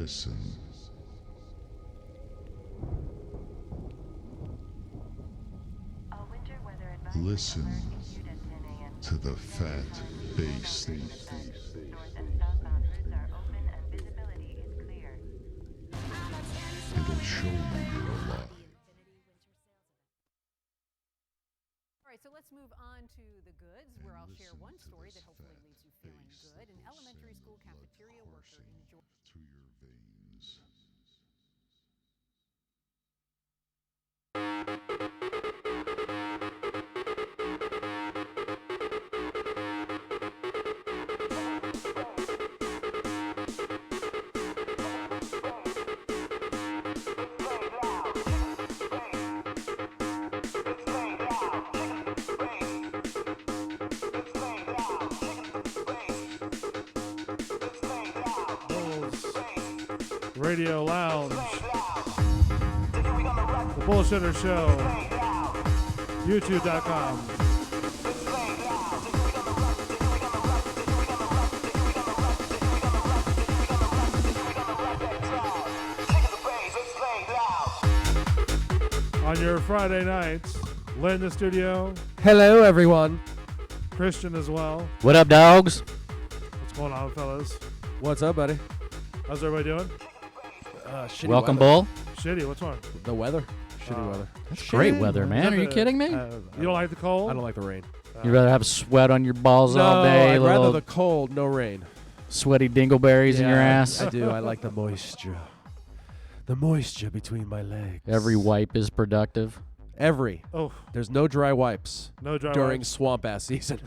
listen. Listen to the fat bass. It'll show you you're alive. All right, so let's move on to the goods, where I'll share one story that hopefully leaves you feeling good. An elementary school cafeteria worker in Georgia. Through your veins. Radio Lounge, The Bullshitter Show, YouTube.com. On your Friday nights, Lynn in the studio, Hello, everyone. Christian as well. What up, dogs? What's going on, fellas? What's up, buddy? How's everybody doing? Shitty Welcome, weather. Bull. Shitty, what's wrong? The weather. Shitty weather. That's great weather, man. Are you kidding me? You don't like the cold? I don't like the rain. You'd rather have sweat on your balls No, all day, I'd little rather the cold, no rain. sweaty dingleberries in your ass. I do. I like the moisture. The moisture between my legs. Every wipe is productive. Every. Oh, There's no dry wipes no dry during wipes. swamp ass season.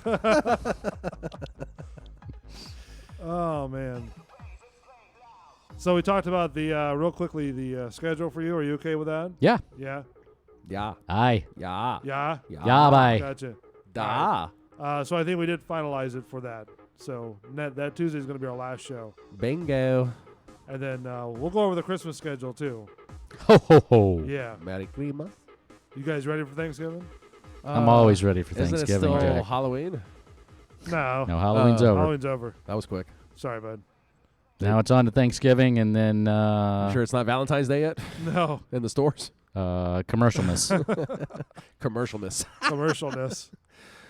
Oh, man. So we talked about the, real quickly, the schedule for you. Are you okay with that? Yeah. Yeah? Yeah. Aye. Yeah. Yeah? Yeah, bye. Gotcha. Da. So I think we did finalize it for that. So that Tuesday is going to be our last show. Bingo. And then we'll go over the Christmas schedule, too. Ho, ho, ho. Yeah. Merry Christmas. You guys ready for Thanksgiving? I'm always ready for Isn't Thanksgiving, it still Jack. Halloween? No. No, Halloween's over. Halloween's over. That was quick. Sorry, bud. Now it's on to Thanksgiving, and then You sure it's not Valentine's Day yet No. in the stores? commercialness. Commercialness. Commercialness.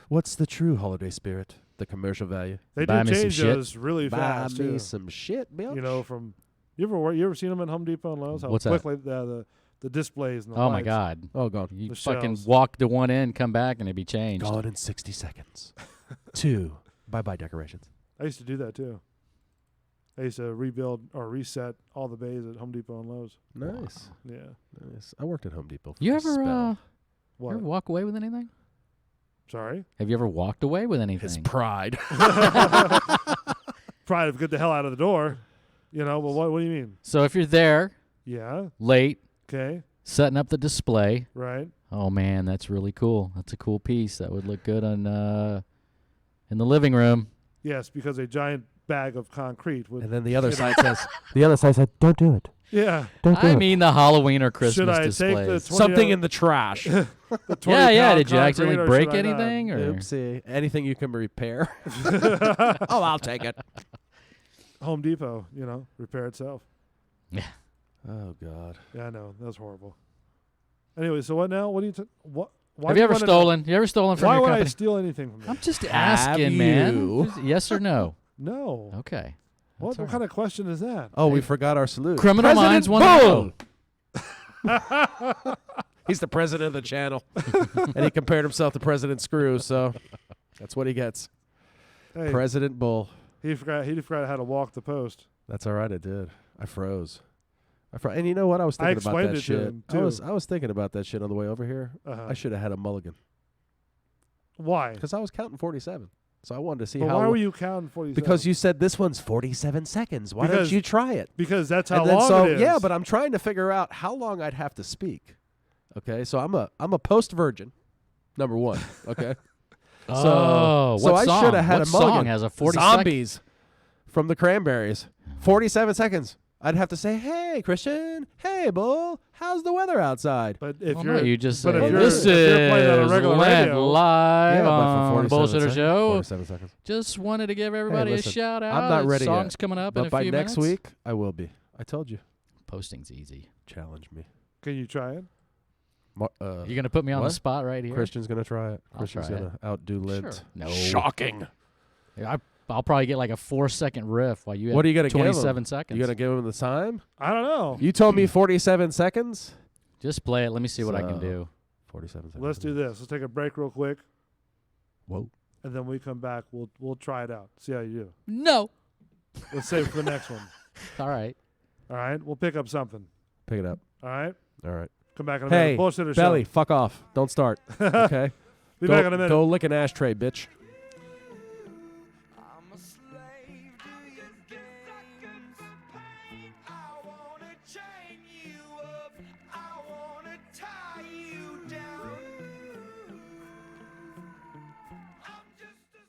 What's the true holiday spirit? The commercial value. They Buy do me some change shit. those really Buy fast, me too. some shit, bitch. You know, from you ever seen them at Home Depot and Lowe's? How What's that? quickly the displays and the Oh, my lights. God. Oh, God. You The fucking shelves. walk to one end, come back, and it'd be changed. Gone in 60 seconds. 2 bye-bye decorations. I used to do that too. I used to rebuild or reset all the bays at Home Depot and Lowe's. Nice. Yeah. Nice. I worked at Home Depot for You a ever, spell. What? you ever walk away with anything? Sorry? Have you ever walked away with anything? His pride. Probably to get the hell out of the door. You know, but what do you mean? So if you're there Yeah. late, Okay. setting up the display, Right. oh man, that's really cool. That's a cool piece. That would look good on in the living room. Yes, because a giant bag of concrete would. And then the other side says, don't do it. Yeah. Don't do I it. mean the Halloween or Christmas Should I displays. take the Something in the trash. the 20 yeah. pound Did you accidentally concrete, or break should I not? anything? Or? Oopsie. Anything you can repair. Oh, I'll take it. Home Depot, you know, repair itself. Yeah. Oh, God. Yeah, I know. That's horrible. Anyway, so what now? What do you what? Why Have do you ever wanna- stolen? You ever stolen from Why your would I company? steal anything from you? I'm just Have asking, man. you? Just yes or no? No. Okay. What kind of question is that? Oh, we forgot our salute. Criminal President minds want to know. Bull! He's the president of the channel. And he compared himself to President Screw, so that's what he gets. Hey, President Bull. he forgot how to walk the post. That's all right, I did. I froze. And you know what? I was thinking about explained that it to shit. him, too. I was thinking about that shit on the way over here. Uh-huh. I should have had a mulligan Why? because I was counting 47. So I wanted to see But how. why were you counting 47? Because you said this one's 47 seconds. Why Because don't you try it? Because that's how And then long it is. yeah, but I'm trying to figure out how long I'd have to speak. Okay, so I'm a post virgin, number one. Okay, Oh, so what I song? should have had What a mulligan. song has a 40 Zombies from the Cranberries. 47 seconds. I'd have to say, "Hey, Christian. Hey, Bull. How's the weather outside?" But if Well, you're, no, you just but say, if you're, this if you're playing on a is regular Lent radio, live but for on 47 Bullshitter seconds. Show. 47 seconds. Just wanted to give everybody listen, a shout out. I'm not ready Song's yet. coming up in But a by few next minutes. week, I will be. I told you. Posting's easy. Challenge me. Can you try it? You're gonna put me on the what? spot right here. Christian's gonna try it. I'll Christian's try gonna outdo Lint. Sure. No. Shocking. I'll probably get like a 4-second riff while you have What are you gonna give him? 27 seconds. You gonna give him the time? I don't know. You told me 47 seconds. Just play it. Let me see what I can So- do. 47 seconds. Let's do this. Let's take a break real quick, Whoa. and then when we come back, we'll try it out. See how you do. No. Let's save it for the next one. All right. All right. We'll pick up something. Pick it up. All right. All right. Come back in a Hey, minute. Bullshitter Belly, show. fuck off. Don't start. Okay. Be back in a minute. Go lick an ashtray, bitch. I'm a slave to your games. I wanna chain you up. I wanna tie you down. I'm just a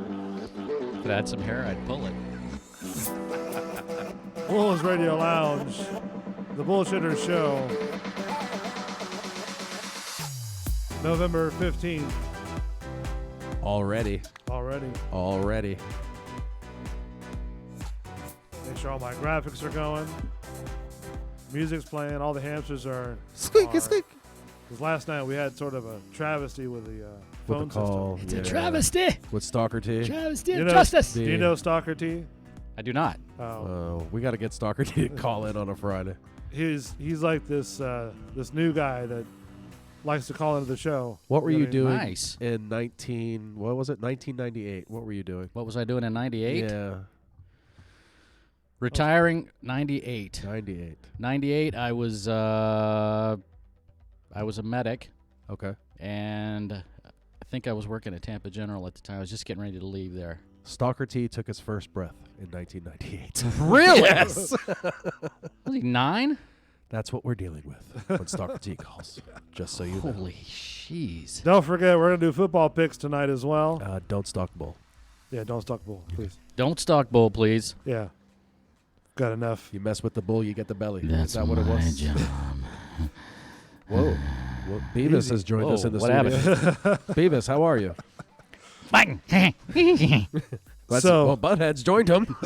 If I had some hair, I'd pull it. Bulls Radio Lounge, the Bullshitters Show, November 15th Already. already. Make sure all my graphics are going. Music's playing. All the hamsters are. Squeaky, squeak. Because last night we had sort of a travesty with the With phone the call. system. yeah. Travesty. With Stalker T. Travesty You of know- justice. Do you know Stalker T? I do not. Oh, We got to get Stalker T to call in on a Friday. he's like this this new guy that likes to call into the show. What were know you what I mean? doing Nice. in 1998? What were you doing? What was I doing in 98? Yeah, Retiring 98. 98. 98, I was a medic, Okay. and I think I was working at Tampa General at the time. I was just getting ready to leave there. Stalker T took his first breath in 1998. Really? Yes. Was he 9? That's what we're dealing with when Stalker T calls. Just so you know. Holy jeez. Don't forget, we're gonna do football picks tonight as well. Don't stalk Bull. Yeah, don't stalk Bull, please. Don't stalk Bull, please. Yeah, got enough. You mess with the bull, you get the belly. That's Is that what it my was? job. Whoa. Well, Beavis Easy. has joined us Whoa, in the what studio. Beavis, how are you? Bang. That's So- well, Butthead's joined him.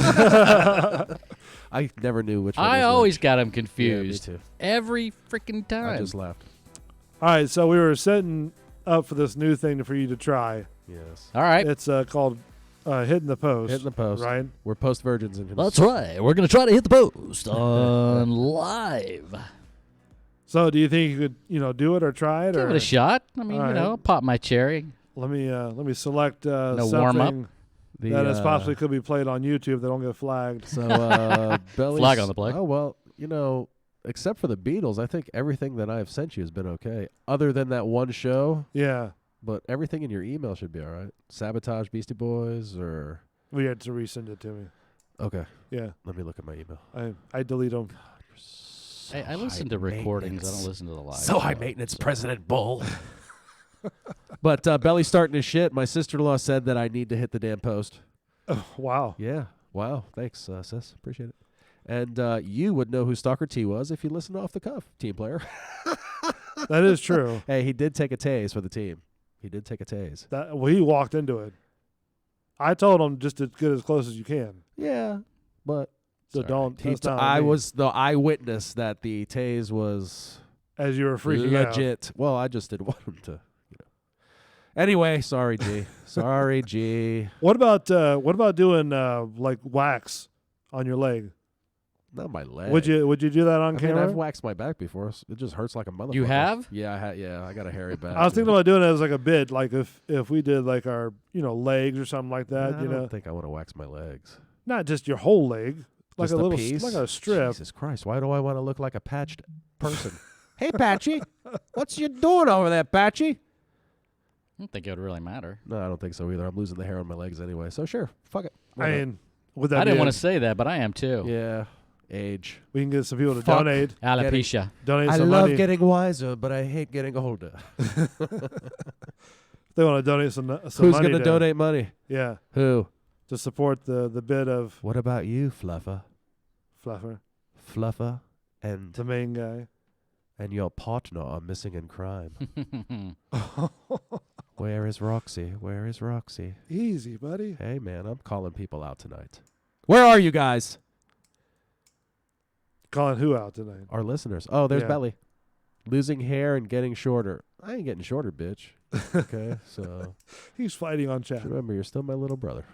I never knew which one I was always which. got him Yeah, me confused. too. Every freaking I time. just laughed. All right, so we were setting up for this new thing for you to try. Yes. All right. It's called Hitting the Post. Hitting the post. Right? We're post virgins and That's right. We're going to try to hit the post on live. So, do you think you could, do it or try it? Give or it a shot. I mean, All right. pop my cherry. Let me select No something warm-up? that is possibly could be played on YouTube that don't get flagged. So Belly's, Flag on the play. Oh well, except for the Beatles, I think everything that I've sent you has been okay. Other than that one show, Yeah, but everything in your email should be all right. Sabotage Beastie Boys or we had to resend it to me. okay. Yeah, Let me look at my email. I delete them. Hey, I listen to recordings. I don't listen to the live. So high maintenance, President Bull. But Belly's starting to shit. My sister-in-law said that I need to hit the damn post. Oh, wow. Yeah. Wow. Thanks, sis. Appreciate it. And you would know who Stalker T was if you listened to Off the Cuff, team player. That is true. Hey, he did take a tase for the team. He did take a tase. He walked into it. I told him just to get as close as you can. Yeah, but So don't. he that's not on I me. was the eyewitness that the tase was as you were freaking out. legit. Well, I just didn't want him to. Anyway, sorry, G. Sorry, G. What about doing like wax on your leg? Not my leg. Would you do that on I mean, camera? I've waxed my back before. It just hurts like a motherfucker. You have? Yeah, Yeah, I got a hairy back. I was thinking about doing it as like a bit, like if we did like our legs or something like that. I don't think I want to wax my legs. Not just your whole leg, like Just a little piece? like a strip. Jesus Christ! Why do I want to look like a patched person? Hey, Patchy, what's you doing over there, Patchy? I don't think it would really matter. No, I don't think so either. I'm losing the hair on my legs anyway. So sure, fuck it. Why I not? mean, would that I didn't be want to say that, but I am too. Yeah, age. we can get some people to Fuck. donate Alopecia. I some love money. getting wiser, but I hate getting older. If they want to donate some Who's money going to donate money? Yeah, Who? to support the bit of What about you, Fluffer? Fluffer, And the main guy. and your partner are missing in crime. Where is Roxy? Where is Roxy? Easy, buddy. Hey, man, I'm calling people out tonight. Where are you guys? Calling who out tonight? Our listeners. Oh, there's Yeah. Belly. Losing hair and getting shorter. I ain't getting shorter, bitch. Okay, so He's fighting on chat. just remember, you're still my little brother.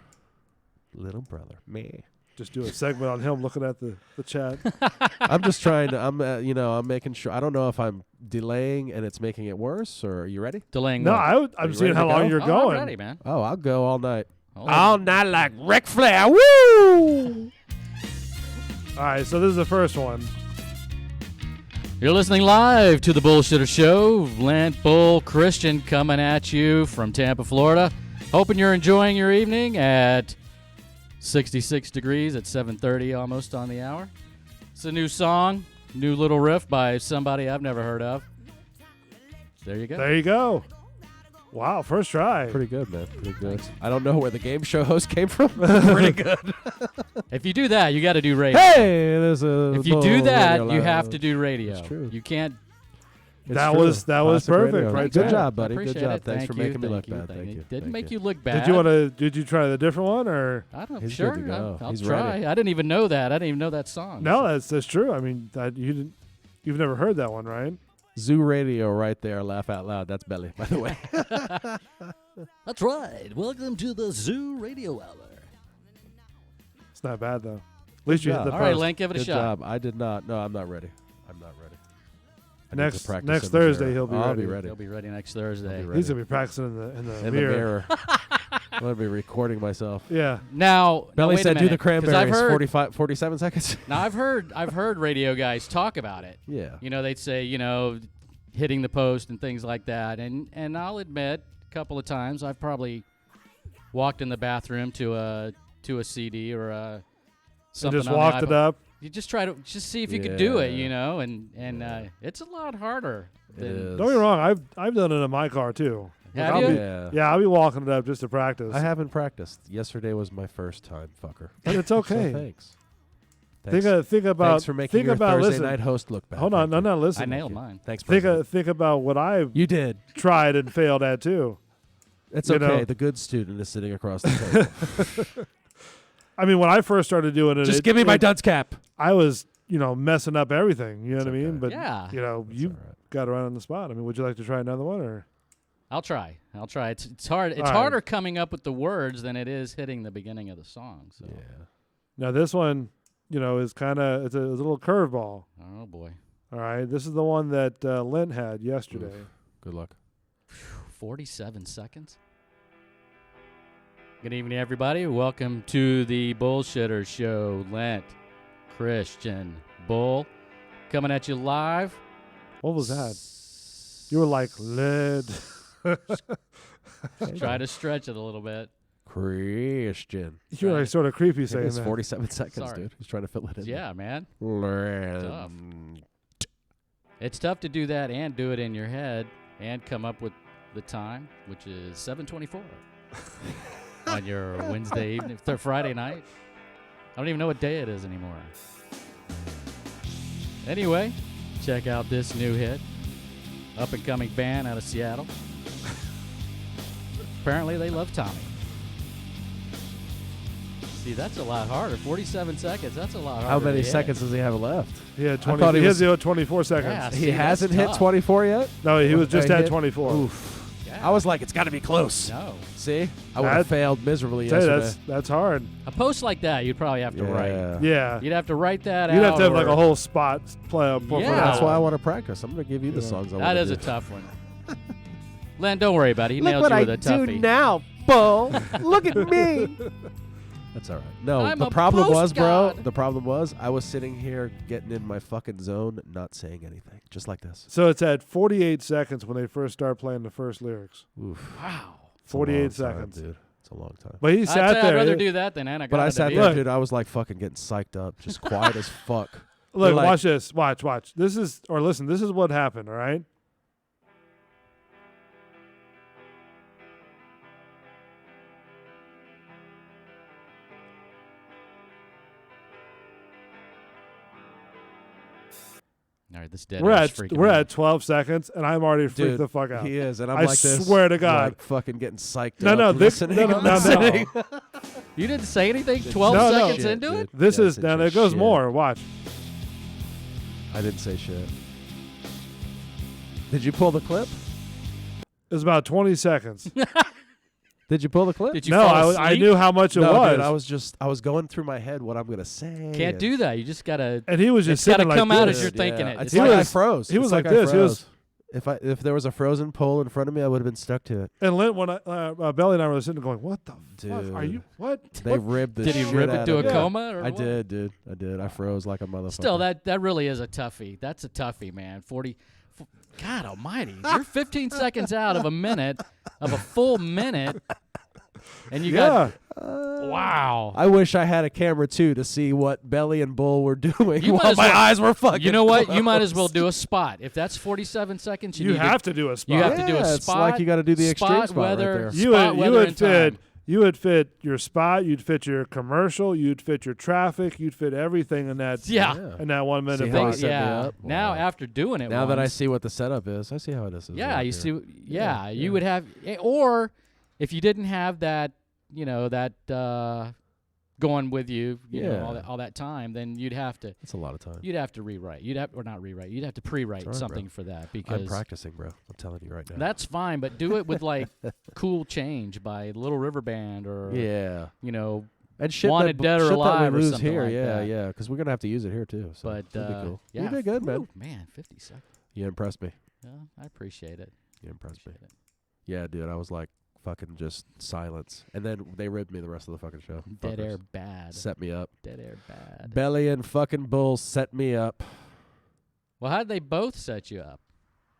Little brother. Me. Just do a segment on him looking at the chat. I'm just trying to, I'm making sure. I don't know if I'm delaying and it's making it worse, or are you ready? Delaying No, what? I'm you seeing ready how to long go? you're Oh, going. I'm ready, man. Oh, I'll go all night. Oh, All night like Ric Flair. Woo! All right, so this is the first one. You're listening live to the Bullshitter Show. Lent Bull Christian coming at you from Tampa, Florida. Hoping you're enjoying your evening at 66 degrees at 7:30, almost on the hour. It's a new song, new little riff by somebody I've never heard of. There you go. There you go. Wow, first try. Pretty good, man. Pretty good. I don't know where the game show host came from. Pretty good. If you do that, you got to do radio. Hey, there's a. If you do that, you have to do. do radio. It's true. You can't. That was perfect, right Good there. job, buddy. Appreciate Good job. it. Thanks Thank for you, making me look thank bad. you, Thank you. Didn't Thank make you look bad. Did you try the different one or? I don't know. He's Sure, good to go. I'll He's try. ready. I didn't even know that. I didn't even know that song. No, that's true. I mean, you've never heard that one, right? Zoo Radio right there. Laugh out loud. That's Belly, by the way. That's right. Welcome to the Zoo Radio Hour. It's not bad though. At least you hit job. the All right, post. Link, give it a Good shot. job. I did not. No, I'm not ready. I'm not ready. I need Next- to practice next in the Thursday mirror. he'll be I'll ready. be ready. He'll be ready next Thursday. ready. He's gonna be practicing in the In the mirror. mirror. I'm going to be recording myself. Yeah. Now, Belly wait a said do the minute, 'cause cranberries. I've heard, 47 seconds. now I've heard radio guys talk about it. Yeah. You know, they'd say, hitting the post and things like that. And I'll admit, a couple of times I've probably walked in the bathroom to a CD or And something. just on the walked it iPod. up. You just try to see if you could do it, Yeah. and it's a lot harder. It than- is. Don't get me wrong. I've done it in my car too. Have I'll you? be- Yeah. Yeah, I'll be walking it up just to practice. I haven't practiced. Yesterday was my first time, fucker. But it's So okay. thanks. Think about. Thanks for making think your about. Thursday listen. night host look bad. Hold on, Thank no, you. no, listen. I nailed mine. Thanks, Think President. think about what I've You did. tried and failed at too. It's You okay. know. The good student is sitting across the table. I mean, when I first started doing it, Just give me my dunce cap. I was, messing up everything. You know It's what I mean? okay. But Yeah. you all right. got around on the spot. I mean, would you like to try another one or? I'll try. It's hard. It's All right. harder coming up with the words than it is hitting the beginning of the song. So. Yeah. Now this one, is kind of it's a little curveball. Oh boy. All right, this is the one that Lynn had yesterday. Good luck. 47 seconds. Good evening, everybody. Welcome to the Bullshitter Show. Lent, Christian, Bull, coming at you live. What was that? You were like lead. Try to stretch it a little bit. Christian. You were like sort of creepy saying It's that. 47 seconds, Sorry. dude. He's trying to fill it in. Yeah, man. Tough. It's tough to do that and do it in your head and come up with the time, which is 7:24 on your Wednesday evening, Friday night. I don't even know what day it is anymore. Anyway, check out this new hit. Up and coming band out of Seattle. Apparently they love Tommy. See, that's a lot harder. 47 seconds. That's a lot harder. How many to hit. seckets does he have left? He had thought 20. he He was- has 24 seconds. Yeah. He See, that's hasn't hit tough. 24 yet? No, he was just He at hit- 24. Oof. Yeah. I was like, it's got to be close. No. See? I would have That- failed miserably Tell you, yesterday. that's hard. A post like that, you'd probably have to write. Yeah. You'd have to write that out. You'd have to have like or- a whole spot play up for Yeah. that That's one. why I want to practice. I'm going to give you the Yeah. songs I That want is to a do. tough one. Len, don't worry about it. He Look nailed what you I with a do toughie. now, Bull. Look at me. That's all right. No, I'm the a problem post was, bro. god. The problem was I was sitting here getting in my fucking zone, not saying anything, just like this. So it's at 48 seconds when they first start playing the first lyrics. Oof. Wow. It's a long 48 time, seconds. dude. It's a long time. But he I'd sat say there. I'd rather It- do that than Anaconda. But I sat to there, Look. dude. I was like fucking getting psyched up, just quiet as fuck. Look, like- watch this. Watch. This is what happened, all right? All right, this dead We're air's at freaking we're me out. at 12 seconds, and I'm already freaked Dude, the fuck out. he is, and I'm I like this. swear to God. like fucking getting psyched No, up. no, listening, no, no, no. listening. You didn't say anything 12 No, no. seconds Shit, into dude. it? This Yeah, is I now. said There goes shit. more. Watch. I didn't say shit. Did you pull the clip? It's about 20 seconds. Did you pull the clip? Did you No, fall I asleep? knew how much it no, was. dude, I was going through my head what I'm gonna say. Can't and- do that. You just got to. and he was just It's got to sitting like come out this. as you're thinking it. It's He like I was- froze. he was It's like I this. He froze. was- If there was a frozen pole in front of me, I would have been stuck to it. And Lynn, when Belly and I were sitting there going, "What the fuck are Dude. you? What? They ribbed the Did he shit rip out it to of a me. coma? Or I what? did, dude. I did. I froze like a motherfucker. Still, that really is a toughie. That's a toughie, man. God almighty. You're 15 seconds out of a minute, of a full minute, and you Yeah. wow. I wish I had a camera too to see what Belly and Bull were doing You might while as my well- eyes were fucking. You know what? You might as well closed. do a spot. If that's 47 seconds, You need have to do a spot. You have to do a Yeah, it's spot. like you gotta do the extreme spot, spot right weather, there. You spot, would weather, and fit. time. You would fit your spot. You'd fit your commercial. You'd fit your traffic. You'd fit everything in that. Yeah. In that 1 minute See how block. he set me Yeah. up? Now, Wow. after doing it Now that I once, see what the setup is, I see how this is. yeah, right you here. see, yeah, you would have, or if you didn't have that, that going with you, you know, Yeah. all that time, then you'd have to That's a lot of time. rewrite. Or not rewrite. You'd have to pre-write That's all right, something for that because I'm practicing, bro. I'm telling you right now. that's fine. But do it with like "Cool Change" by Little River Band or yeah. And shit Wanted that, Dead or shit Alive that or we lose something here, like yeah, that. yeah, because we're gonna have to use it here too. So But that'd be cool. yeah, You did good, man. Whew, man, 50 seconds. You impressed me. Yeah, I appreciate it. You impressed me. Appreciate it. Yeah, dude. I was like fucking just silence, and then they ribbed me the rest of the fucking show. Dead Fuckers. air bad. Set me up. Dead air bad. Belly and fucking Bull set me up. Well, how'd they both set you up?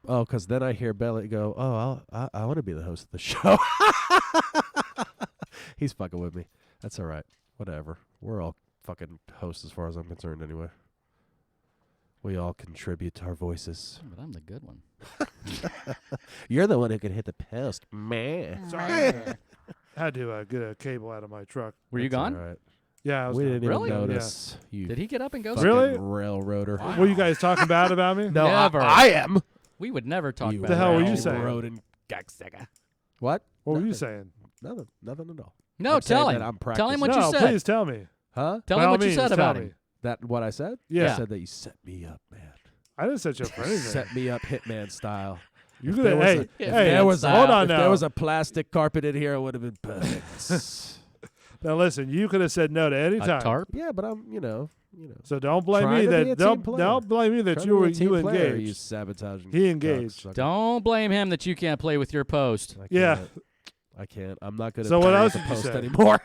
Oh, because then I hear Belly go, "Oh, I want to be the host of the show." He's fucking with me. That's all right. Whatever. We're all fucking hosts as far as I'm concerned, anyway. We all contribute our voices. But I'm the good one. You're the one who can hit the post, man. Sorry. I had to get a cable out of my truck. Were you That's all gone? right. Yeah, I was We gone. didn't Really? even notice. You Did he get up and go? fucking Really? railroader. Were you guys talking bad about me? No, Never. I am. We would never talk You about the hell were you railroad. saying? railroading cocksucker. What? What were you Nothing. saying? Nothing at all. No, I'm saying tell that him. I'm Tell him what No, you said. please tell me. Huh? Tell By him all what you means, said tell about me. him. That what I said? Yeah. I said that you set me up, man. I didn't set you up for anything. Set me up Hitman style. You If could there have. was Hey, a- if hey, there was a- hold on if now. there was a plastic carpet in here, it would have been perfect. Now listen, you could have said no to any A time. tarp? Yeah, but I'm, So don't blame Trying me to be a that team player. don't blame me that trying you to were be a team you player, engaged. You sabotaging. He engaged. cocksucker. Don't blame him that you can't play with your post. I Yeah. can't. I can't. I'm not good at So what playing else with did the you post say? anymore.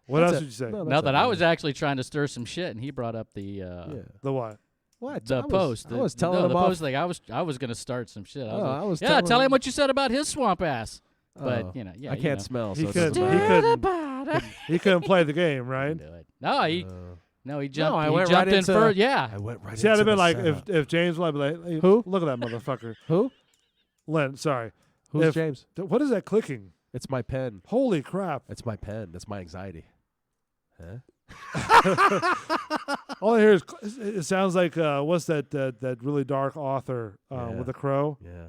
What That's else it. did you say? No, that's Now that it. I was actually trying to stir some shit, and he brought up the Yeah. The what? What? the I was- post. I was telling no, him the off. post thing. I was gonna start some shit. I was Oh, like, I was yeah, telling tell him him- what you said about his swamp ass. But Oh. yeah, I you can't know. smell, He so it couldn't. doesn't matter. He couldn't play the game, He right? couldn't do it. No, he jumped. I he went jumped right in into- first. Yeah. I went right See, I'd into have been the like, setup. if James would be like, hey, Who? Look at that motherfucker. Who? Len, sorry. Who's If- James? What is that clicking? It's my pen. Holy crap! It's my pen. That's my anxiety. Huh? All I hear is it sounds like what's that really dark author Yeah. with a crow? Yeah.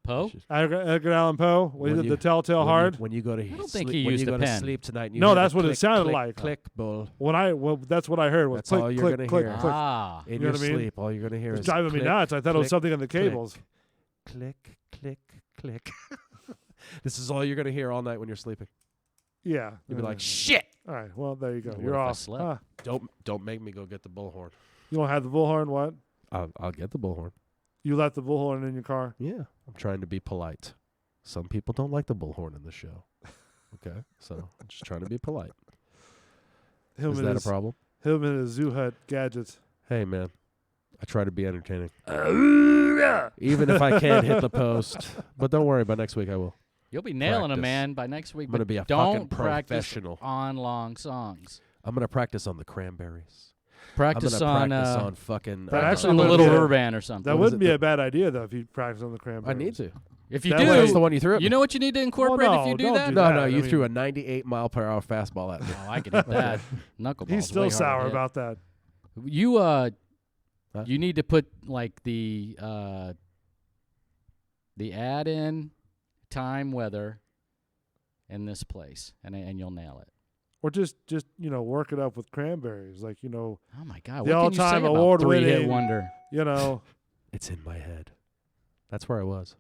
Poe? It's just- Edgar Allan Poe. When he When did you- the Telltale when you- Heart. When you go to I don't sleep, think he when used you a go pen. to sleep tonight. You No, hear the that's what it click, sounded click, like. Click, bull. That's what I heard was That's click, all you're click, gonna click, hear. click. Ah. In You know your what I mean? sleep, all you're gonna hear It's is driving me click, nuts. I thought it was click, something on the click. cables. Click, click, click. This is all you're gonna hear all night when you're sleeping. Yeah. You'll be like, Mm. "Shit! All right. Well, there you go. What You're if I off. slept? Ah, Don't make me go get the bullhorn." you don't have the bullhorn. What? I'll get the bullhorn. You left the bullhorn in your car. Yeah, I'm trying to be polite. Some people don't like the bullhorn in the show. Okay, so I'm just trying to be polite. Him Is and that a his, problem? him and his Zoo Hut gadgets. Hey, man, I try to be entertaining, even if I can't hit the post. But don't worry, by next week I will. You'll be nailing Practice. him, man, by next week. I'm gonna but be a don't fucking practice professional. on long songs. I'm gonna practice on the Cranberries. Practice I'm on gonna practice on fucking. That practice actually on the wouldn't Little be a- River Band or something. That What is wouldn't it be that- a bad idea though if you practice on the I cranberries. need to. If you That do, way- That's the one you threw at you me. know what you need to incorporate no, if you do don't that? do No, that. no, I you mean- threw a 98 mile per hour fastball at me. Oh, I can hit that. Knuckleball's He's still way harder to sour hit. about that. You Huh? you need to put like the add in time, weather, in this place, and you'll nail it. Or just work it up with cranberries, like Oh my God! The What can you say all-time about award-winning- three-hit wonder? you know. It's in my head. That's where I was.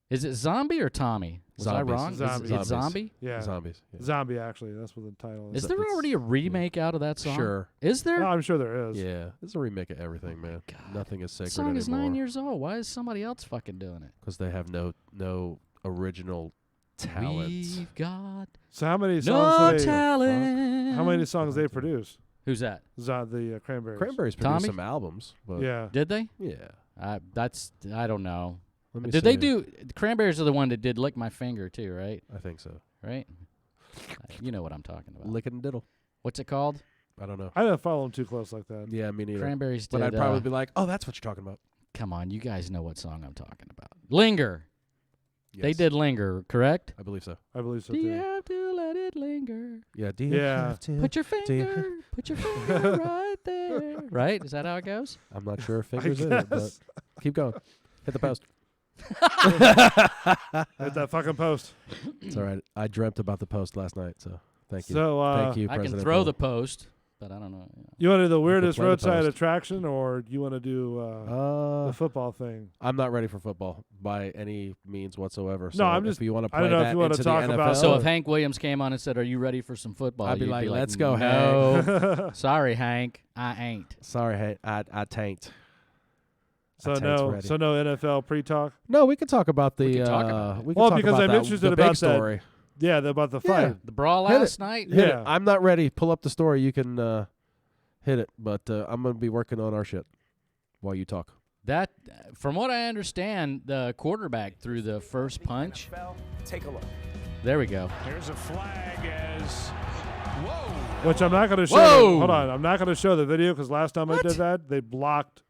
Is it Zombie or Tommy? Was I Zombies. wrong? Zombies. It's Zombie? Yeah. Zombies. Yeah. Zombie, actually. That's what the title is. Is there it's- already a remake out of that song? Sure. Is there? No, I'm sure there is. Yeah, it's a remake of everything, man. God. Nothing is The sacred song is 9 anymore years old. Why is somebody else fucking doing it? because they have no original talent. We've got So how many no songs do they, talent. how many songs they produce? Who's that? The Cranberries. Cranberries Tommy? produced some albums, but Yeah. Did they? yeah. I don't know. Let me Did they see. do? The Cranberries are the one that did "Lick My Finger" too, right? I think so. Right. You know what I'm talking about. Lick and diddle. What's it called? I don't know. I didn't follow them too close like that. Yeah, me neither. Cranberries did. But I'd probably be like, oh, that's what you're talking about. Come on, you guys know what song I'm talking about. Linger. They Yes. did Linger, correct? I believe so. I believe so Do you too. have to let it linger? Yeah. Do you Yeah. have to? Put your do you- finger, put your finger right there. Right? Is that how it goes? I'm not sure if I fingers in it, but guess. keep going. Hit the post. Hit that fucking post. It's all right. I dreamt about the post last night, so thank you. So Thank you, I President can throw Bill. the post, but I don't know. you want to do the weirdest play the roadside post. attraction, or you want to do the football thing? I'm not ready for football by any means whatsoever. No, So I'm if just- you want to I play don't know if that you wanna into talk the about- NFL, So if Hank Williams came on and said, "Are you ready for some football?" I'd be you'd like, "Let's go, no. Sorry, Hank, I ain't. sorry, hey, I tanked. So Tate's no, ready. so no NFL pre-talk. No, we can talk about the. We can talk about it. we can Well, talk because about I'm that, interested the big about that story. Yeah, about the Yeah. fight. The brawl Hit it. last night. Yeah. Hit it. I'm not ready. Pull up the story. You can hit it, but I'm gonna be working on our shit while you talk. That, from what I understand, the quarterback threw the first punch. Take a look. There we go. There's a flag as. Whoa! Which I'm not going to show. Whoa! Hold on, I'm not going to show the video because last time What? I did that, they blocked.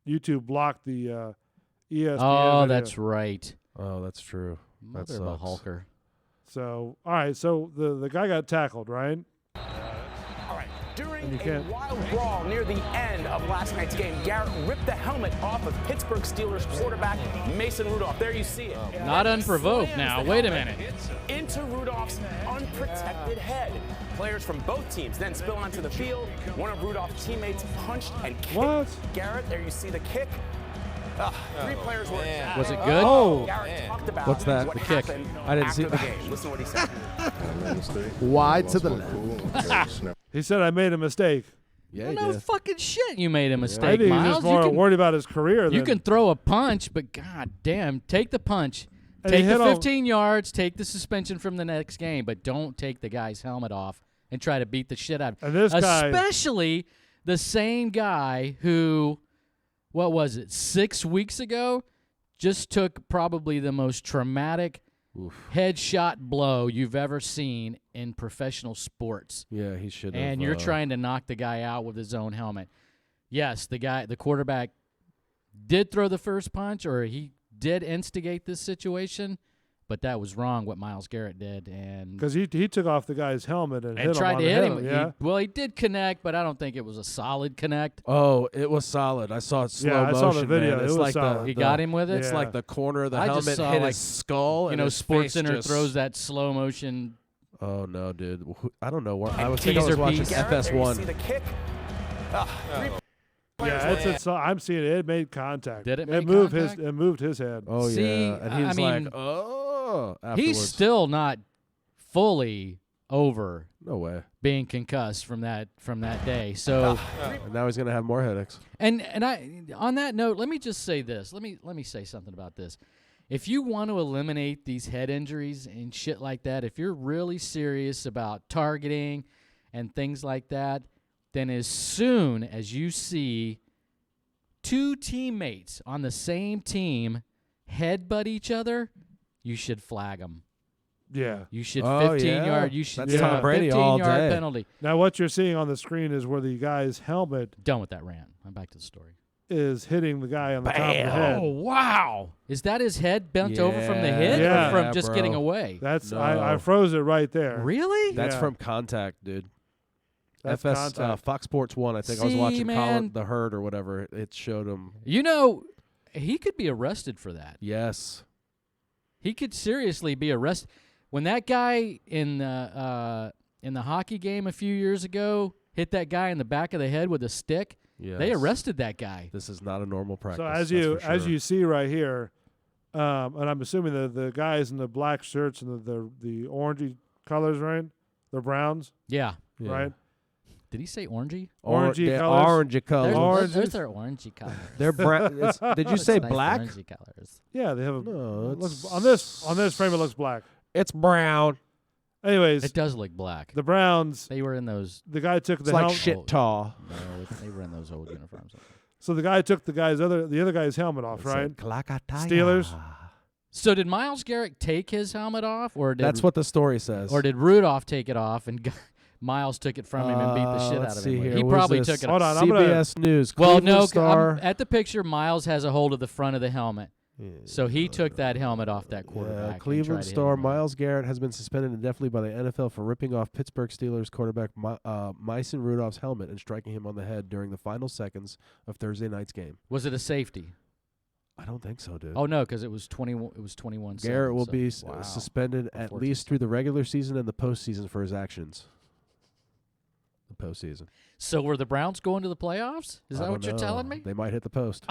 YouTube blocked the ESPN. Oh, video. that's right. Oh, that's true. That Mother of a sucks. hulker. So all right, so the guy got tackled, right? All right. During And you a can't- wild brawl near the end of last night's game, Garrett ripped the helmet off of Pittsburgh Steelers quarterback Mason Rudolph. There you see it. Not unprovoked now. Slams the Wait a helmet minute. into Rudolph's unprotected head. Players from both teams then spill onto the field. One of Rudolph's teammates punched and kicked What? Garrett. There you see the kick. Three players were. Was it good? Oh, Garrett talked about What's that? what The kick. happened I didn't see after the that. game. Listen to what he said. Wide to the left. he said I made a mistake. Yeah, No you did. fucking shit. You made a I mistake, think he's Miles. just more you can, worried about his career. you than, can throw a punch, but god damn, take the punch. And he Take the hit him- 15 yards, take the suspension from the next game, but don't take the guy's helmet off and try to beat the shit out of him. And this guy, Especially the same guy who, what was it, 6 weeks ago, just took probably the most traumatic Oof. headshot blow you've ever seen in professional sports. Yeah, he should. And you're trying to knock the guy out with his own helmet. Yes, the quarterback did throw the first punch, or he did instigate this situation, but that was wrong what Myles Garrett did, and because he took off the guy's helmet and, hit tried him on to the hit head, him. Yeah, Well, he did connect, but I don't think it was a solid connect. Oh, it was solid. I saw it slow Yeah, I motion. saw the video. Man. It It's was like solid. He the, got him with it. It's Yeah. like the corner of the I just helmet saw, hit like, his skull. You and know, his Sports face Center just- throws that slow motion. Oh no, dude! I don't know what. I And was thinking I was teaser watching piece. Garrett, there you FS1. see the kick. Three yeah. I'm seeing it. It made contact. Did it It make moved contact? his. It moved his head. Oh See, yeah, and he I was mean, like, "Oh." He's Afterwards. still not fully over No way. being concussed from that day. So. And now he's gonna have more headaches. And I, on that note, let me just say this. Let me say something about this. If you want to eliminate these head injuries and shit like that, if you're really serious about targeting and things like that, then as soon as you see two teammates on the same team headbutt each other, you should flag them. Yeah. You should Oh, 15 yeah. yard. You should That's give Tom a Brady 15 all yard day. penalty. Now what you're seeing on the screen is where the guy's helmet Done with that rant. I'm back to the story. is hitting the guy on the top of the head. Oh wow! Is that his head bent over from the hit, Yeah. or from just bro. getting away? That's No. I froze it right there. Really? That's Yeah. from contact, dude. That's FS contact. Fox Sports 1. I think I was See, watching man. Colin the Herd or whatever. It showed him. You know, he could be arrested for that. Yes. He could seriously be arrested. When that guy in the hockey game a few years ago hit that guy in the back of the head with a stick, Yes. they arrested that guy. This is not a normal practice. So that's for sure. as you see right here, And I'm assuming the guys in the black shirts and the orangey colors, right? They're browns, Yeah. Yeah. right? Did he say orangey? Orangey they're colors. Orangey colors. Oranges. Those are orangey colors. They're brown. Did you It's say nice black? Orangey colors. Yeah, they have a. No, it looks, it's- on this frame, it looks black. It's brown. Anyways, It does look black. the Browns. They were in those. The guy took It's the like helmet. shit tall. No, they were in those old uniforms. So the guy took the other guy's helmet off, right? Steelers? So did Miles Garrett take his helmet off, or did That's what the story says. or did Rudolph take it off and Miles took it from him and beat the shit out let's of see him? here. He Where's probably this? took it. Hold off. on, I'm gonna- CBS News. Well, Cleveland no, Star. at the picture, Miles has a hold of the front of the helmet, so he took that helmet off that quarterback. and Cleveland tried to hit Star him with it. Miles Garrett has been suspended indefinitely by the NFL for ripping off Pittsburgh Steelers quarterback Mason Rudolph's helmet and striking him on the head during the final seconds of Thursday night's game. Was it a safety? I don't think so, dude. Oh no, because it was 21. It was 21. Garrett will so- be wow. suspended at Unfortunate. least through the regular season and the postseason for his actions. The postseason. So were the Browns going to the playoffs? Is I that don't what you're know. telling me? They might hit the post.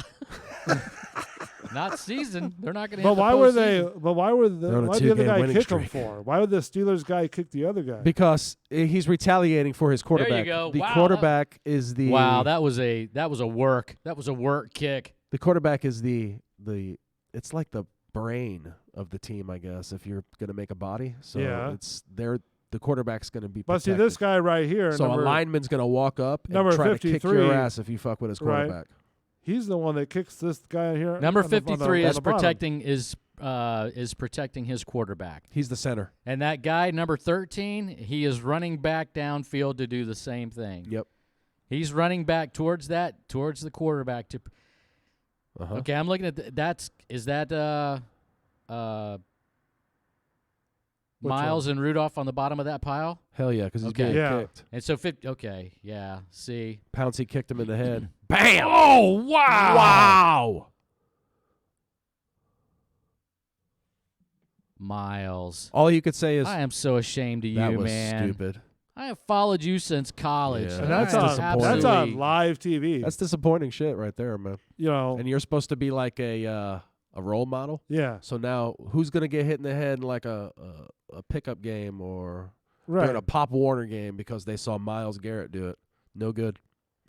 Not season. They're not going to. But why were they? But why were They're on a why did the other 2-game guy winning kick him streak. for? Why would the Steelers guy kick the other guy? Because he's retaliating for his quarterback. go. The Wow, quarterback is the Wow, that was a work kick. the quarterback is the it's like the brain of the team, I guess, if you're going to make a body. So Yeah. the quarterback's going to be But see, protected. this guy right here, So number, a lineman's going to walk up and number try to kick 53, your ass if you fuck with his right. quarterback. he's the one that kicks this guy here. Number on the- on the- 53 on is the bottom. protecting protecting his quarterback. He's the center. And that guy, number 13, he is running back downfield to do the same thing. Yep. He's running back towards the quarterback. Uh-huh. Okay, I'm looking at is that Miles and Rudolph on the bottom of that pile? Hell yeah, because he's Okay. getting Yeah. kicked. And so 50. Okay, yeah. See, Pouncey kicked him in the head. Bam! oh wow, Wow! Miles. All you could say is I am so ashamed of that you, was man. stupid. I have followed you since college. Yeah. And that's That's on disappointing. that's on absolutely- live TV. That's disappointing shit right there, man. you know, And you're supposed to be like a role model. yeah, So now, who's gonna get hit in the head in like a pickup game or right. during a Pop Warner game because they saw Miles Garrett do it? No good.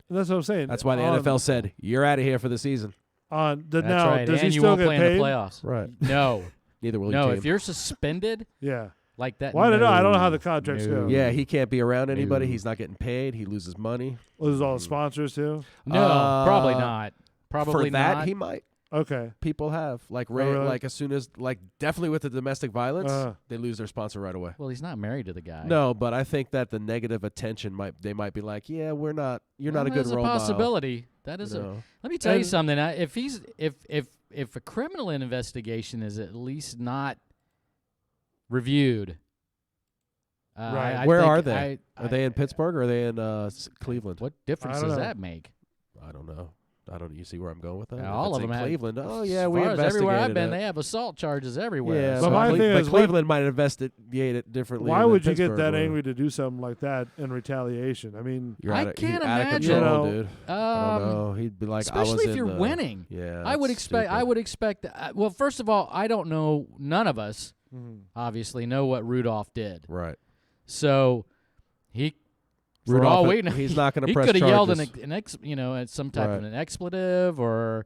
And that's what I'm saying. That's why the On- NFL said you're out of here for the season. on the That's now. right. Does and he you still won't get play paid? in the playoffs. Right. No, Neither will no. your If team. you're suspended Yeah. like that, Well, I don't know. I don't know how no. the contracts No. go. Yeah, he can't be around anybody. No. He's not getting paid. He loses money. Lose all the sponsors too. No, probably not. Probably for that, not. he might. Okay. People have really? like as soon as definitely with the domestic violence, Uh. they lose their sponsor right away. Well, he's not married to the guy. No, but I think that the negative attention they might be like, yeah, you're not a good There's role a possibility. That model. is You a. know? Let me tell you And- something. If a criminal investigation is at least not reviewed. Right. I Where think are they? I- Are they in Pittsburgh or are they in Cleveland? What difference I don't does know. that make? I don't know. You see where I'm going with that? Yeah, If all it's of in them have- Cleveland. Oh yeah, As we far as investigated everywhere I've been, it. they have assault charges everywhere. Yeah, But so my thing is, what- Cleveland might investigate it differently. Why than would you get Pittsburgh that would. angry to do something like that in retaliation? I mean, You're I out of, can't out of imagine. control, You know, dude. I don't um, know. He'd be like, especially I was if in you're the- winning. Yeah, I would that's expect. I stupid. would expect. Well, first of all, I don't know. None of us mhm. obviously know what Rudolph did. Right. So he, for Rudolph, all we know, he's not going to he press could have yelled charges. at some type of Right. an expletive or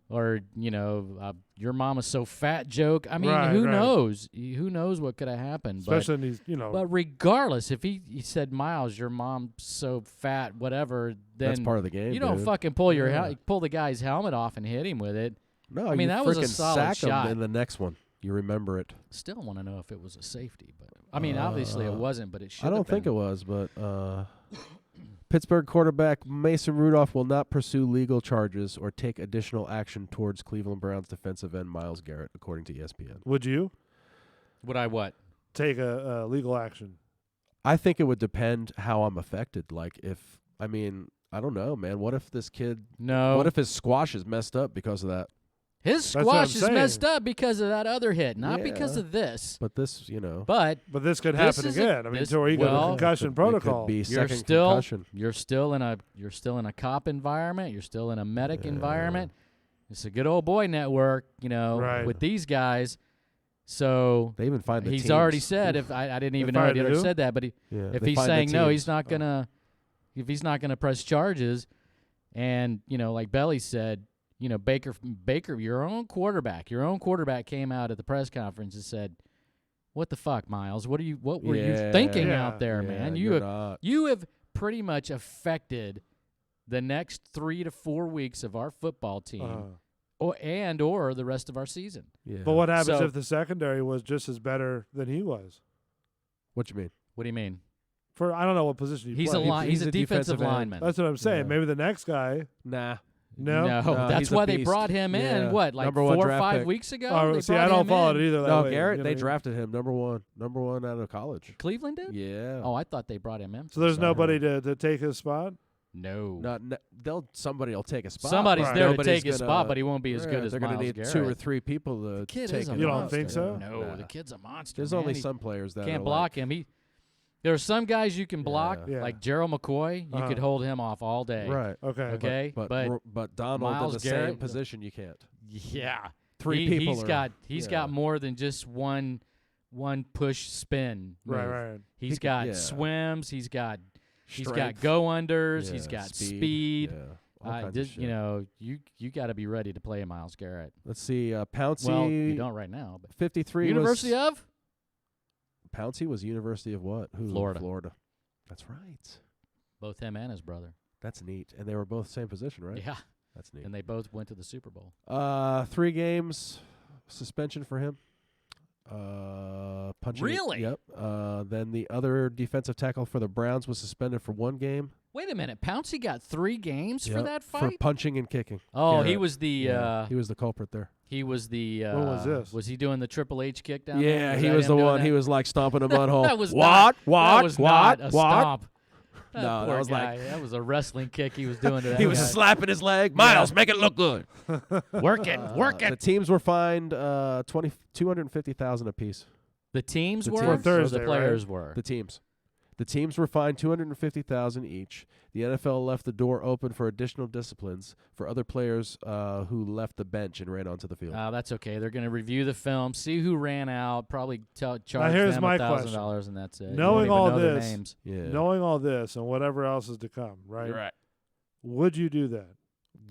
Right. your mama's so fat joke. I mean, Right, who right. knows? Who knows what could have happened? Especially in these, But regardless, if he said, Miles, your mom's so fat, whatever, then That's part of the game. you don't dude. fucking pull your Yeah. pull the guy's helmet off and hit him with it. No, I mean, you that was a frickin' solid sack shot. him in the next one. You remember it. Still want to know if it was a safety, but I mean, obviously it wasn't, but it should. I don't think it was, but Pittsburgh quarterback Mason Rudolph will not pursue legal charges or take additional action towards Cleveland Browns defensive end Miles Garrett, according to ESPN. would you Would I what? take a legal action? I think it would depend how I'm affected. Like, I don't know, man. What if this kid? No. What if his squash is messed up because of that? his That's what I'm squash is messed saying. up because of that other hit, not because Yeah. of this. But this, But But this could This happen is a- again. I mean, this- to where you go well, to concussion it could protocol. be you're second still concussion. you're still in a cop environment. You're still in a medic Yeah. environment. It's a good old boy network, Right. with these guys. So They even find the he's teams. already said, if I didn't even know find he already who? said that, but Yeah, if they he's find the saying no, he's teams. not gonna. If he's not gonna press charges, and like Belly said, Baker, your own quarterback came out at the press conference and said, "What the fuck, Miles? What were you thinking Yeah. out there, Yeah, man? you're not. You have pretty much affected the next 3 to 4 weeks of our football team, or the rest of our season." Yeah. But what happens So- if the secondary was just as better than he was? What you mean? What do you mean? For I don't know what position he He's played. He's a defensive end. lineman. That's what I'm saying. Yeah. Maybe the next guy. Nah. No. No, that's he's a why they beast. brought him in. Yeah. What, like Number one 4 or draft 5 pick. weeks ago? Oh, They see, I brought don't him follow in. it either. That No, way, Garrett. you They know. drafted him number one out of college. Cleveland did? Yeah. Oh, I thought they brought him in. So there's Sorry. nobody to take his spot. No. Somebody will take a spot. Somebody's Right. there to Nobody's take his gonna- spot, but he won't be as good as they're Myles gonna need Garrett. 2 or 3 people to Kid take is a him. You don't monster. think so? No, Nah. the kid's a monster. There's man. only He some players that can't are block him. There are some guys you can block, Yeah. like Gerald McCoy. You could hold him off all day. Right. Okay. Okay, But Donald Miles in the Garrett- same position, you can't. Yeah, 3 people. He's got more than just one push spin. Right. move. Right. He's He got yeah. swims. He's got Strength. go unders. Yeah, he's got speed. Yeah. All kinds of shit. You got to be ready to play Myles Garrett. Let's see. Pouncey. Well, you don't right now. But 53. University of Pouncey was University of what? Who? Florida. Florida. That's right. both him and his brother. That's neat. And they were both same position, right? Yeah, That's neat. and they both went to the Super Bowl. 3 games suspension for him. Punching. Really? Yep. Then the other defensive tackle for the Browns was suspended for 1 game. Wait a minute, Pouncey got 3 games for Yep, that for fight. punching and kicking. Oh, he Garrett. was the Yeah, he was the culprit there. he was the When was this? Was he doing the Triple H kick down there? Yeah, he that was him the doing one. that? He was like stomping a mud hole. That was what? not, What? That was what? not a what? stomp. That No, that poor was like- guy. That was a wrestling kick he was doing to that He was guy. slapping his leg. Miles, make it look good. Work it. The teams were fined $250,000 apiece. The teams The were, teams. or Thursday, the right? players were. The teams were fined $250,000 each. The NFL left the door open for additional disciplines for other players who left the bench and ran onto the field. That's okay. They're going to review the film, see who ran out, probably charge here's them my $1,000, and that's it. You Knowing won't even all know their this, names. Yeah. Knowing all this and whatever else is to come, right? You're right. Would you do that?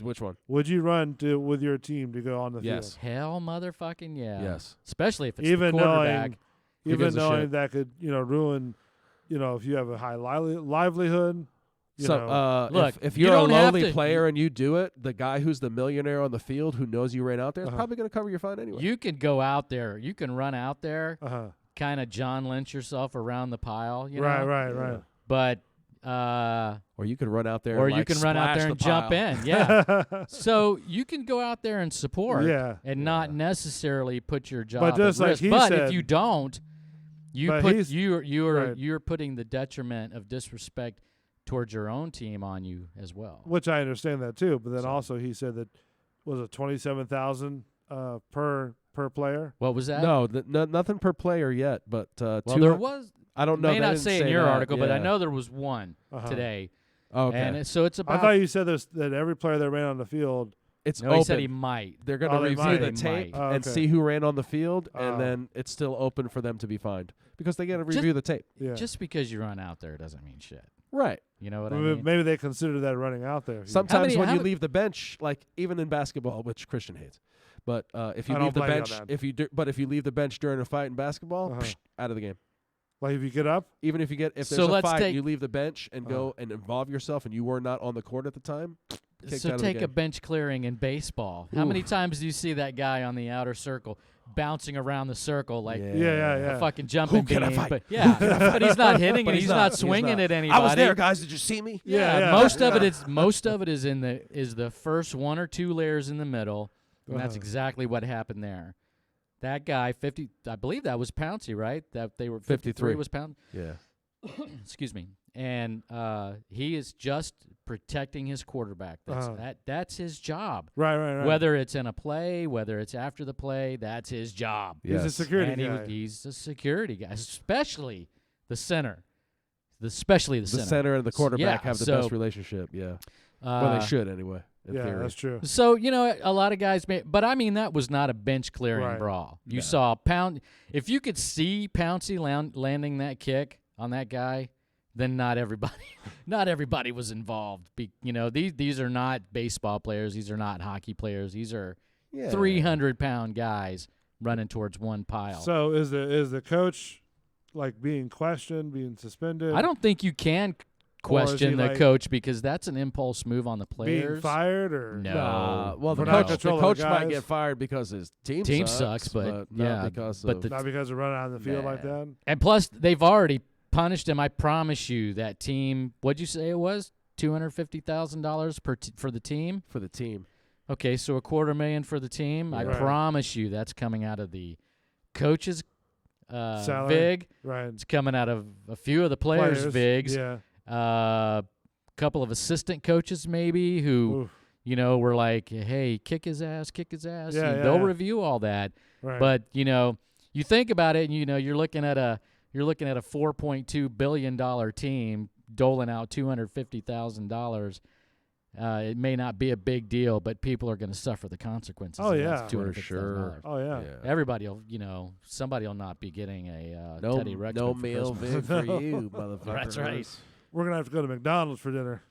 Which one? Would you run with your team to go on the Yes. Hell, motherfucking yeah. Yes. Especially if it's Even the quarterback. field? gives Even a knowing shit? that could, ruin, if you have a high livelihood, Look, if you you're a don't have lowly to- player and you do it, the guy who's the millionaire on the field who knows you ran out there is Uh-huh. probably going to cover your fine anyway. You can go out there. You can run out there, uh-huh. kind of John Lynch yourself around the pile. You Right, know? right. But Or you could run out there or and you like can run out splash there the and jump pile. in. Yeah. So you can go out there and support Yeah. and not necessarily put your job But just at like risk. he But said- if you don't, But he's- right. you're putting the detriment of disrespect towards your own team on you as well. Which I understand that too. But then So- also he said that was it 27,000 per player. What was that? No, nothing per player yet, but Well, two, there was. I don't know. May they not didn't say in your that, article, but I yeah. know there was one Uh-huh. today, Oh, okay. and so it's I about. thought you said that every player that ran on the field. It's no, open. he said he might. They're going to Oh, they review might. the They tape might. Oh, and okay. see who ran on the field, Oh. and then it's still open for them to be fined because they got to Just- review the tape. Yeah. Just because you run out there doesn't mean shit. Right. You know what I Maybe, mean? maybe they consider that running out there. Sometimes many- when how you ma- leave the bench, like even in basketball, which Christian hates, but if you I don't leave the blame you on bench, that. if you leave the bench during a fight in basketball, Uh-huh. out of the game. Like if you get up, Even if there's So a let's fight, take- you leave the bench and go and involve yourself, and you were not on the court at the time. Kicked So out of the take a game. bench clearing in baseball. How many times do you see that guy on the outer circle bouncing around the circle like yeah. a fucking jumping Who can I bean? fight? But yeah, but he's not hitting But it. He's not swinging at anybody. I was there, guys. Did you see me? Yeah. Most of it is is the first 1 or 2 layers in the middle, and that's Uh-huh. exactly what happened there. That guy, 50, I believe that was Pouncey, right? That they were 53 was Pouncey. Yeah. Excuse me. And he is just protecting his quarterback. That's his job. right. Whether it's in a play, whether it's after the play, that's his job. He's a Yes. security And guy. he's a security guy, especially the center. Especially the The center. center and the quarterback Yeah, have the so, best relationship. Yeah. Well, they should anyway. In Yeah, theory. that's true. So, a lot of guys may, but I mean, that was not a bench clearing Right. brawl. You No. saw if you could see Pouncey landing that kick on that guy, then not everybody was involved. These are not baseball players. These are not hockey players. These are 300-pound guys running towards one pile. So is the coach like being questioned, being suspended? I don't think you can Or is question he, the like, coach because that's an impulse move on the being players. fired or No. Well, the For not coach, the controlling coach the might guys? get fired because his team sucks, but not yeah, because but of the- not because of running out on the field like Nah. that. And plus, they've already punished him. I promise you, that team. What'd you say it was? $250,000 for the team. for the team. Okay, so $250,000 for the team. I Right. promise you, that's coming out of the coach's Salary. vig. Right. It's coming out of a few of the players' vigs. Yeah. Couple of assistant coaches maybe who Oof. were like, "Hey, kick his ass, kick his ass." Yeah, And yeah, they'll yeah. review all that. Right. But you think about it, and you're looking at a $4.2 billion team doling out $250,000. It may not be a big deal, but people are going to suffer the consequences. Oh, of yeah. that For $250,000. sure. Oh yeah. Everybody will, somebody will not be getting a No, Teddy Ruxpin no for meal Christmas. vig for you, motherfucker. That's right. We're gonna have to go to McDonald's for dinner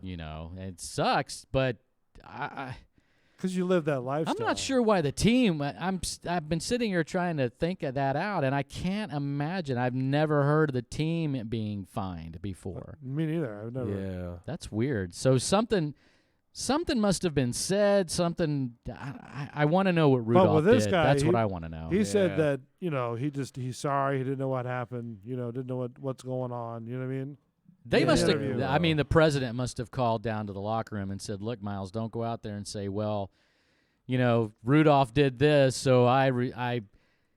It sucks, but because you live that lifestyle. I'm not sure why the team. I've been sitting here trying to think of that out, and I can't imagine. I've never heard of the team being fined before. Me neither. I've never. Yeah. That's weird. So something must have been said. I want to know what Rudolph with this did. guy, That's what he- I want to know. He said Yeah. that he's sorry. He didn't know what happened. Didn't know what's going on. You know what I mean? They Yeah, must have. interview. I mean, the president must have called down to the locker room and said, "Look, Miles, don't go out there and say, well, Rudolph did this, so I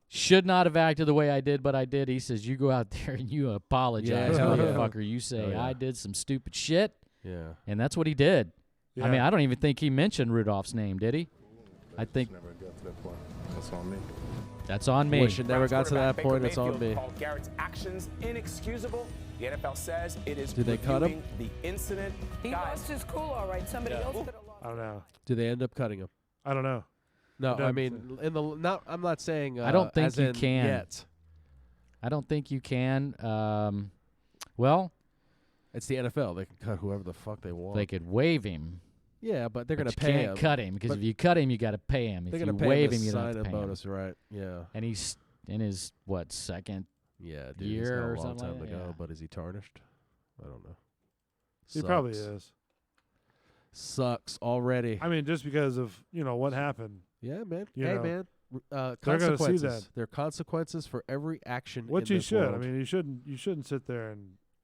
should not have acted the way I did, but I did." He says, "You go out there and you apologize, Yeah. motherfucker. You say Oh, yeah. I did some stupid shit," Yeah. and that's what he did. Yeah. I mean, I don't even think he mentioned Rudolph's name, did he? I think Never got to that point. That's on me. that's on me. Wish it never got to that Quarterback Baker point. It's on Mayfield me. called Garrett's actions inexcusable. The NFL says it is Did they cut him? reviewing the incident. He Guys, lost his cool, all right. Somebody else could have lost. I don't know. Do they end up cutting him? I don't know. No, It I doesn't mean, I'm not saying. I don't think as you in can. Yet. I don't think you can. Well, It's the NFL. They can cut whoever the fuck they want. they could waive him. Yeah, but they're But gonna you pay can't him. cut him because But if you cut him, you got to pay him. They're If gonna you pay waive him him, a you don't have to sign-in pay him. bonus, right? Yeah. And he's in his second. Yeah, dude. Year he's got or a long something time like to that, go, yeah. but is he tarnished? I don't know. He probably Sucks. is. Sucks already. I mean, just because of what happened. Yeah, man. You Hey, know, man. they're gonna see Consequences. that. There are consequences for every action. Which in you this should. world. I mean, you shouldn't sit there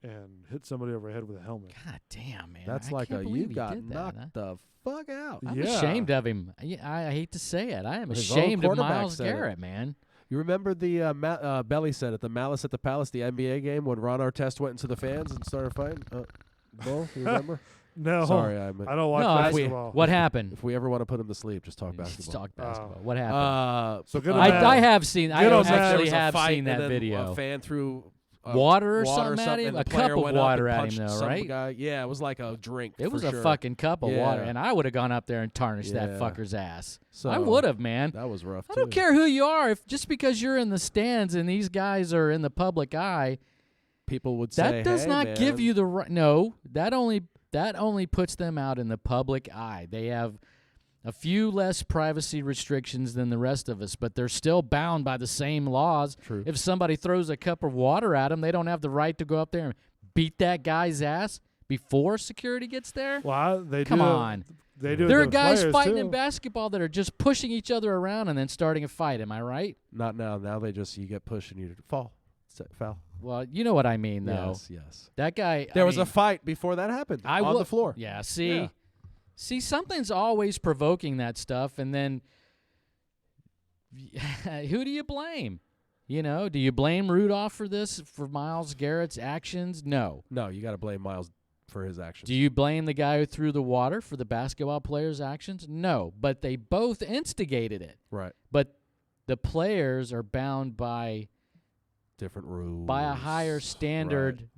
and hit somebody over the head with a helmet. God damn, man. that's I like can't a believe you he got did that, knocked huh? the fuck out. I'm Yeah. ashamed of him. I hate to say it. I am His own ashamed of quarterback Miles said it. Garrett, man. You remember the Belly said it, the Malice at the Palace, the NBA game when Ron Artest went into the fans and started fighting. Bull, you remember? No, Sorry, I don't watch No, basketball. what happened? If we ever want to put him to sleep, just talk Let's basketball. talk basketball. What happened? So good on Matt. I have seen. I Good on Matt. There actually was a have fight seen and that then video. A fan threw Water or something at him? and the A player cup of went up water and at him, punched though, some right? guy. Yeah, it was like a drink. It was for a sure. fucking cup of water, Yeah. and I would have gone up there and tarnished that Yeah. fucker's ass. So, I would have, man. That was rough. I don't too. care who you are. If just because you're in the stands and these guys are in the public eye, People would say that does hey, not give man. you the right. No, that only puts them out in the public eye. They have a few less privacy restrictions than the rest of us, but they're still bound by the same laws. True. If somebody throws a cup of water at them, they don't have the right to go up there and beat that guy's ass before security gets there. Well, they Come do. on. They do. it There to are the guys players, fighting too. in basketball that are just pushing each other around and then starting a fight. Am I right? Not now. Now they just you get pushed and you fall. Foul. Well, you know what I mean, though. Yes. That guy. There I was mean, a fight before that happened on the floor. Yeah. See, Yeah. see, something's always provoking that stuff, and then who do you blame? You know, do you blame Rudolph for this, for Miles Garrett's actions? No. No, you got to blame Miles for his actions. Do you blame the guy who threw the water for the basketball player's actions? No. But they both instigated it. Right. But the players are bound by Different rules. a higher standard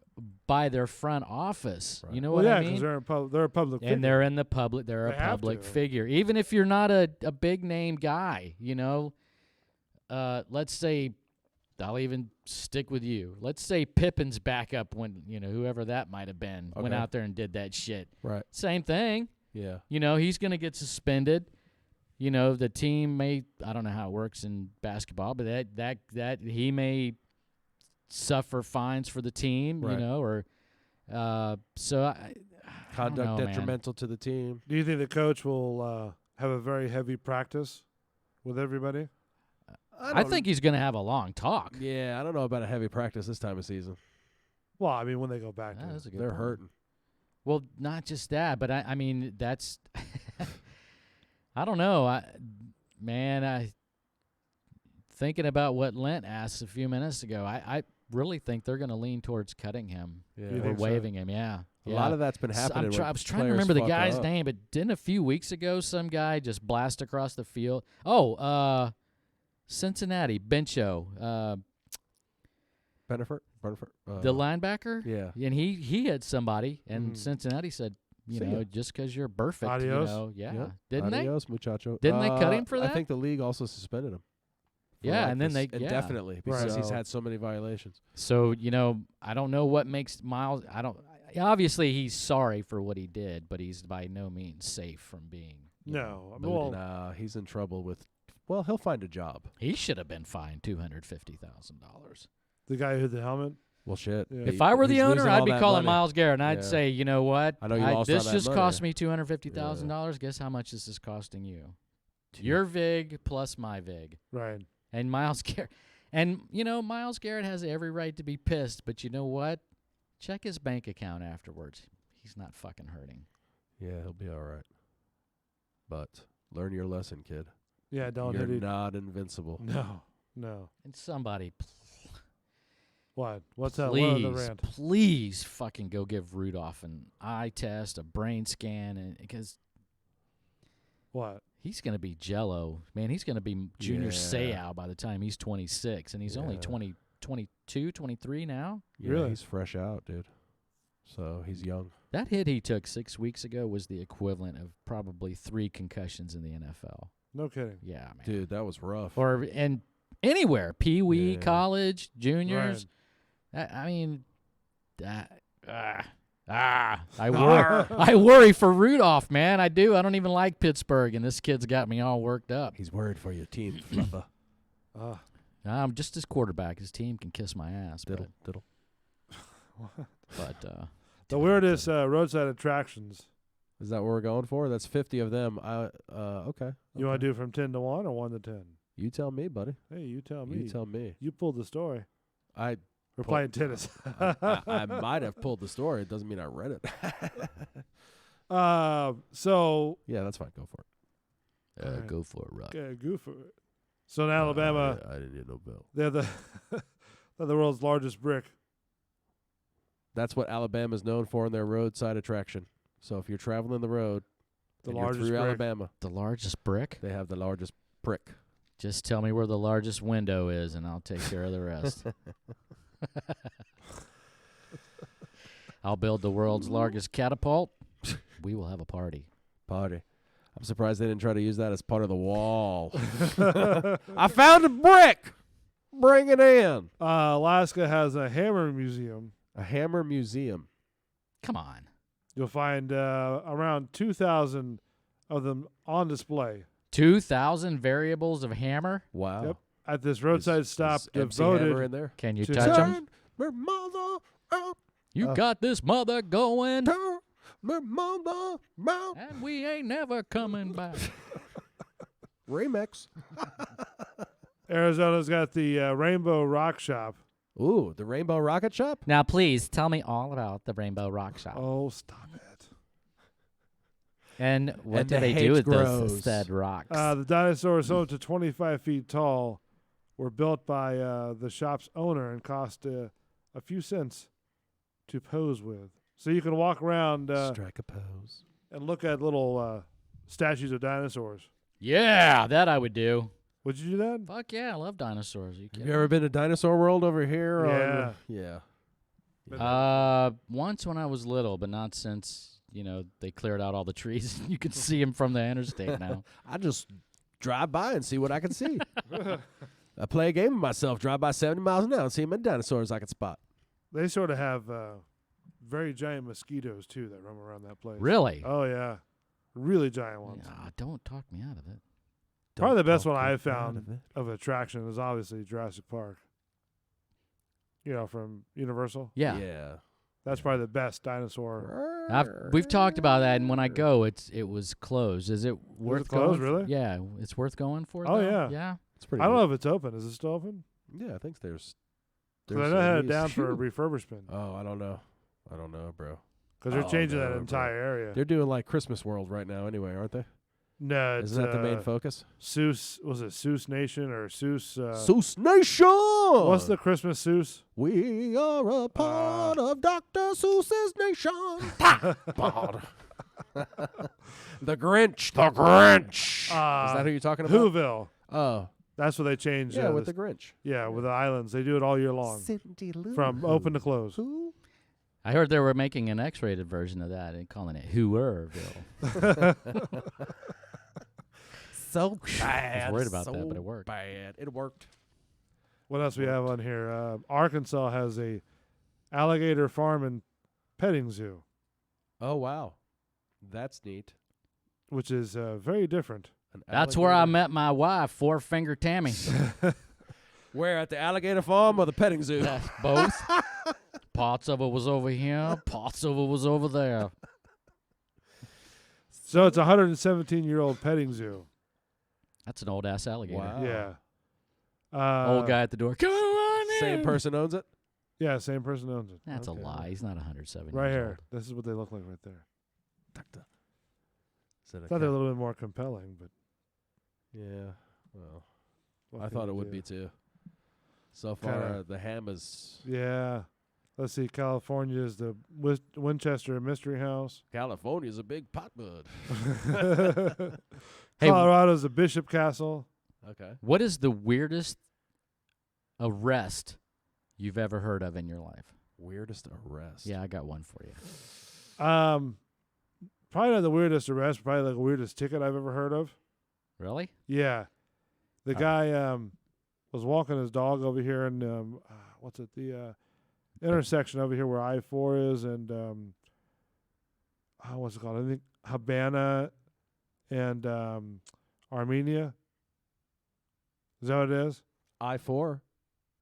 by their front office. Right. You know Well, what yeah, I because mean? they're a public figure. And they're in the public. They're They a have public to. figure, even if you're not a big name guy. You know, let's say I'll even stick with you. Let's say Pippen's backup when whoever that might have been went Okay. out there and did that shit. Right. Same thing. Yeah. He's going to get suspended. The team may, I don't know how it works in basketball, but that he may suffer fines for the team, Right. or so I Conduct don't know, man. detrimental to the team. Do you think the coach will have a very heavy practice with everybody? I think he's going to have a long talk. Yeah, I don't know about a heavy practice this time of season. Well, I mean, when they go back to That's a good They're point. hurting. Well, not just that, but I mean that's I don't know. Thinking about what Lent asked a few minutes ago, I really think they're going to lean towards cutting him Yeah. You or think so? waiving him. Yeah. A lot of that's been happening. I was trying to remember the guy's name, but didn't a few weeks ago some guy just blast across the field? Oh, Cincinnati, Bencho, Benefert? the linebacker. Yeah. And he hit somebody, and Mhm. Cincinnati said, See you know, ya. just because you're perfect, Adios. yeah. Yep. Didn't they? Adios, muchacho. Didn't they cut him for I that? think the league also suspended him. for Yeah, like and then this they- yeah. indefinitely because he's So- had so many violations. So, I don't know what makes Miles. Obviously, he's sorry for what he did, but he's by no means safe from being. No. booted. Well, Nah, he's in trouble with. Well, he'll find a job. He should have been fined $250,000. the guy who had the helmet. Well, shit. Yeah. If I were the He's owner, losing I'd all be that calling money. Miles Garrett, and I'd Yeah. say, you know what? I know you lost all this that just money. cost me $250,000. Guess how much this is costing you? Your VIG plus my VIG. Right. And Miles Garrett. And, Miles Garrett has every right to be pissed, but you know what? Check his bank account afterwards. He's not fucking hurting. Yeah, he'll be all right. But learn your lesson, kid. Yeah, don't You're hit it. not invincible. No. And somebody, What? What's that? What other please, rant? please fucking go give Rudolph an eye test, a brain scan, and because What? he's going to be jello. Man, he's going to be Junior Yeah. Seau by the time he's 26, and he's only Yeah. 22, 23 now. Yeah, Really? he's fresh out, dude. So he's young. That hit he took 6 weeks ago was the equivalent of probably 3 concussions in the NFL. No kidding. Yeah, man. Dude, that was rough. And anywhere, Pee Wee, Yeah. college, juniors. I mean, I worry for Rudolph, man. I do. I don't even like Pittsburgh, and this kid's got me all worked up. He's worried for your team, fluffer. I'm just his quarterback. His team can kiss my ass. Diddle, diddle. But The weirdest roadside attractions. Is that what we're going for? That's 50 of them. Okay. You want to do from 10 to 1 or 1 to 10? You tell me, buddy. Hey, you tell me. You tell me. You pulled the story. I We're playing tennis. I might have pulled the story. It doesn't mean I read it. So Yeah, that's fine. Go for it. Alright. go for it, Rock. go for it. So in Alabama, I didn't get no bill. they're the they're the world's largest brick. That's what Alabama's known for in their roadside attraction. So if you're traveling the road, The and you're largest through brick. Alabama, The largest brick? they have the largest prick. Just tell me where the largest window is, and I'll take care of the rest. I'll build the world's largest catapult. We will have a party. Party. I'm surprised they didn't try to use that as part of the wall. I found a brick. Bring it in. Alaska has a hammer museum. A hammer museum. Come on. You'll find around 2,000 of them on display 2,000 variables of hammer? Wow. Yep. at this roadside stop MC Hammer in devoted. there? Can you to- touch them? Turn my mother out. You got this mother going, Turn my mother out. and we ain't never coming back. Remix. Arizona's got the Rainbow Rock Shop. Ooh, the Rainbow Rocket Shop? Now, please tell me all about the Rainbow Rock Shop. Oh, stop it. And what And do the they hedge do with grows. those said rocks? The dinosaurs, up to 25 feet tall, were built by the shop's owner and cost a few cents to pose with. So you can walk around Strike a pose. and look at little statues of dinosaurs. Yeah, that I would do. Would you do that? Fuck yeah, I love dinosaurs. Are you Have kidding? you ever been to Dinosaur World over here? Yeah. Yeah. Once when I was little, but not since, they cleared out all the trees. You can see them from the interstate now. I just drive by and see what I can see. I play a game with myself, drive by 70 miles an hour and see how many dinosaurs I can spot. They sort of have very giant mosquitoes, too, that roam around that place. Really? Oh, yeah. Really giant ones. Don't talk me out of it. Probably the best Don't one I've talk me out found of attraction is obviously Jurassic Park. From Universal. Yeah. Yeah. That's probably the best dinosaur. We've talked about that, and when I go, it was closed. Is it worth closed, going? really? Yeah, it's worth going for. Oh, though? yeah. Yeah. It's pretty I don't neat. know if it's open. Is it still open? Yeah, I think there's 'Cause I know at they had it least- down for Phew. refurbishment. Oh, I don't know, bro. Because they're Oh, changing no, that bro. entire area. They're doing like Christmas World right now anyway, aren't they? No, it's Isn't that the main focus? Seuss, was it Seuss Nation or Seuss? Seuss Nation! What's the Christmas Seuss? We are a part of Dr. Seuss's nation. The Grinch. The Grinch. Is that who you're talking about? Whoville. Oh. That's what they changed. Yeah, with the Grinch. Yeah, with the islands. They do it all year long. From open to close. Who? I heard they were making an X-rated version of that and calling it Whoerville. So I bad. was worried about that, so but it worked. Bad. It worked. What else we have on here? Arkansas has a alligator farm and petting zoo, Oh, wow. That's neat. which is very different. An That's where I alligator- met my wife, Four Finger Tammy. Where, at the alligator farm or the petting zoo? That's both. Parts of it was over here. Parts of it was over there. So it's a 117-year-old petting zoo. That's an old ass alligator. Wow. Yeah. Old guy at the door. Come on in. Same person owns it? Yeah, same person owns it. That's Okay. a lie. He's not 107 Right years here. old. This is what they look like right there. Doctor. Is it I thought they were a little bit more compelling, but Yeah. Well, what I can thought you it would do? be too. So far, Kinda- the ham is Yeah. Let's see. California is the Winchester Mystery House. California's a big pot bud. Hey, Colorado's the Bishop Castle. Okay. What is the weirdest arrest you've ever heard of in your life? Weirdest arrest. Yeah, I got one for you. Probably not the weirdest arrest. Probably like the weirdest ticket I've ever heard of. Really? Yeah, the guy was walking his dog over here in the intersection over here where I-4 is and what's it called? I think Habana and Armenia. Is that what it is? I-4?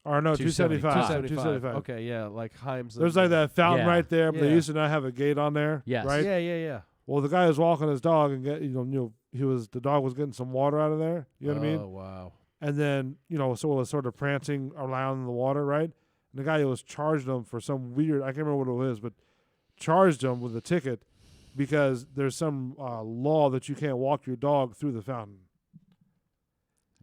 Or no, 275. 275. Okay, yeah, like Himes. There's like that fountain Yeah. right there, but they Yeah. used to not have a gate on there. Yes. Right? Yeah. Well, the guy was walking his dog and the dog was getting some water out of there. You know what I mean? Oh, wow. And then, so it was sort of prancing around in the water, right? And the guy was charged him for some weird, I can't remember what it was, but charged him with a ticket because there's some law that you can't walk your dog through the fountain.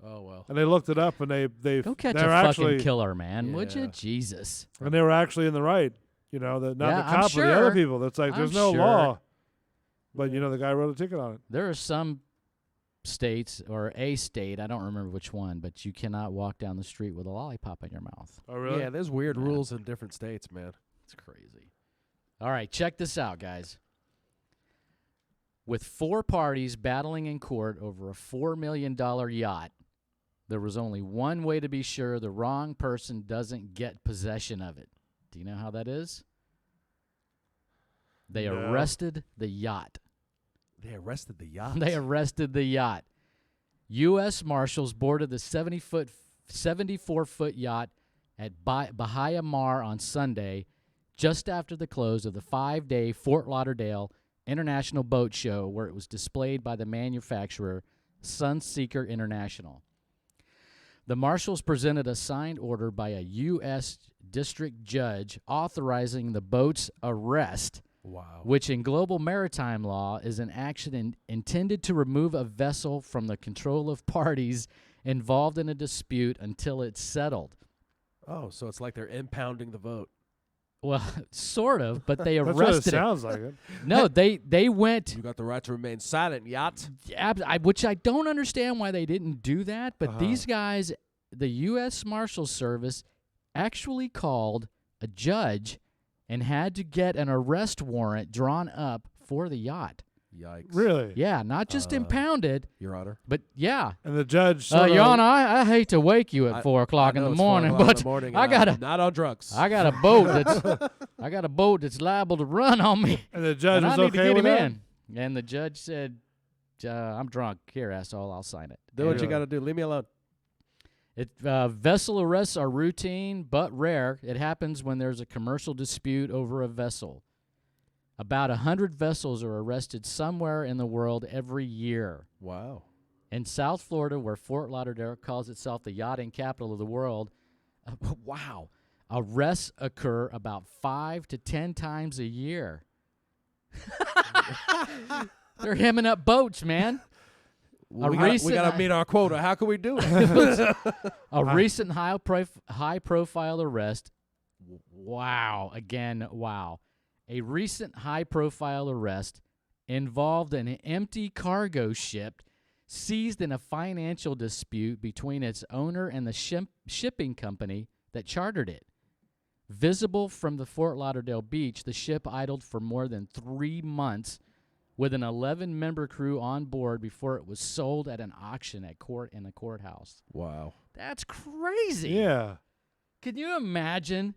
Oh, well. And they looked it up and they Go catch they're a fucking actually, killer, man, would you? Yeah. Jesus. And they were actually in the right. Not Yeah, the I'm cop, but the other sure. people. That's like, there's I'm no sure. law. But, the guy wrote a ticket on it. There are some states, or a state, I don't remember which one, but you cannot walk down the street with a lollipop in your mouth. Oh, really? Yeah, there's weird Yeah. rules in different states, man. It's crazy. All right, check this out, guys. With 4 parties battling in court over a $4 million yacht, there was only one way to be sure the wrong person doesn't get possession of it. Do you know how that is? They No. arrested the yacht. They arrested the yacht. They arrested the yacht. U.S. Marshals boarded the 74-foot yacht at Bahia Mar on Sunday, just after the close of the 5-day Fort Lauderdale International Boat Show, where it was displayed by the manufacturer Sunseeker International. The Marshals presented a signed order by a U.S. district judge authorizing the boat's arrest, Wow. which in global maritime law is an action intended to remove a vessel from the control of parties involved in a dispute until it's settled. Oh, so it's like they're impounding the vote. Well, sort of, but they That's what it arrested it. sounds like it. No, they went, You got the right to remain silent, yacht. which I don't understand why they didn't do that, but Uh-huh. these guys, the U.S. Marshals Service, actually called a judge and had to get an arrest warrant drawn up for the yacht. Yikes. Really? Yeah, not just impounded, Your Honor. but yeah. And the judge. Sort Your of- Honor, I hate to wake you at 4 o'clock I in know the it's 4 morning, o'clock in but the morning I and got I'm not on drugs. I got a boat that's liable to run on me. And the judge and was I need to okay get with him that? in. And the judge said, I'm drunk. Here, asshole, I'll sign it. Do what And you got to do. Leave me alone. Vessel arrests are routine but rare. It happens when there's a commercial dispute over a vessel. About 100 vessels are arrested somewhere in the world every year. Wow. In South Florida, where Fort Lauderdale calls itself the yachting capital of the world, wow, arrests occur about 5 to 10 times a year. They're hemming up boats, man. We got to meet our quota. How can we do it? A recent high-profile arrest. Wow. Again, wow. A recent high-profile arrest involved an empty cargo ship seized in a financial dispute between its owner and the shipping company that chartered it. Visible from the Fort Lauderdale beach, the ship idled for more than 3 months with an 11-member crew on board before it was sold at an auction in the courthouse. Wow. That's crazy. Yeah. Can you imagine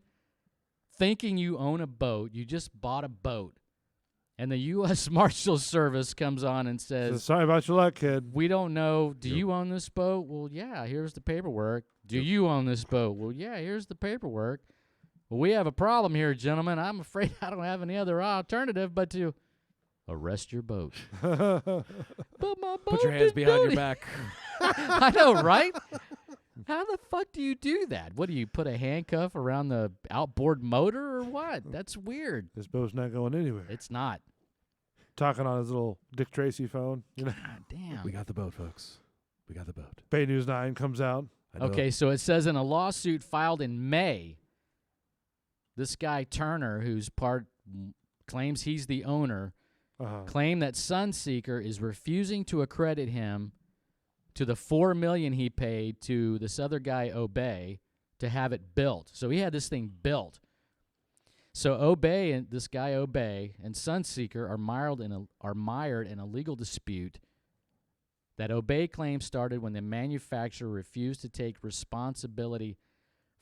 thinking you own a boat, you just bought a boat, and the U.S. Marshal Service comes on and So says, sorry about your luck, kid. we don't know, do you own this boat? Well, yeah, here's the paperwork. Do you own this boat? Well, yeah, here's the paperwork. Well, we have a problem here, gentlemen. I'm afraid I don't have any other alternative but to arrest your boat. But my boat Put your hands didn't behind do your it. back. I know, right? How the fuck do you do that? What, do you put a handcuff around the outboard motor or what? That's weird. This boat's not going anywhere. It's not. Talking on his little Dick Tracy phone. You know, God damn. We got the boat, folks. We got the boat. Bay News 9 comes out. I know. Okay, so it says in a lawsuit filed in May, this guy Turner, claims he's the owner, claimed that Sunseeker is refusing to accredit him to the $4 million he paid to this other guy Obey to have it built. So he had this thing built. So Obey and this guy Obey and Sunseeker are mired in a legal dispute that Obey claims started when the manufacturer refused to take responsibility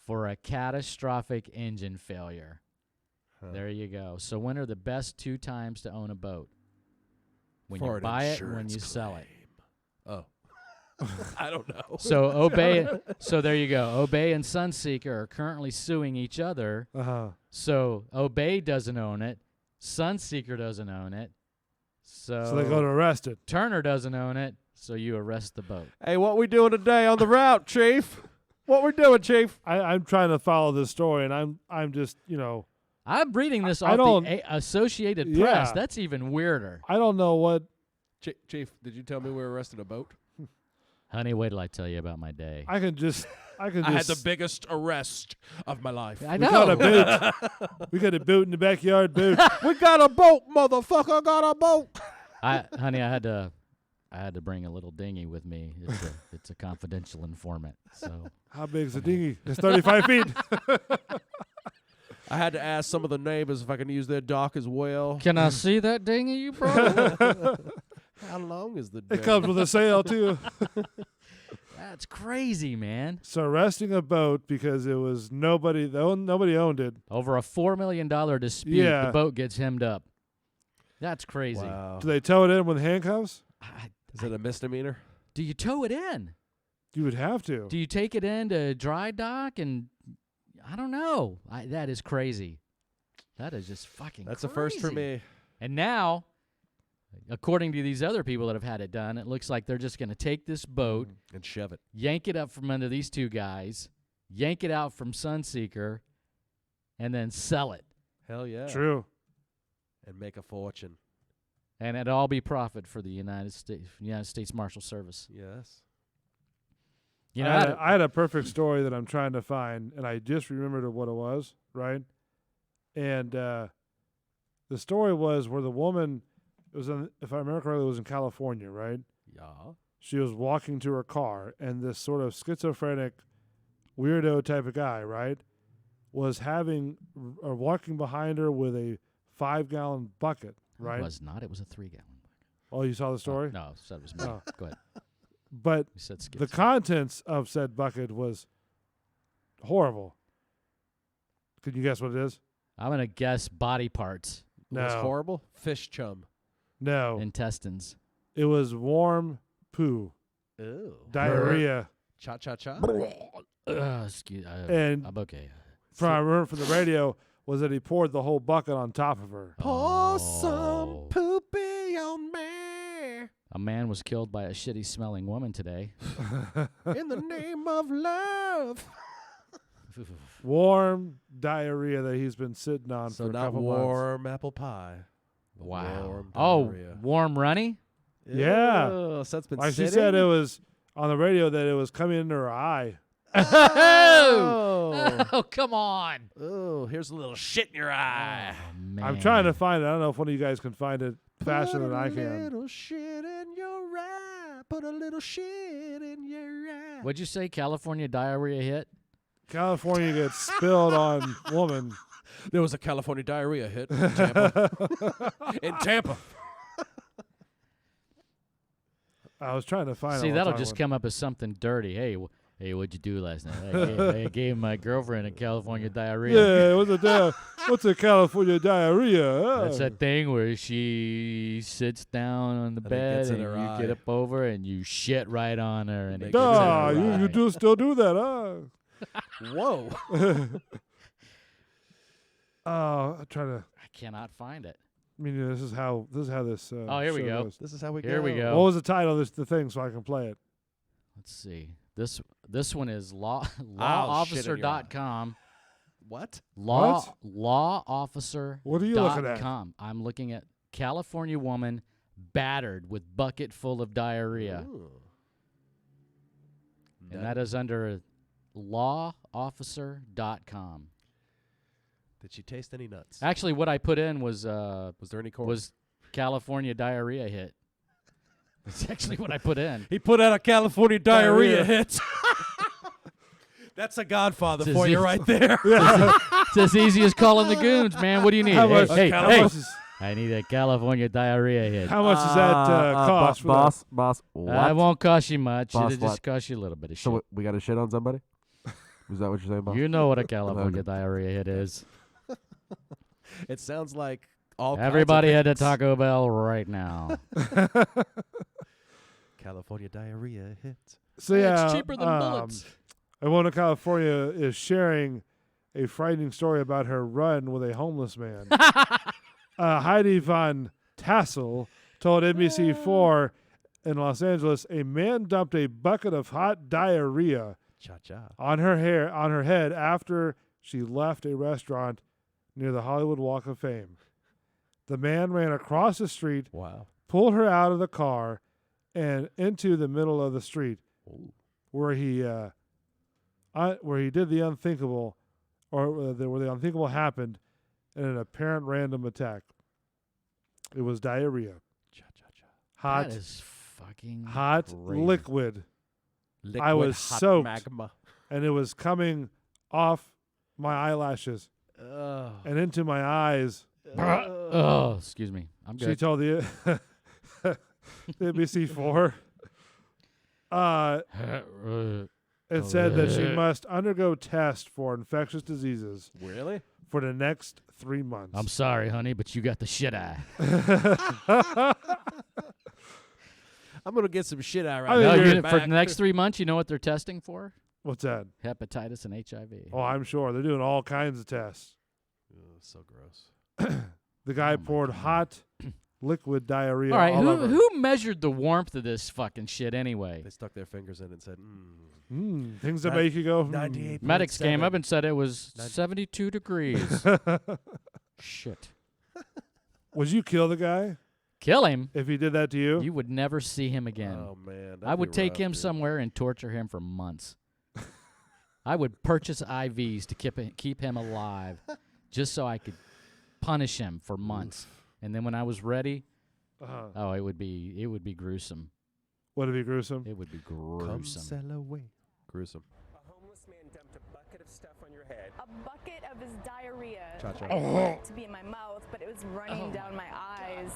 for a catastrophic engine failure. There you go. So when are the best 2 times to own a boat? When For you an buy it, when insurance you sell it. Oh. I don't know. So Obey. So there you go. Obey and Sunseeker are currently suing each other. So Obey doesn't own it. Sunseeker doesn't own it. So they go to arrest it. Turner doesn't own it. So you arrest the boat. Hey, what we doing today on the route, Chief? What we doing, Chief? I'm trying to follow this story, and I'm just, you know. I'm reading this I off don't- the Associated Press. Yeah. That's even weirder. I don't know what. Chief, did you tell me we were arresting a boat? Honey, wait till I tell you about my day. I had the biggest arrest of my life. I We know. got a boot. We got a boot in the backyard. Boot. We got a boat, motherfucker. Got a boat. Honey, I had to bring a little dinghy with me. It's a confidential informant. So How big is the dinghy? It's 35 feet. I had to ask some of the neighbors if I can use their dock as well. can I see that dinghy you brought? How long is the It comes with a sail too. That's crazy, man. So arresting a boat because it was nobody owned it. Over a $4 million dispute, Yeah. the boat gets hemmed up. That's crazy. Wow. Do they tow it in with handcuffs? Is it a misdemeanor? Do you tow it in? You would have to. Do you take it into dry dock? And I don't know. That is crazy. That is just fucking That's a first for crazy. me. And now, according to these other people that have had it done, it looks like they're just going to take this boat, And shove it. yank it up from under these two guys, yank it out from Sunseeker, and then sell it. Hell yeah. True. And make a fortune. And it'd all be profit for the United States Marshal Service. Yes. You know, I had a perfect story that I'm trying to find, and I just remembered what it was, right? And the story was where the woman, it was if I remember correctly, it was in California, right? Yeah. She was walking to her car, and this sort of schizophrenic, weirdo type of guy, right, was having or walking behind her with a 5-gallon bucket. Right? It was not. It was a 3-gallon. Oh, you saw the story? No, that was me. Oh. Go ahead. But You said the contents of said bucket was horrible. Can you guess what it is? I'm going to guess body parts. It was No. horrible. Fish chum. No. Intestines. It was warm poo. Ew. Diarrhea. Cha cha cha. Excuse. And I'm okay. From I remember from the radio was that he poured the whole bucket on top of her. Pour Oh. some poopy on me. A man was killed by a shitty smelling woman today. In the name of love. Warm diarrhea that he's been sitting on So for a not couple months. warm apple pie. Wow. Warm Oh, diarrhea. warm runny? Yeah. Ew, so it's been Like she sitting? said, it was on the radio that it was coming into her eye. Oh. Oh, come on. Oh, here's a little shit in your eye. Man. I'm trying to find it. I don't know if one of you guys can find it faster than I Put a can. little shit in your eye. Put a little shit in your eye. What'd you say? California diarrhea hit? California gets spilled on woman. There was a California diarrhea hit in Tampa. In Tampa. I was trying to find See, it. that'll just come up as something dirty. Hey, hey, what'd you do last night? I gave my girlfriend a California diarrhea. Yeah, what's a California diarrhea? That's that thing where she sits down on the And it bed gets in and her you eye. get up over and you shit right on her and it It gets in gets in Duh, her her eye. you do still do that, huh? Whoa. I'm trying to. I cannot find it. I mean, this is how this. Oh, here we show go. goes. This is how we go. Here we go. What was the title of the thing so I can play it? Let's see. This one is shit in your eye. lawofficer.com. What? Lawofficer.com. What are you looking at? I'm looking at California woman battered with bucket full of diarrhea. Ooh. And that is under lawofficer.com. Did she taste any nuts? Actually, what I put in was Was there any corn? was California diarrhea hit. That's actually what I put in. He put out a California diarrhea Diarrhea. hit. That's a Godfather It's for as you easy- right there. It's as easy as calling the goons, man. What do you need? How much? Hey, how hey, much is, I need a California diarrhea hit. how much does that cost? for that? Boss, It won't cost you much. Boss, It'll just what? cost you a little bit of shit. So we got to shit on somebody? Is that what you're saying, boss? You know what a California diarrhea hit is. It sounds like all kinds of Everybody head to things. Taco Bell right now. California diarrhea hit. So yeah, It's cheaper than bullets. A woman in California is sharing a frightening story about her run with a homeless man. Heidi von Tassel told NBC4 in Los Angeles a man dumped a bucket of hot diarrhea Cha-cha. on her head after she left a restaurant near the Hollywood Walk of Fame. The man ran across the street, Wow. pulled her out of the car, and into the middle of the street, Ooh. where he did the unthinkable, or where the unthinkable happened in an apparent random attack. It was diarrhea, Cha-cha-cha. hot, That is fucking hot crazy. liquid, Liquid was hot soaked. magma. and it was coming off my eyelashes Ugh. and into my eyes. Oh, excuse me. I'm She good. told the NBC4. It said that she must undergo tests for infectious diseases Really? for the next 3 months. I'm sorry, honey, but you got the shit eye. I'm gonna get some shit out I right mean, now. No, you're for the next 3 months, you know what they're testing for? What's that? Hepatitis and HIV. Oh, I'm sure they're doing all kinds of tests. So gross. The guy Oh my poured God. hot liquid diarrhea All right, all over. who measured the warmth of this fucking shit anyway? They stuck their fingers in and said, "Mm." Things that Ni- make you go. 98. Medics came up 0.7. and said it was 90. 72 degrees. Shit. Would you kill the guy Kill him? if he did that to you? You would never see him again. Oh man, I would take him somewhere and torture him for months. I would purchase IVs to keep him alive just so I could punish him for months. And then when I was ready, oh, it would be gruesome. Would it be gruesome? It would be Come gruesome. sail away. Gruesome. A homeless man dumped a bucket of stuff on your head. A bucket of his diarrhea. Cha-cha. I didn't want it to be in my mouth, but it was running down my eyes.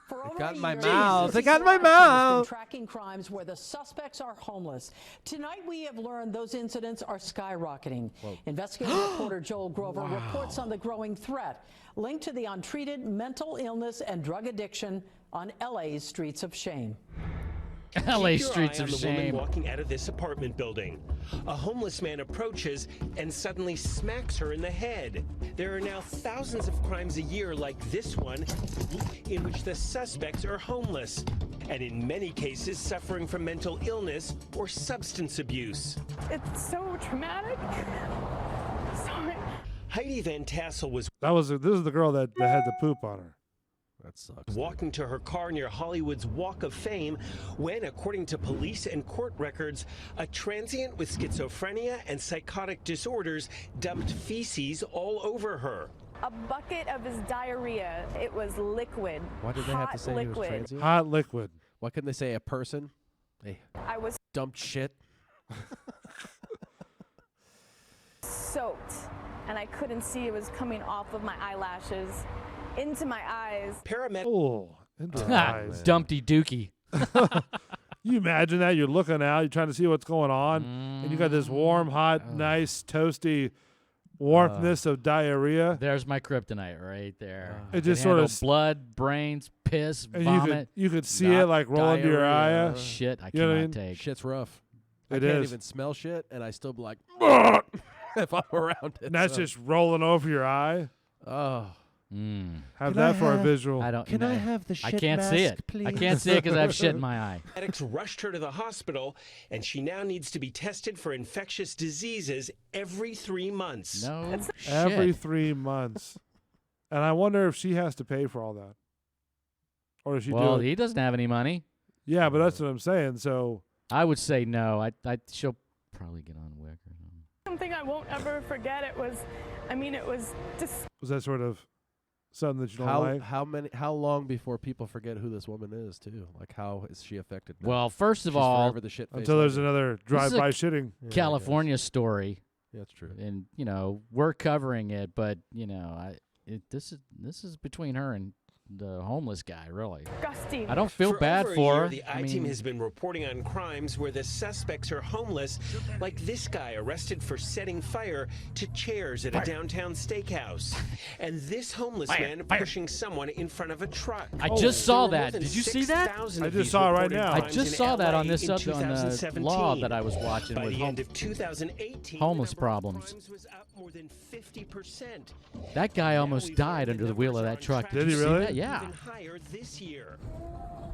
For over got a in my year, mouth. the It got in my CCR team has been mouth. tracking crimes where the suspects are homeless. Tonight, we have learned those incidents are skyrocketing. Investigative reporter Joel Grover reports on the growing threat linked to the untreated mental illness and drug addiction on LA's streets of shame. LA Keep your streets eye of on the woman shame. walking out of this apartment building. A homeless man approaches and suddenly smacks her in the head. There are now thousands of crimes a year like this one in which the suspects are homeless and in many cases suffering from mental illness or substance abuse. It's so traumatic. Sorry. Heidi Van Tassel was This is the girl that had the poop on her. That sucks. walking to her car near Hollywood's Walk of Fame when, according to police and court records, a transient with schizophrenia and psychotic disorders dumped feces all over her. A bucket of his diarrhea. It was liquid. Why did they have to Hot say he was liquid. transient? Hot liquid. Why couldn't they say a person? They I was dumped shit. soaked, and I couldn't see it was coming off of my eyelashes into my eyes. Paramedics. Oh, into her eyes. Dumpty Dookie. You imagine that? You're looking out, you're trying to see what's going on, and you got this warm, hot, nice, toasty warmthness of diarrhea. There's my kryptonite right there. It I just can sort handle of blood, brains, piss, and vomit. you could see it like roll into your eye. Shit, I You know what I cannot mean? take. Shit's rough. It I can't is. even smell shit, and I still be like, if I'm around it. And that's so- just rolling over your eye. Oh. Have Can I that for a have- visual. I don't. Can no. I have the I shit can't see mask, it. please? I can't see it because I have shit in my eye. Medics rushed her to the hospital, and she now needs to be tested for infectious diseases every 3 months. No Every shit. 3 months. And I wonder if she has to pay for all that. Or does she Well, do it? he doesn't have any money. Yeah, but that's what I'm saying. So I would say no. She'll probably get on WIC or something. Something I won't ever forget. It was just was that sort of something that you don't like? How long before people forget who this woman is too? Like how is she affected now? Well, first of She's all, forever the shit face Until there's lady. another This is drive-by a shitting. Yeah, I California story, Yeah, that's true. and we're covering it, but this is between her and the homeless guy, really. disgusting. I don't feel For bad over a for year, her. the I I-Team mean, has been reporting on crimes where the suspects are homeless, like this guy arrested for setting fire to chairs at a downtown steakhouse, and this homeless man pushing someone in front of a truck. I just saw There were more that. than Did you see that? 6,000 I of just these saw it right reported now. I crimes just in saw that LA on this in on the 2017. law that I was watching By with the end of 2018, homeless the number of problems. crimes was up more than 50%. That guy Now almost we've died heard under the numbers wheel of are that on truck. track Did to he see really? that? Yeah. even higher this year.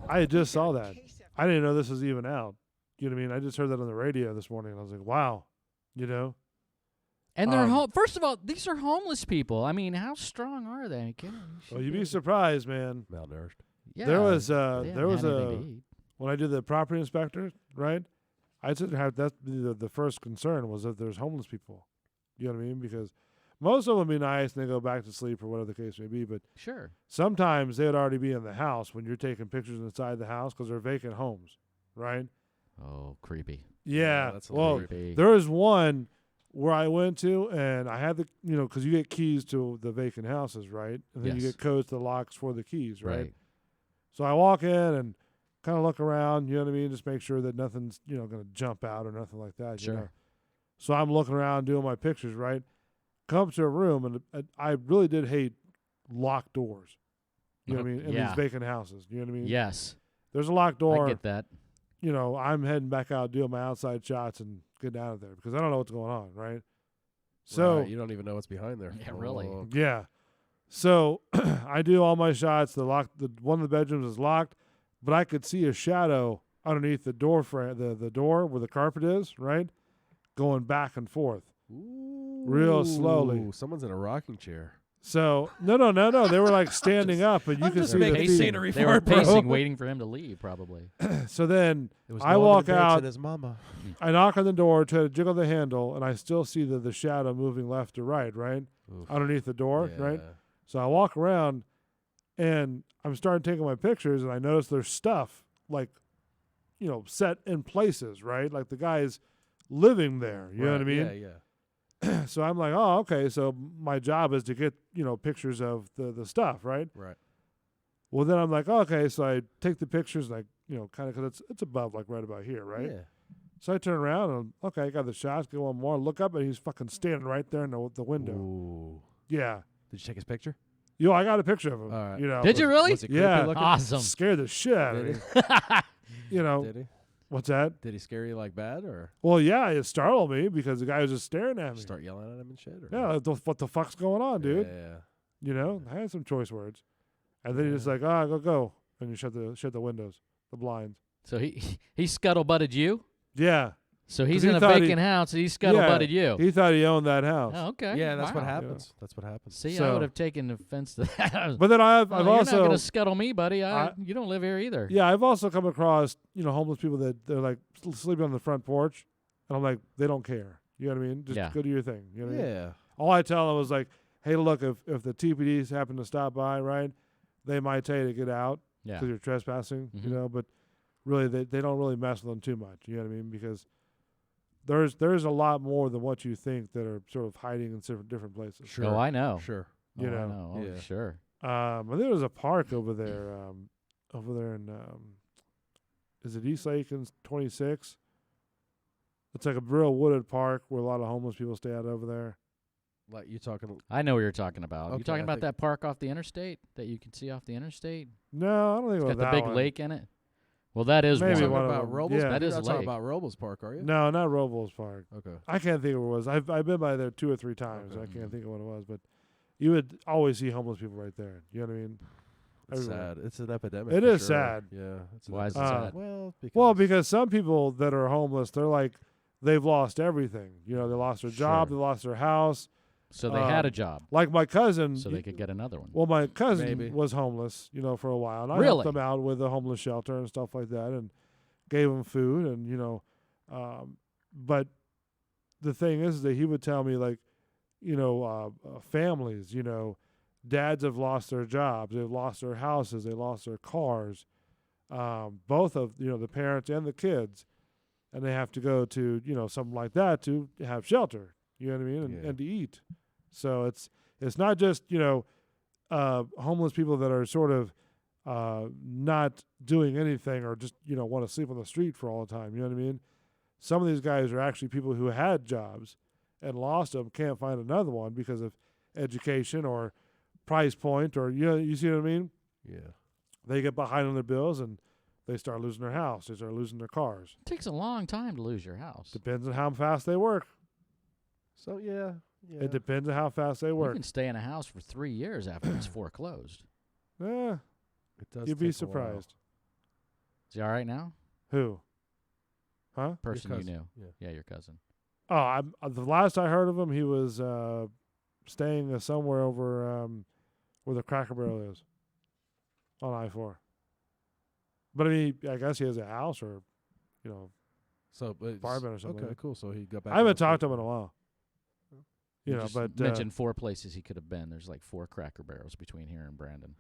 I just saw that. I didn't know this was even out. You know what I mean? I just heard that on the radio this morning, and I was like, wow. And they're Um, first of all, these are homeless people. I mean, how strong are they? Well, you'd be surprised, man. Malnourished. Yeah, there was they haven't there was had a anything to eat. when I did the property inspector, right? I said have that the first concern was that there's homeless people. You know what I mean? Because most of them be nice and they go back to sleep or whatever the case may be, but Sure. sometimes they'd already be in the house when you're taking pictures inside the house because they're vacant homes, right? Oh, creepy. Yeah. that's a Well, little creepy. there was one where I went to and I had because you get keys to the vacant houses, right? And then you Yes. get codes to the locks for the keys, right? Right. So I walk in and kind of look around, you know what I mean? Just make sure that nothing's, going to jump out or nothing like that. Sure. You know? So I'm looking around doing my pictures, right? Come up to a room, and I really did hate locked doors. You know what I mean? In Yeah. these vacant houses. You know what I mean? Yes. There's a locked door. I get that. I'm heading back out, doing my outside shots and getting out of there because I don't know what's going on, right? So Right, you don't even know what's behind there. Yeah, really. Oh, yeah. So I do all my shots. The one of the bedrooms is locked, but I could see a shadow underneath the door frame, the door where the carpet is, right? Going back and forth. Real slowly. Ooh, someone's in a rocking chair. So no. They were like standing up, and you I'm can just see the making feet. scenery They for were it, bro. pacing, waiting for him to leave, probably. So then It was I Norman walk Bates out. and his mama. I knock on the door, try to jiggle the handle, and I still see the shadow moving left to right, Oof. underneath the door, right? Yeah. So I walk around, and I'm starting taking my pictures, and I notice there's stuff like, set in places, right? Like the guy's living there. You know what I mean? Yeah, yeah. So I'm like, oh, okay. So my job is to get, pictures of the stuff, right? Right. Well, then I'm like, oh, okay. So I take the pictures, like, kind of because it's above, like, right about here, right? Yeah. So I turn around and, okay, I got the shots, get one more, look up, and he's fucking standing right there in the window. Ooh. Yeah. Did you take his picture? I got a picture of him. All right. Did you really? Was it creepy Yeah. looking? Awesome. Scared the shit out of me. Did he? What's that? Did he scare you like bad or Well, yeah, it startled me because the guy was just staring at me. start yelling at him and shit? Or? Yeah, what the fuck's going on, dude? Yeah. I had some choice words. And then he's just like, go. And you shut the windows, the blinds. So he scuttlebutted you? Yeah. So he's 'Cause he in a thought vacant house and he scuttlebutted you. He thought he owned that house. Oh, okay. Yeah, that's what Wow. happens. That's what happens. See, I So- would have taken offense to that. But then I've you're also not going to scuttle me, buddy. You don't live here either. Yeah, I've also come across, homeless people that they're like sleeping on the front porch. And I'm like, they don't care. You know what I mean? Just go do your thing. You know what I mean? Yeah. All I tell them is like, hey, look, if the TPDs happen to stop by, right, they might tell you to get out Yeah. because you're trespassing, Mhm. but really they don't really mess with them too much. You know what I mean? Because there's a lot more than what you think that are sort of hiding in different places. Sure. Oh, I know. Sure. You I know. know. Oh, Yeah. sure. I think there's a park over there in is it East Lake and 26? It's like a real wooded park where a lot of homeless people stay out over there. Like you talking? I know what you're talking about. You Okay, talking I about think- that park off the interstate that you can see off the interstate? No, I don't think It's about got the that big one. lake in it. Well, that is Maybe one. one of about them. Robles? Yeah. That You're is not a talking lake. about Robles Park, are you? No, not Robles Park. Okay. I can't think of what it was. I've been by there 2 or 3 times. Okay. I can't think of what it was, but you would always see homeless people right there. You know what I mean? It's Everywhere. sad. It's an epidemic. It for is sure. sad. Yeah. It's an Why is it epidemic. sad? Well, Because some people that are homeless, they're like, they've lost everything. They lost their job, Sure. they lost their house. So they had a job, Like my cousin. so they could get another one. Well, my cousin Maybe. was homeless, for a while. And I Really? helped him out with a homeless shelter and stuff like that and gave him food. And, but the thing is that he would tell me, like, families, dads have lost their jobs. They've lost their houses. They lost their cars. Both of, the parents and the kids. And they have to go to, something like that to have shelter. You know what I mean? Yeah. And to eat. So it's not just, homeless people that are sort of not doing anything or just, want to sleep on the street for all the time. You know what I mean? Some of these guys are actually people who had jobs and lost them, can't find another one because of education or price point or, you see what I mean? Yeah. They get behind on their bills and they start losing their house. They start losing their cars. It takes a long time to lose your house. Depends on how fast they work. So yeah. It depends on how fast they You work. can stay in a house for 3 years after it's foreclosed. Yeah, It does. you'd be take a while. surprised. Is he all right now? Who? Huh? Person you cousin. knew. Yeah. Yeah, your cousin. Oh, the last I heard of him, he was staying somewhere over where the Cracker Barrel is on I-4. But I mean, I guess he has a house or, So but it's- apartment or something. Okay, cool. So he got back. I haven't talked to him in a while. You But just mentioned 4 places he could have been. There's like 4 Cracker Barrels between here and Brandon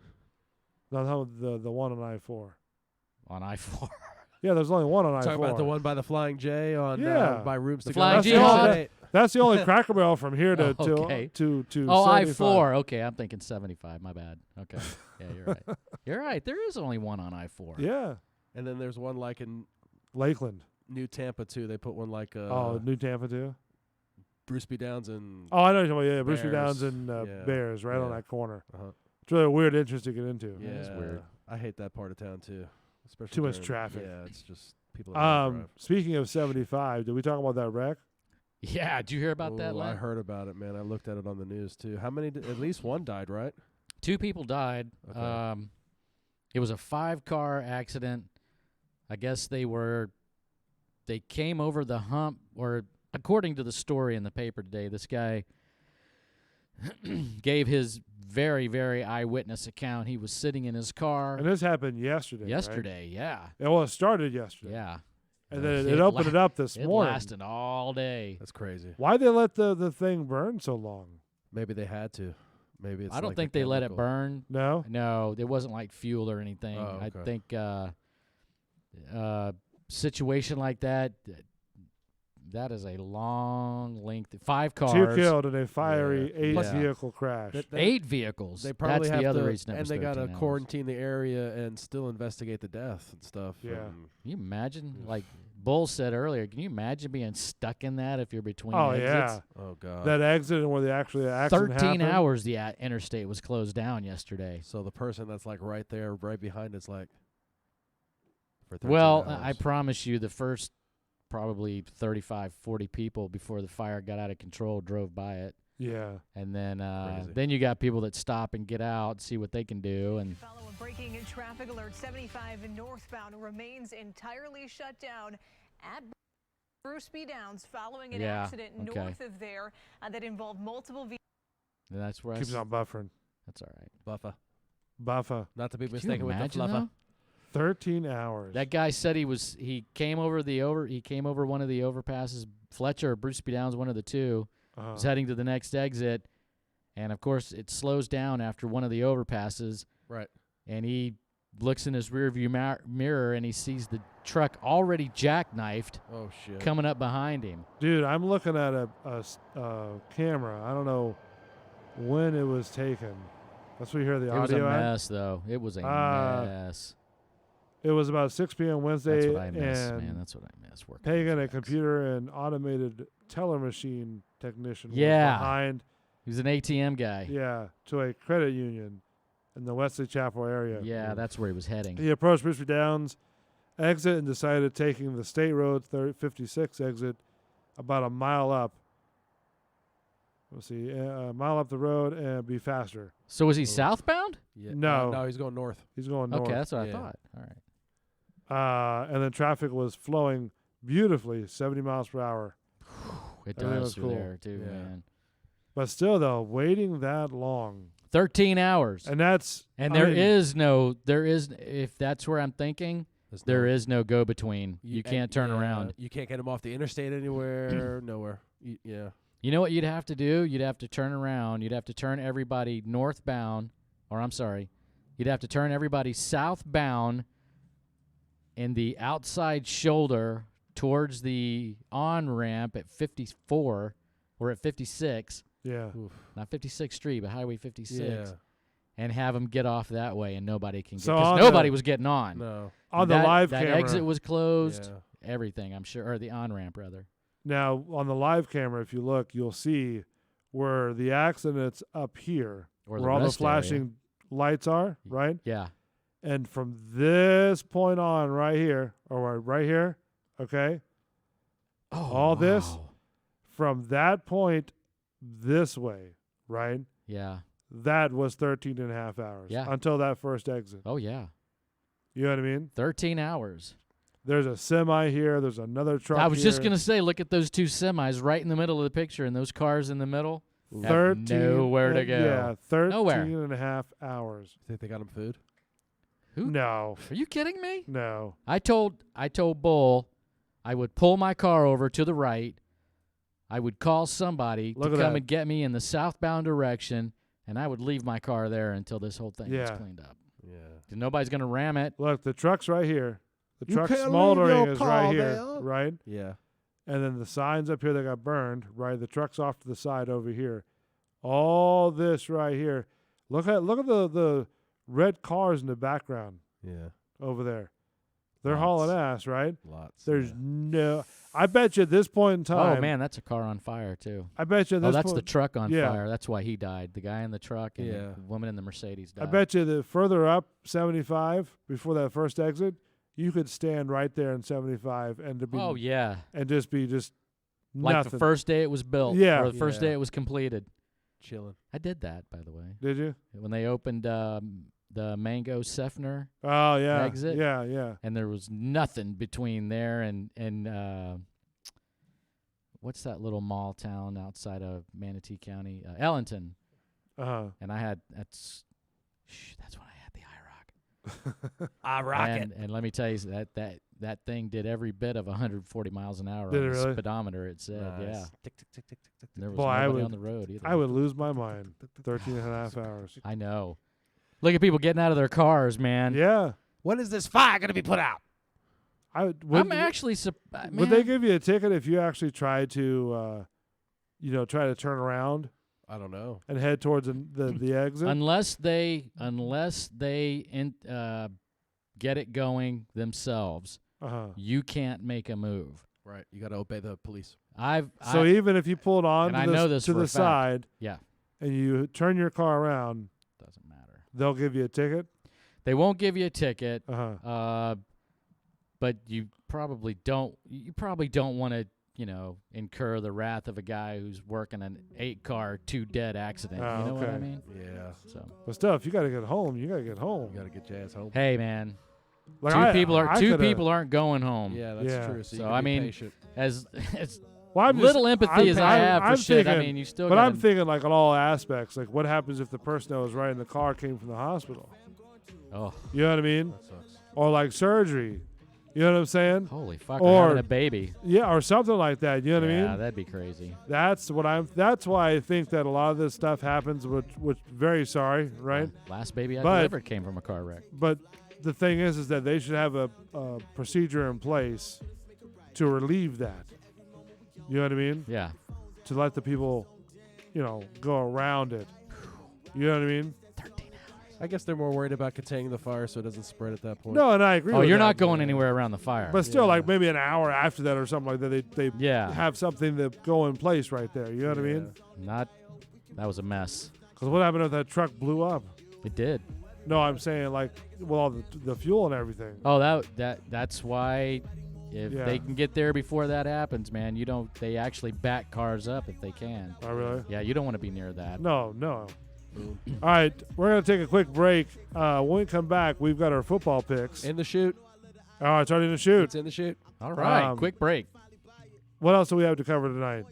no, the one on I-4. on I-4. Yeah, there's only one on I-4. Talking about the one by the Flying J on Yeah. by Rooms The to Go. Flying That's J the Hog? only- That's the only Cracker Barrel from here to Oh, okay. to Oh, 75. I-4. Okay, I'm thinking 75. My bad. Okay. Yeah, you're right. You're right. There is only one on I-4. Yeah, And then there's one like in Lakeland. New Tampa too. They put one like New Tampa too. Bruce B. Downs and Oh, I know. What you're talking about. Yeah, Bruce B. Bears. Downs and Yeah. Bears, right on Yeah. that corner. uh-huh. It's really a weird entrance to get into. Yeah, is weird. I hate that part of town too. Especially Too much during- traffic. Yeah, it's just people. That don't drive. Speaking of 75, did we talk about that wreck? Yeah, did you hear about that, Ooh, I Len? heard about it, man. I looked at it on the news too. How many? At least one died, right? 2 people died. Okay. It was a 5-car accident. I guess they came over the hump, or according to the story in the paper today, this guy gave his very, very eyewitness account. He was sitting in his car. And this happened yesterday. Yesterday, yeah. Right? Well, it started yesterday. Yeah. And then it opened it up this it morning. lasted all day. That's crazy. Why'd they let the thing burn so long? Maybe they had to. Maybe it's. I don't like think the they let it chemical. burn. No? No, it wasn't like fuel or anything. Oh, I okay. think situation like that, That is a long length. 5 cars. 2 killed in a fiery 8 Yeah. vehicle crash. 8 vehicles. They probably That's have the other to, reason it and was they got to 13 hours. quarantine the area and still investigate the death and stuff. Yeah. Can you imagine? Like Bull said earlier, can you imagine being stuck in that if you're between Oh exits? yeah. Oh god. That exit and where the accident 13 happened. hours the interstate was closed down yesterday. So the person that's like right there, right behind, it's like. For 13 Well, hours. I promise you, the first probably 35, 40 people before the fire got out of control drove by it. Yeah. And then Crazy. then you got people that stop and get out, see what they can do. And Follow a breaking traffic alert. 75 northbound remains entirely shut down at Bruce B. Downs following an Yeah, accident okay. north of there that involved multiple vehicles. that's where Keeps on buffering. That's all right. Buffa. Not to be Could you mistaken with the imagine, fluffa. though? 13 hours. That guy said he came over one of the overpasses. Fletcher or Bruce B. Downs, one of the two, was heading to the next exit, and of course it slows down after one of the overpasses. Right. And he looks in his rearview mirror and he sees the truck already jackknifed. Oh shit. Coming up behind him. Dude, I'm looking at a camera. I don't know when it was taken. That's what you hear the It was a audio at. mess, though. It was a mess. It was about 6 p.m. Wednesday. That's what I miss, and man. That's what I miss. Working Pagan, with a computer and automated teller machine technician, Yeah. was behind. He was an ATM guy. Yeah, to a credit union in the Wesley Chapel area. Yeah, that's where he was heading. He approached Bruce B. Downs exit and decided taking the State Road 56 exit about a mile up. Let's see, a mile up the road and be faster. So was he southbound? Yeah. No. No, he's going north. He's going north. Okay, that's what I Yeah. thought. All right. And then traffic was flowing beautifully, 70 miles per hour. It Everything does was through cool. there too, Yeah. man. But still, though, waiting that long. 13 hours. And that's... And I there mean, is, if that's where I'm thinking, there is no go-between. You can't turn around. You can't get him off the interstate anywhere. Nowhere. Yeah. You know what you'd have to do? You'd have to turn around. You'd have to turn everybody northbound, you'd have to turn everybody southbound in the outside shoulder towards the on-ramp at 54 or at 56. Yeah. Not 56th Street, but Highway 56. Yeah. And have them get off that way, and nobody can get. So Because on nobody the- was getting on. No. On the live that camera. exit was closed. Yeah. Everything, I'm sure, or the on-ramp rather. Now, on the live camera, if you look, you'll see where the accident's up here, Or the where all the rest area. flashing lights are, right? Yeah. And from this point on, right here, or right here, okay? Oh, all this, wow. from that point this way, right? Yeah. That was 13 and a half hours. Yeah. Until that first exit. Oh, yeah. You know what I mean? 13 hours. There's a semi here. There's another truck I was just here. going to say, look at those two semis right in the middle of the picture, and those cars in the middle. have 13 nowhere to go. Yeah, 13 Nowhere. and a half hours. Think they got him food? Who? No. Are you kidding me? No. I told Bull I would pull my car over to the right. I would call somebody Look to at come that. and get me in the southbound direction, and I would leave my car there until this whole thing was Yeah. cleaned up. Yeah. Nobody's going to ram it. Look, the truck's right here. The You truck can't leave smoldering your is car right here, there. right? Yeah. And then the signs up here that got burned, right? The truck's off to the side over here. All this right here. Look at the red cars in the background Yeah. over there. They're Lots. hauling ass, right? Lots. There's no. I bet you at this point in time. Oh man, that's a car on fire too. I bet you at Oh, this that's the point. truck on yeah. fire. That's why he died. The guy in the truck and Yeah. the woman in the Mercedes died. I bet you that further up 75 before that first exit, you could stand right there in 75 and to be. Oh yeah, And just be just like nothing. the first day it was built. Yeah. or the first Yeah. day it was completed. Chilling. I did that, by the way, Did you? when they opened the Mango Sefner Oh yeah. exit. Yeah, yeah. And there was nothing between there and what's that little mall town outside of Manatee County? Ellington. And I had that's when I had the IROC. I rock it. And let me tell you that thing did every bit of 140 miles an hour Did on it the really? speedometer. It said, Nice. yeah. Tick, tick, tick, tick, tick, tick. There was Boy, I nobody would. on the road either. I would lose my mind. 13 and a half hours. I know. Look at people getting out of their cars, man. Yeah. When is this fire going to be put out? I'm actually would they give you a ticket if you actually tried to, try to turn around? I don't know. And head towards the exit? Unless they get it going themselves, you can't make a move. Right. You got to obey the police. Even if you pulled on to the side, yeah, and you turn your car around, doesn't matter. They'll give you a ticket. They won't give you a ticket. But you probably don't. You probably don't want to, incur the wrath of a guy who's working an 8-car, 2-dead accident. You know what I mean? Yeah. So, but still, if you got to get home, you got to get home. You got to get your ass home. Hey, man. Like two people aren't going home. Yeah, that's true. So I mean, patient. as little empathy as I have for shit, I mean, you still. But I'm thinking like on all aspects. Like, what happens if the person that was riding the car came from the hospital? Oh, you know what I mean? That sucks. Or like surgery. You know what I'm saying? Holy fuck! Or having a baby. Yeah, or something like that. You know what I mean? Yeah, that'd be crazy. That's why I think that a lot of this stuff happens. Which very sorry, right? Last baby I delivered came from a car wreck. But the thing is that they should have a procedure in place to relieve that. You know what I mean? Yeah. To let the people, go around it. You know what I mean? 13 hours. I guess they're more worried about containing the fire so it doesn't spread at that point. No, and I agree. Oh, you're not going anywhere around the fire. But still, like maybe an hour after that or something like that, they have something that go in place right there. You know what I mean? That was a mess. Because what happened if that truck blew up? It did. No, I'm saying all the fuel and everything. Oh, that's why if they can get there before that happens, man, they actually back cars up if they can. Oh, really? Yeah, you don't want to be near that. No. All right, we're going to take a quick break. When we come back, we've got our football picks. In the chute. Oh, it's already in the chute. It's in the chute. All right, quick break. What else do we have to cover tonight?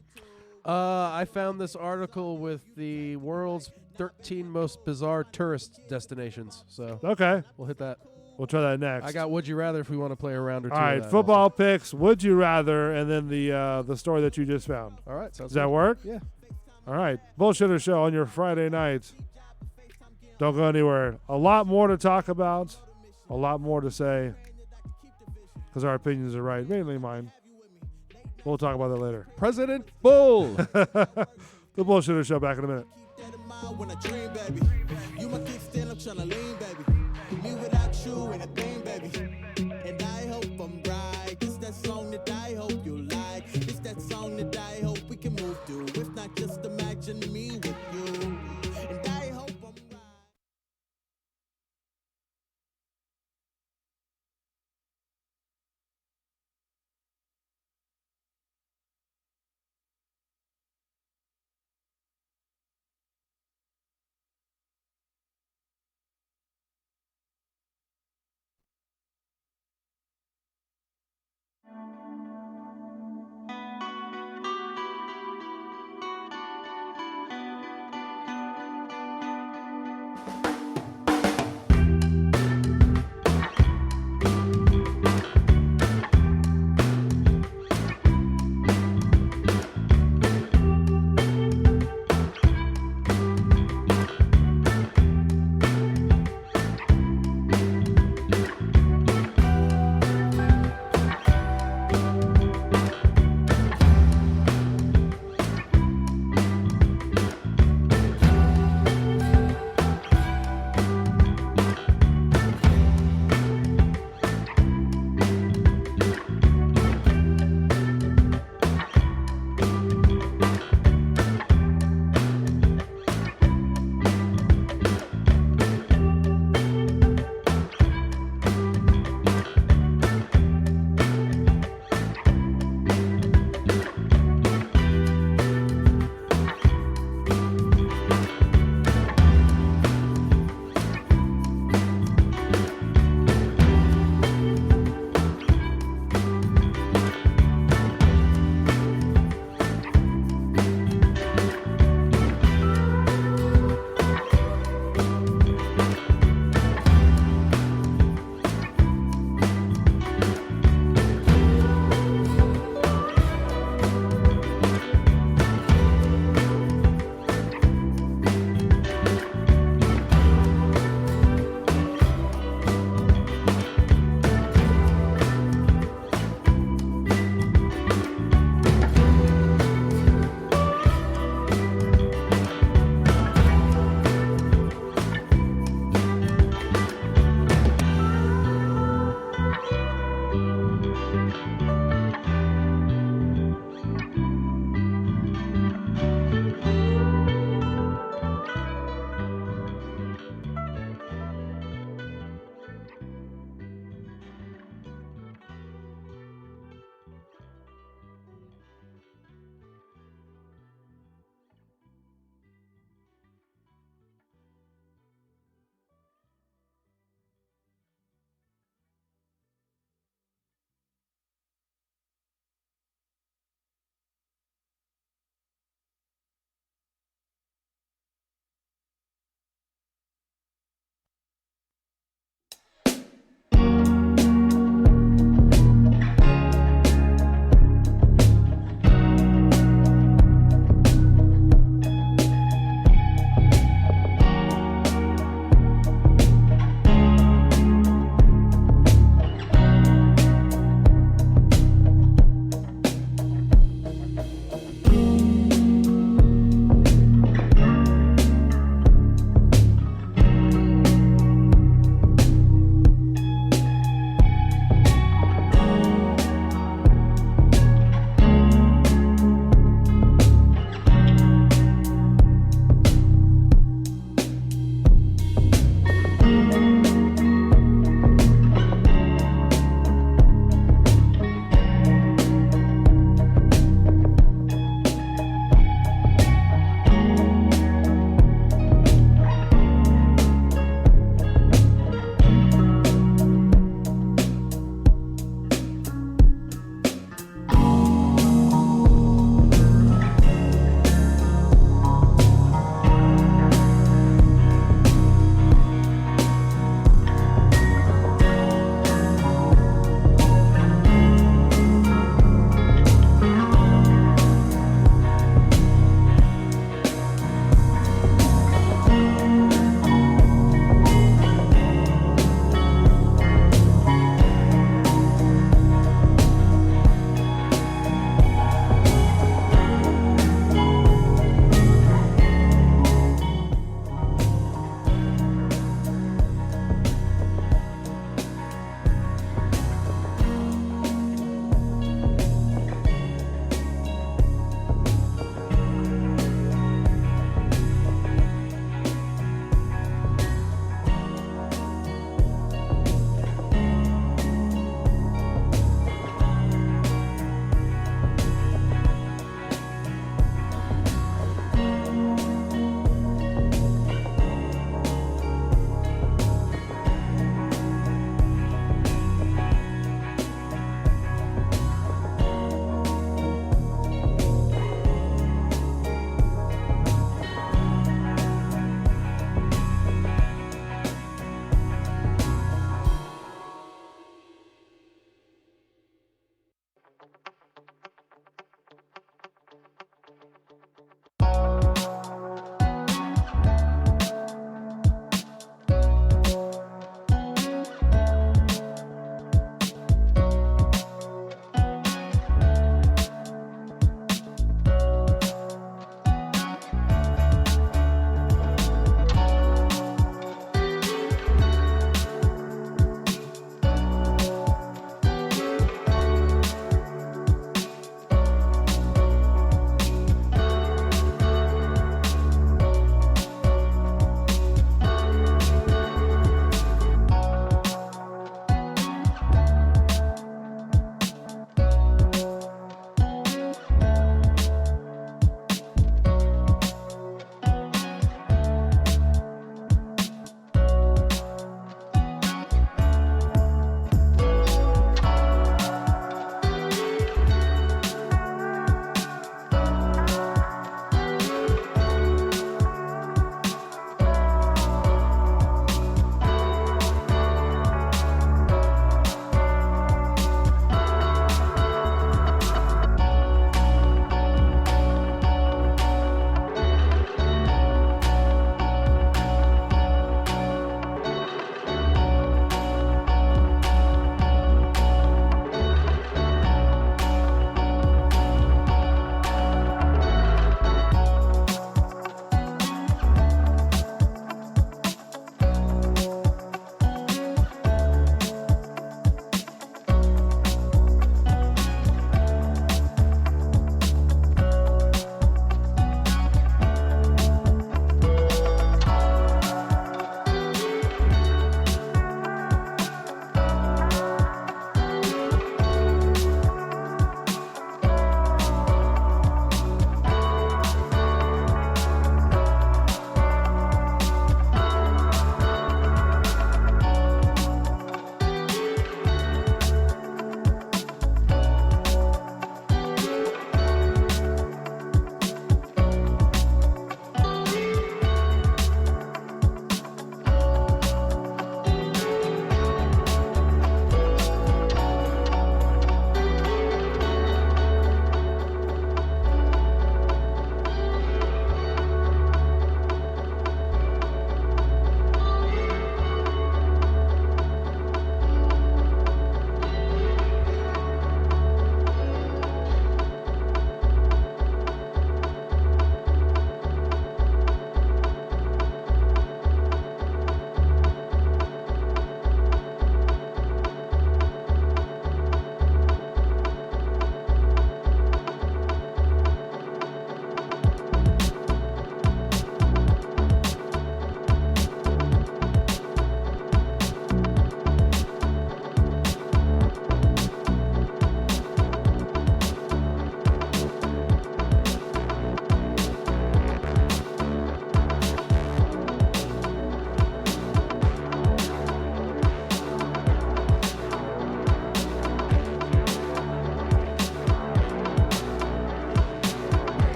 I found this article with the world's 13 most bizarre tourist destinations. So okay, we'll hit that. We'll try that next. I got Would You Rather if we want to play a round or two. All right, football picks, Would You Rather, and then the story that you just found. All right, does that work? Yeah. All right, Bullshitter Show on your Friday night. Don't go anywhere. A lot more to talk about, a lot more to say, because our opinions are right, mainly mine. We'll talk about that later. President Bull. The Bullshitter Show, back in a minute. When I dream, baby, you my kickstand, I'm tryna lean, baby. Me without you ain't a thing, baby. And I hope I'm right. It's that song that I hope you like. It's that song that I hope we can move to. If not, just imagine me with you. And I hope I'm right.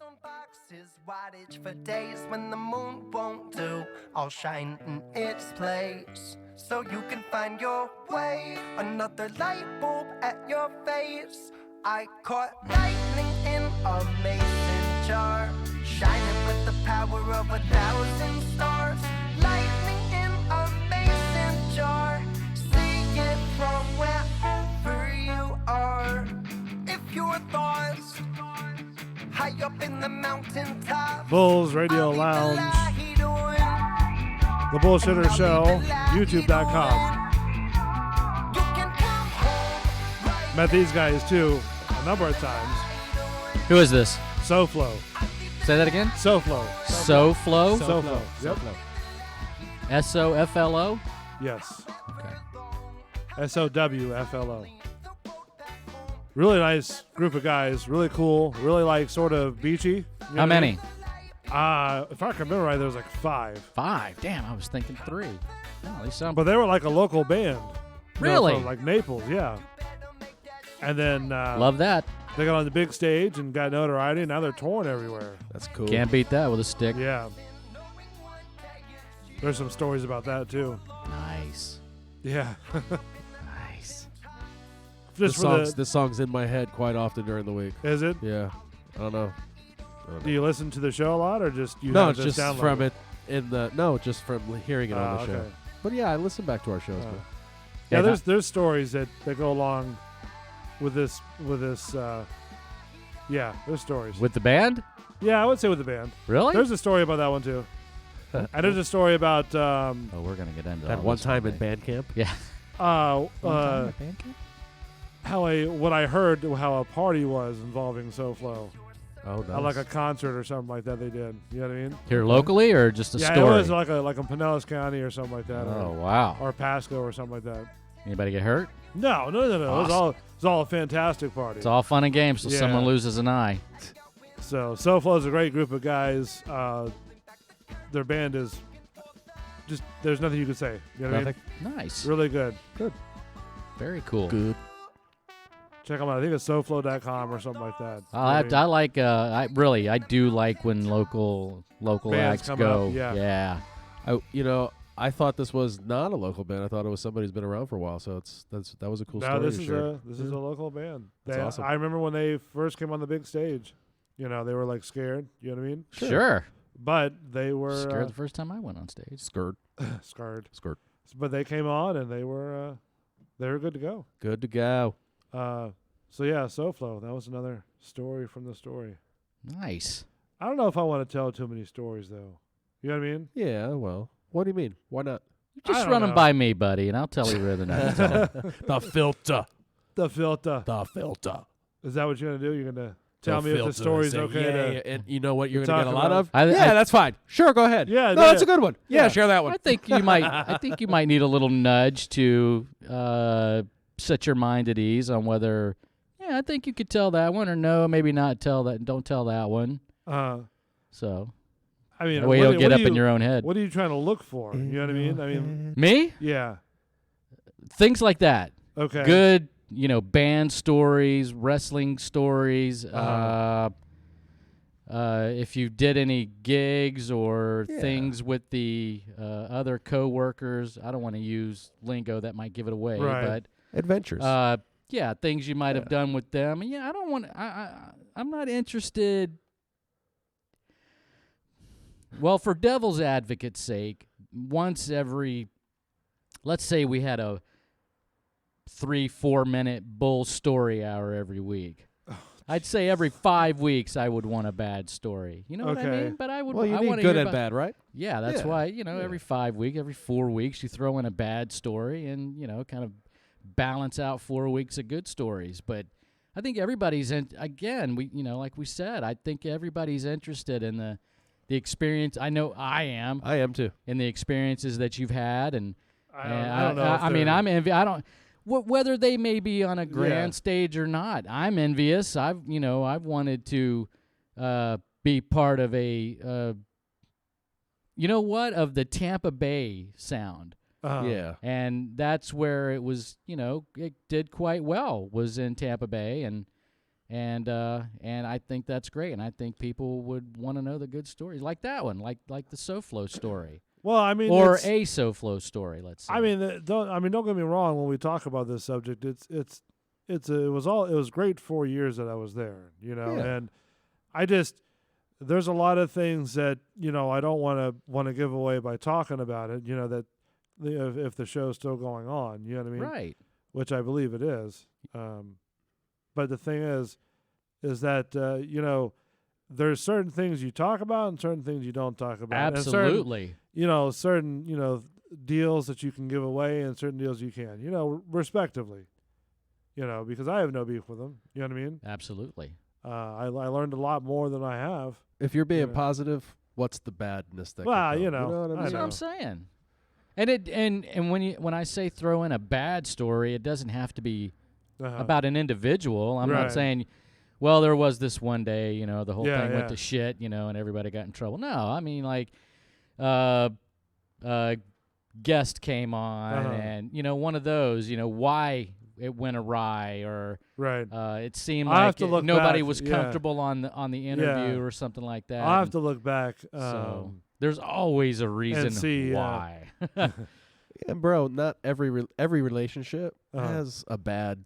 on boxes, wattage for days when the moon won't do. All shine in its place, so you can find your way. Another light bulb at your face. I caught lightning in a mason jar, shining with the power of 1,000 stars. Lightning in a mason jar, see it from wherever you are. If your thoughts high up in the mountaintop, Bulls Radio Lounge, The Bullshitter Show, YouTube.com. Met these guys too a number of times. Who is this? SoFlo. Say that again? SoFlo. SoFlo? SoFlo. Yep. SOFLO? Yes. Okay. SOWFLO. Really nice group of guys. Really cool. Really like sort of beachy. You know How many? If I can remember right, there was like 5. 5? Damn, I was thinking 3. Oh, at least some. But they were like a local band. Really? From like Naples, yeah. And then Love that. they got on the big stage and got notoriety, and now they're touring everywhere. That's cool. Can't beat that with a stick. Yeah. There's some stories about that too. Nice. Yeah. Nice. Just This song's in my head quite often during the week. Is it? Yeah. I don't know. Do you listen to the show a lot, or just you? No, have just downloaded? from it in the just from hearing it on the show. Okay. But yeah, I listen back to our shows. man. Yeah, there's stories that go along with this yeah, there's stories. With the band? Yeah, I would say with the band. Really? There's a story about that one too. And there's a story about oh, we're gonna get into that all one this time in day. band camp. Yeah. uh One time at band camp? what I heard how a party was involving SoFlo. Oh, nice. Like a concert or something like that they did. You know what I mean? Here locally or just a yeah, story? it was like in Pinellas County or something like that. Oh, wow. Or Pasco or something like that. Anybody get hurt? No. Awesome. It was all a fantastic party. It's all fun and games till Yeah. someone loses an eye. So SoFlo's a great group of guys. Their band is just there's nothing you can say. You know what I mean? Nice. Really good. Good. Very cool. Good. Check them out. I think it's SoFlo.com or something like that. I do like when local Bands acts come go. up, yeah. Yeah. I thought this was not a local band. I thought it was somebody who's been around for a while. So that was a cool No, story. this you is shared. this is a local band. That's awesome. I remember when they first came on the big stage. You know, they were like scared. You know what I mean? Sure. But they were Scared the first time I went on stage. Scared. scared. Skirt. But they came on and they were good to go. Good to go. So yeah, SoFlo. That was another story from the story. Nice. I don't know if I want to tell too many stories though. You know what I mean? Yeah. Well, what do you mean? Why not? Just run them by me, buddy, and I'll tell you rather than I tell. The filter. The filter. The filter. Is that what you're gonna do? You're gonna tell me if the story's okay to and you know what you're to going to get a talk lot about? of? That's fine. Sure, go ahead. Yeah, no, that's a good one. Yeah, share that one. I think you might need a little nudge to set your mind at ease on whether, I think you could tell that one, or no, maybe not tell that. Don't tell that one. So, I mean, that way you'll get up in your own head. What are you trying to look for? You know what I mean? I mean, Me? Yeah. Things like that. Okay. Good, band stories, wrestling stories. If you did any gigs or things with the other coworkers, I don't want to use lingo that might give it away, but adventures. Things you might have done with them. Yeah, I don't want. I'm not interested. Well, for devil's advocate's sake, once every, let's say we had a 3-4 minute bull story hour every week. I'd say every 5 weeks I would want a bad story. You know what I mean? But I would. Well, you I need want good and bad, right? Yeah, that's why every 5 weeks, every 4 weeks, you throw in a bad story and kind of balance out 4 weeks of good stories. But I think everybody's again. Like we said, I think everybody's interested in the experience. I know I am. I am too. In the experiences that you've had, and I don't know. I mean, I'm envious. I don't. Whether they may be on a grand stage or not, I'm envious. I've wanted to be part of a of the Tampa Bay sound. Yeah. And that's where it was, it did quite well, was in Tampa Bay, and And I think that's great, and I think people would want to know the good stories like that one, like the SoFlo story. Well, I mean, or a SoFlo story. Let's say. I mean, don't get me wrong. When we talk about this subject, it was great 4 years that I was there, and there's a lot of things that I don't want to give away by talking about it. That if the show's still going on, you know what I mean? Right. Which I believe it is. But the thing is that there's certain things you talk about and certain things you don't talk about. Absolutely. And certain deals that you can give away and certain deals you can. Respectively. Because I have no beef with them. You know what I mean? Absolutely. I learned a lot more than I have. If you're being positive, what's the badness that? Well, could come? know what I mean? That's what I'm saying. And when I say throw in a bad story, it doesn't have to be about an individual. I'm not saying, well, there was this one day, the whole thing went to shit, and everybody got in trouble. No, I mean like, guest came on and one of those, why it went awry or it seemed like nobody was comfortable on the interview or something like that. I'll have to look back. So there's always a reason why. And bro, not every relationship has a bad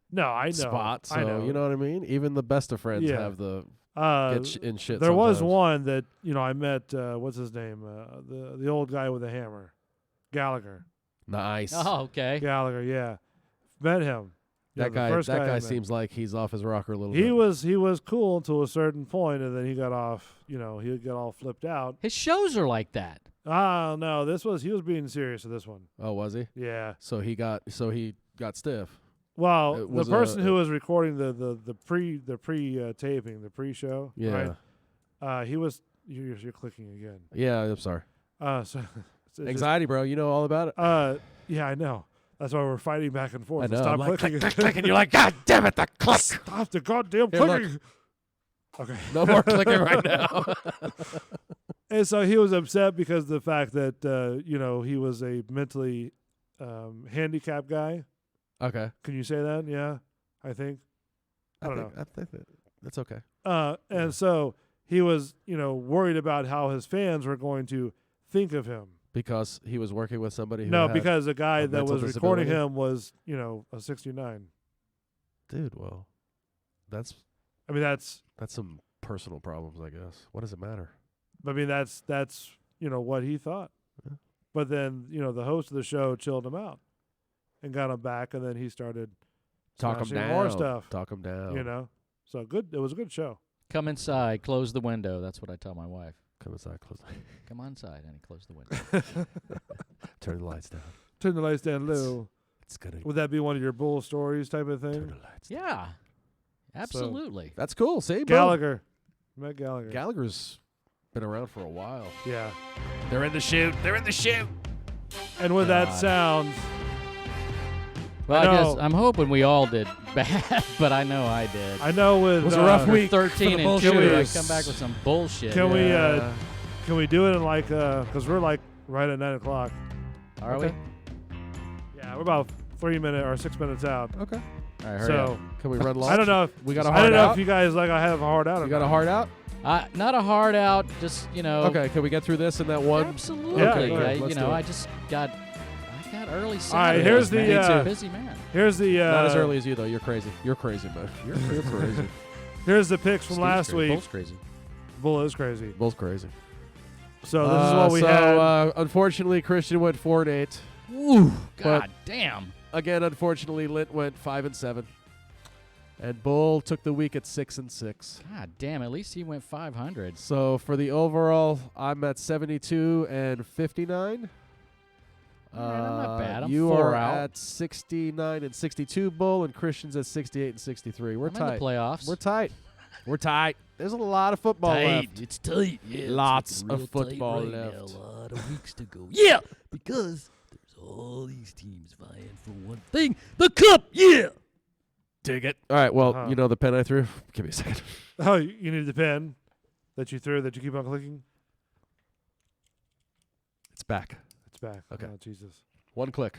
spot. So I know. You know what I mean? Even the best of friends have the in shit. There sometimes. was one that I met. What's his name? The old guy with the hammer, Gallagher. Nice. Oh, okay. Gallagher, yeah, met him. That guy seems like he's off his rocker a little he bit. He was cool to a certain point, and then he got off. He got all flipped out. His shows are like that. Oh no, he was being serious with this one. Oh, was he? Yeah. So he got stiff. Well, the person who was recording the pre-taping, the pre-show, right? He was. You're clicking again. Yeah, I'm sorry. So anxiety, bro. You know all about it. Yeah, I know. That's why we're fighting back and forth. I know. Stop like, clicking. Click, and you're like, God damn it, the click. Stop the goddamn Here, clicking. Look. Okay. No more clicking right now. And so he was upset because of the fact that he was a mentally handicapped guy. Okay. Can you say that? Yeah, I think. I don't know. I think that's okay. And so he was, worried about how his fans were going to think of him. Because he was working with somebody who No, had because the guy a that was mental recording disability? him was, a 69. Dude, well, that's some personal problems, I guess. What does it matter? I mean, that's what he thought. Yeah. But then, the host of the show chilled him out and got him back, and then he started Talk him smashing down. more stuff. Talk him down. So good. It was a good show. Come inside, close the window. That's what I tell my wife. Come inside, close. Come inside, honey, close the window. Turn the lights down. Turn the lights down low. It's gonna. Would that be one of your bull stories type of thing? Turn the lights down. Yeah, absolutely. That's cool. See, bro. Gallagher. Met Gallagher. Gallagher's been around for a while. Yeah. They're in the shoot. They're in the shoot. And with that sound. Well, I guess I'm hoping we all did bad, but I know I did. I know with it was a rough week. 13 and 2, I come back with some bullshit. Can we do it in because we're like right at 9 o'clock. Are we? Yeah, we're about 3 minutes or 6 minutes out. Okay. All right, hurry up. Can we run long? I don't know if we got a I hard don't know out. if you guys I have a hard out. You got a hard out? Not a hard out, just Okay, can we get through this in that one? Absolutely. Okay, let's do it. I just got early. All right, here's the busy man. Here's the not as early as you though. You're crazy. You're crazy, man. You're crazy. Here's the picks from last week. Bull's crazy. Bull is crazy. Bull's crazy. So this is what we had. Unfortunately, Christian went 4-8. Ooh, god damn. Again, unfortunately, Lint went 5-7. And Bull took the week at 6-6. God damn, at least he went 500. So for the overall, I'm at 72 and 59. I'm not bad. I'm you 4 are out. at 69 and 62, Bull, and Christian's at 68 and 63. We're I'm tight. in the playoffs. We're tight. We're tight. There's a lot of football left. It's tight. Yeah, Lots it's real of football tight right left. now. A lot of weeks to go. Yeah, because there's all these teams vying for one thing: the cup. Yeah. Dig it. All right. Well, you know the pen I threw. Give me a second. Oh, you need the pen that you threw that you keep on clicking. It's back. It's back. Okay. Oh, Jesus. One click.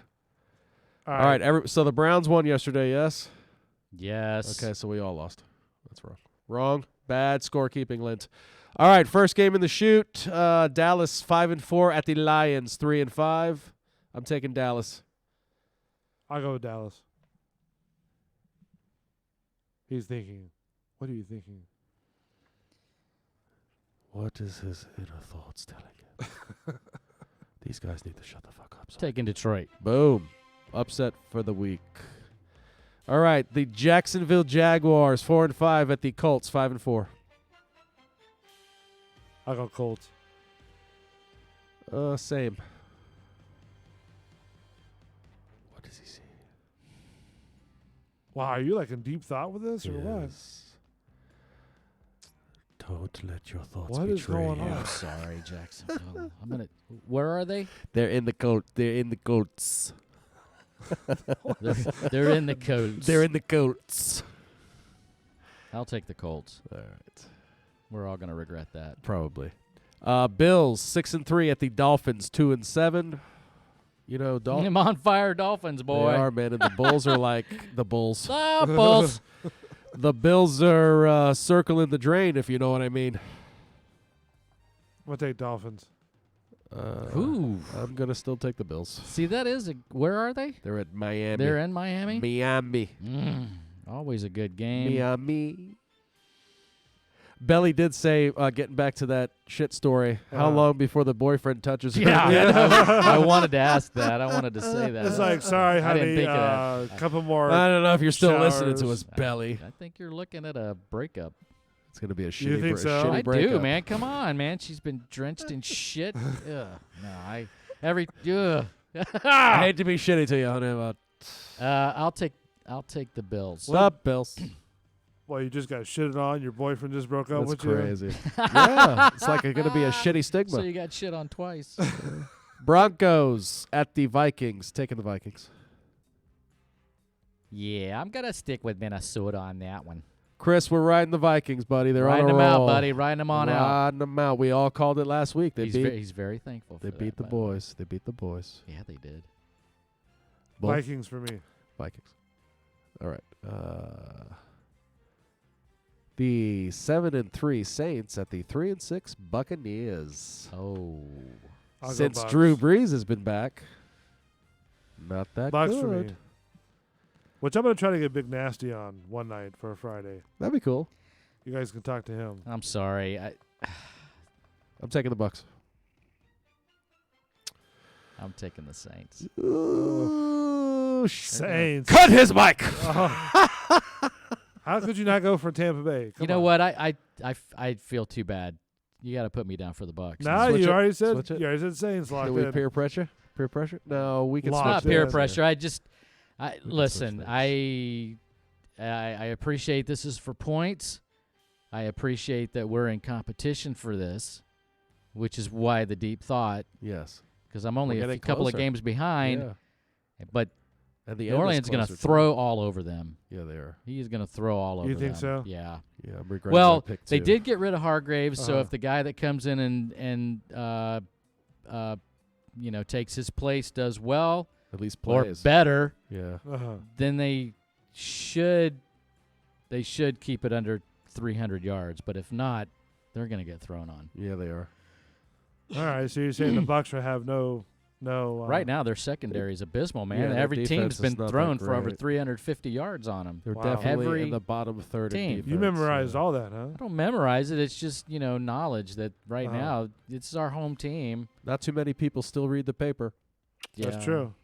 All right. So the Browns won yesterday. Yes. Yes. Okay. So we all lost. That's wrong. Wrong. Bad scorekeeping, Lint. All right, first game in the shoot. Dallas 5-4 at the Lions 3-5. I'm taking Dallas. I'll go with Dallas. He's thinking. What are you thinking? What is his inner thoughts telling him? These guys need to shut the fuck up. Taking Detroit. Boom. Upset for the week. All right, the Jacksonville Jaguars 4-5 at the Colts 5-4. I'll go Colts. Same. What does he say? Wow, are you like in deep thought with this or what? Don't let your thoughts What is betray going you. on? I'm sorry, Jacksonville. I'm gonna. Where are they? They're in the Colts. They're in the Colts. They're in the Colts. They're in the Colts. I'll take the Colts. All right. We're all gonna regret that. Probably. Bills 6-3 at the Dolphins 2-7. You know, I'm on fire, Dolphins, boy. They are, man, and the Bulls are like the Bulls. The Bulls. The Bills are circling the drain, if you know what I mean. I'm going to take Dolphins. Ooh. I'm going to still take the Bills. See, that is where are they? They're at Miami. They're in Miami? Miami. Always a good game. Miami. Belly did say, getting back to that shit story, how long before the boyfriend touches her? Yeah, I wanted to ask that. I wanted to say that. It's like, sorry, I didn't honey, think of that. a couple more I don't know if you're still listening to showers. us, Belly. I think you're looking at a breakup. It's going to be a You shitty, think so? shitty I breakup. do, man. Come on, man. She's been drenched in shit. Ugh. No, I hate to be shitty to you, honey, but I'll take the Bills. Stop, Bills. Well, you just got shitted on. Your boyfriend just broke up That's with crazy. Yeah, it's like going to be a shitty stigma. So you got shit on twice. Broncos at the Vikings. Taking the Vikings. Yeah, I'm gonna stick with Minnesota on that one. Chris, we're riding the Vikings, buddy. They're Riding on a them out, roll. buddy. Riding them on out. Riding them out. We all called it last week. They He's very thankful. They for beat that, the by way. boys. They beat the boys. Yeah, they did. Bull? Vikings for me. Vikings. All right. The 7-3 Saints at the 3-6 Buccaneers. Oh. I'll go Since Bucs. Drew Brees has been back, not that Bucks good. for me. Which I'm going to try to get Big Nasty on one night for a Friday. That'd be cool. You guys can talk to him. I'm sorry. I'm taking the Bucks. I'm taking the Saints. Ooh, Saints. Cut his mic. How could you not go for Tampa Bay? Come You know on. what? I feel too bad. You got to put me down for the Bucks. No, Switch you it. already said Switch it. you already said Saints locked Can we in. peer pressure? Peer pressure? No, we can Lock. switch Not Switch peer this. pressure. I can listen. switch I appreciate this is for points. I appreciate that we're in competition for this, which is why the deep thought. Yes. Because I'm only We're a getting couple of closer. games behind. Yeah. But And the New end is Orleans is going to closer, too. throw all over them. Yeah, they are. He is going to throw all over You them. think so? Yeah. Yeah, I'm regretting Well, my pick they too. did get rid of Hargraves, so Uh-huh. if the guy that comes in and takes his place does well At least or plays. better, Yeah. then they should keep it under 300 yards. But if not, they're going to get thrown on. Yeah, they are. All right, so you're saying the Bucks will have no. Right now, their secondary is abysmal, man. Yeah, their Every defense team's is been not that thrown for over great. 350 yards on them. They're Wow. definitely Every in the bottom third in team. defense. You memorized yeah. all that, huh? I don't memorize it. It's just, knowledge that right Uh-huh. now it's our home team. Not too many people still read the paper. Yeah. That's true.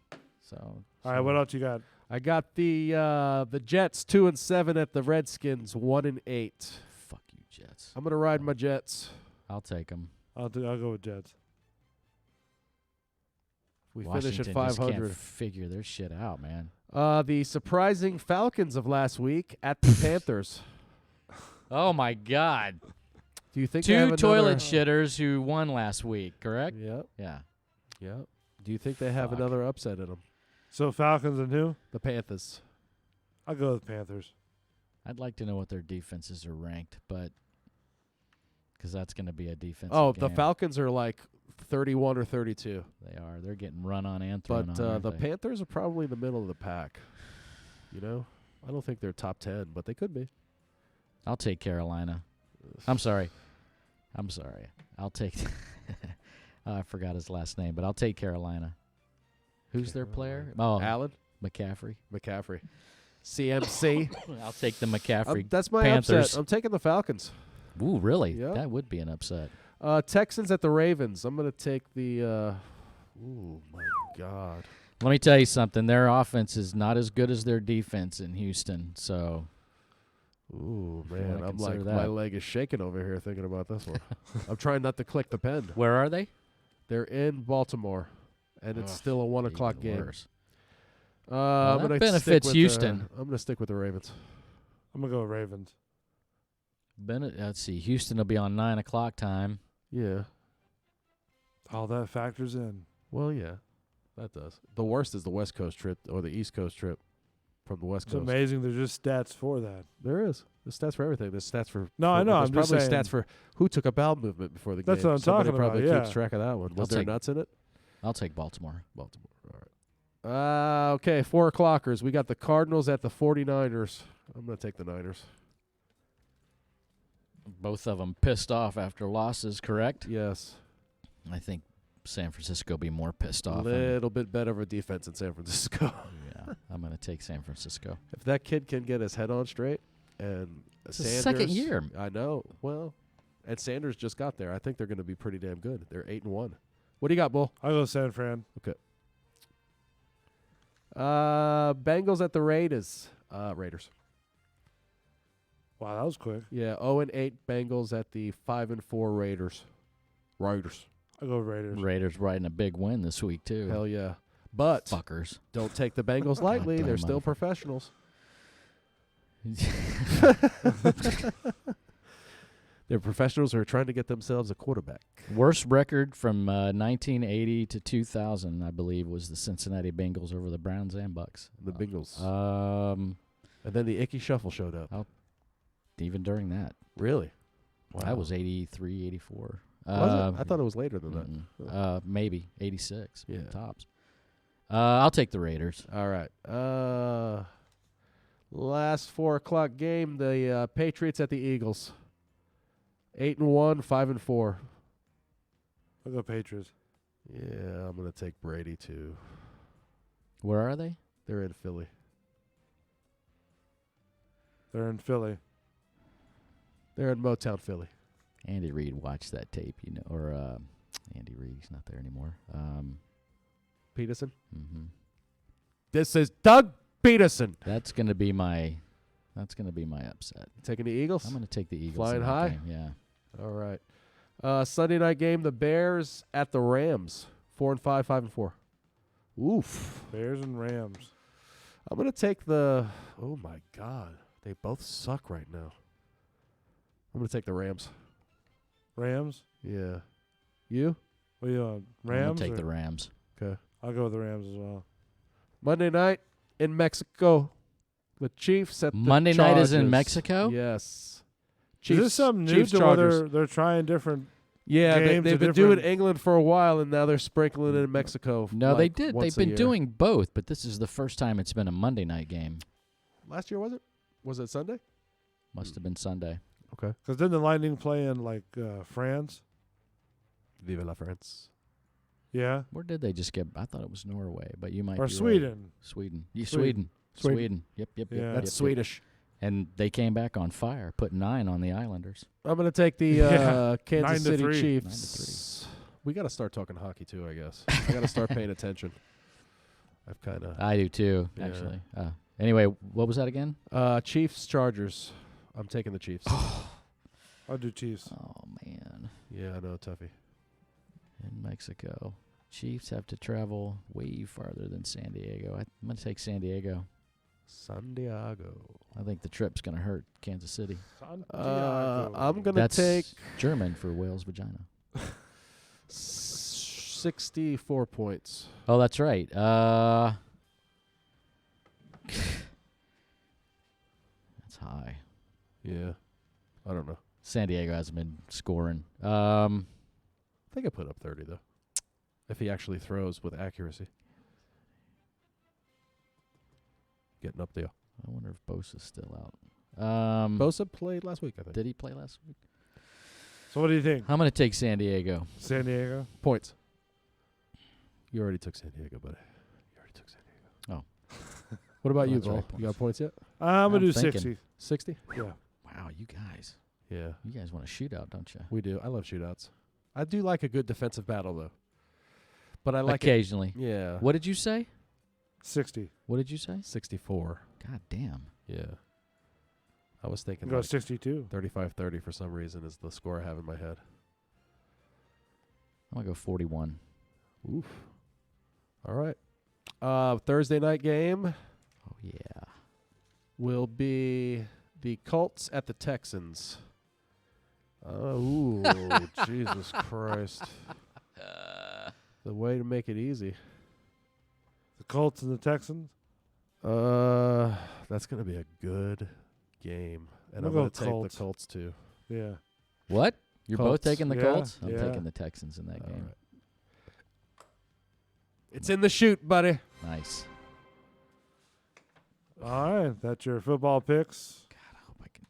So, All right, what else you got? I got the Jets 2-7 at the Redskins 1-8. fuck you, Jets. I'm gonna ride my Jets. I'll take them. I'll go with Jets. We Washington finish at just 500. can't figure their shit out, man. The surprising Falcons of last week at the Panthers. Oh my God! Do you think they Two have toilet another? shitters who won last week? Correct? Yep. Yeah. Yep. Do you think they have Fuck. another upset in them? So Falcons and who? The Panthers. I'll go with Panthers. I'd like to know what their defenses are ranked, but because that's going to be a defense. Oh, the Falcons are like 31 or 32. They are. They're getting run on and thrown But on. aren't the they? Panthers are probably in the middle of the pack. You know? I don't think they're top 10, but they could be. I'll take Carolina. I'm sorry. I'll take. I forgot his last name, but I'll take Carolina. Who's their player? Oh, Allen McCaffrey. CMC. I'll take the McCaffrey. That's my Panthers. upset. I'm taking the Falcons. Ooh, really? Yeah. That would be an upset. Texans at the Ravens. I'm going to take the. Oh my God. Let me tell you something. Their offense is not as good as their defense in Houston. So. Ooh, if you man, wanna I'm consider like, that. my leg is shaking over here thinking about this one. I'm trying not to click the pen. Where are they? They're in Baltimore, and it's still a 1 o'clock even game. worse. I'm that gonna benefits stick with Houston. I'm going to stick with the Ravens. I'm going to go with Ravens. Let's see. Houston will be on 9 o'clock time. Yeah. All that factors in. Well, yeah, that does. The worst is the West Coast trip or the East Coast trip from the West It's Coast. amazing. There's just stats for that. There is. There's stats for everything. There's stats for. No, I know. There's I'm just probably saying. stats for who took a bowel movement before the game. That's what I'm Somebody talking probably about, keeps yeah. track of that one. Was I'll there take- nuts in it? I'll take Baltimore. All right. Okay, 4 o'clockers. We got the Cardinals at the 49ers. I'm going to take the Niners. Both of them pissed off after losses, correct? Yes. I think San Francisco will be more pissed A off. little bit better of a defense in San Francisco. Yeah, I'm going to take San Francisco. If that kid can get his head on straight and It's his Sanders, second year. I know. Well, and Sanders just got there. I think they're going to be pretty damn good. They're 8-1. What do you got, Bull? I'll go San Fran. Okay. Bengals at the Raiders. Raiders. Wow, that was quick. Yeah, 0-8 Bengals at the 5-4 Raiders. Raiders. I'll go Raiders. Raiders riding a big win this week, too. Hell yeah. But Fuckers. don't take the Bengals lightly. Goddamn They're still motherfucker. professionals. They're professionals who are trying to get themselves a quarterback. Worst record from 1980 to 2000, I believe, was the Cincinnati Bengals over the Browns and Bucks. The Bengals. And then the Icky Shuffle showed up. Even during that. Really? That was 83, 84. Was it? I thought it was later than that. Maybe 86. Yeah. Tops. I'll take the Raiders. All right. Last 4 o'clock game, the Patriots at the Eagles. 8-1, 5-4. I'll go Patriots. Yeah, I'm going to take Brady too. Where are they? They're in Philly. They're in Philly. They're in Motown, Philly. Andy Reid watched that tape, or Andy Reid, he's not there anymore. Peterson? Mm-hmm. This is Doug Peterson. That's gonna be my upset. Taking the Eagles? I'm gonna take the Eagles. Flying in that high? game, yeah. All right. Sunday night game, the Bears at the Rams. 4-5, 5-4. Oof. Bears and Rams. I'm going to take the... Oh, my God. They both suck right now. I'm going to take the Rams. Rams? Yeah. You? What are you on? I'm Rams? gonna take or- the Rams. Okay. I'll go with the Rams as well. Monday night in Mexico. The Chiefs at the Monday night is in Chargers. Mexico? Yes. Is this something new Chiefs to where Chargers. they're trying different Yeah, games they've at been doing different- England for a while, and now they're sprinkling it in Mexico. No, like they did. once They've a been year. doing both, but this is the first time it's been a Monday night game. Last year, was it? Was it Sunday? Must have been Sunday. Okay. Because didn't the Lightning play in like France? Vive la France. Yeah. Where did they just get? I thought it was Norway, but you might Or be Sweden. Right. Sweden. Yeah, Sweden. Sweden. Yep. Yeah. Yep, That's yep. Swedish. And they came back on fire, put 9 on the Islanders. I'm going to take the Yeah. Kansas 9-3. City Chiefs. We got to start talking hockey, too, I guess. I got to start paying attention. I've kind of... I do too, Yeah. actually. Anyway, what was that again? Chiefs, Chargers. I'm taking the Chiefs. I'll do Chiefs. Oh man. Yeah, I know, toughie. In Mexico, Chiefs have to travel way farther than San Diego. I'm gonna take San Diego. San Diego. I think the trip's gonna hurt Kansas City. I'm going to That's take German for whale's vagina. 64 points. Oh, that's right. That's high. Yeah. I don't know. San Diego hasn't been scoring. I think I put up 30, though. If he actually throws with accuracy. Getting up there. I wonder if Bosa's still out. Bosa played last week, I think. Did he play last week? So what do you think? I'm going to take San Diego. San Diego? Points. You already took San Diego, buddy. You already took San Diego. Oh. What about you, That's Vol? right, You got points yet? I'm going to do thinking. 60. 60? Yeah. Wow, you guys. Yeah. You guys want a shootout, don't you? We do. I love shootouts. I do like a good defensive battle, though. But I like occasionally. Yeah. What did you say? 60. What did you say? 64. God damn. Yeah. I was thinking Go like 62. 35-30 for some reason is the score I have in my head. I'm going to go 41. Oof. All right. Thursday night game Oh, yeah. will be the Colts at the Texans. Ooh, Jesus Christ. The way to make it easy. The Colts and the Texans? That's going to be a good game. And We'll I'm going go to take Colts. the Colts, too. Yeah. What? You're both Colts. taking the Yeah, Colts? I'm yeah. taking the Texans in that All game. right. It's in the chute, buddy. Nice. All right. That's your football picks. God, I hope I can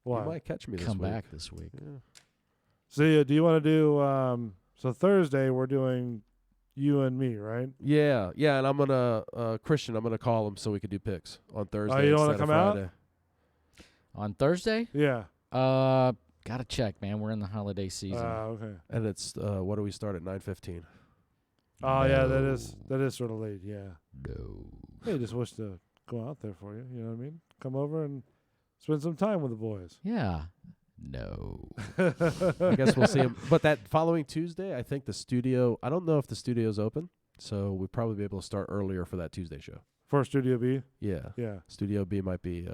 What? You might catch me this come week. back this week. Yeah. So, do you want to do so Thursday we're doing you and me, right? Yeah, and I'm gonna Christian. I'm gonna call him so we could do picks on Thursday. you don't wanna instead of come out? Friday. On Thursday? Yeah. Gotta check, man. We're in the holiday season. Okay. And it's what do we start at 9:15? Oh yeah, that is sort of late. Yeah. No. Hey, just wish to go out there for you. You know what I mean? Come over and spend some time with the boys. Yeah. No. I guess we'll see him. But that following Tuesday, I think the studio. I don't know if the studio's open, so we'd probably be able to start earlier for that Tuesday show. For Studio B. Yeah. Yeah. Studio B might be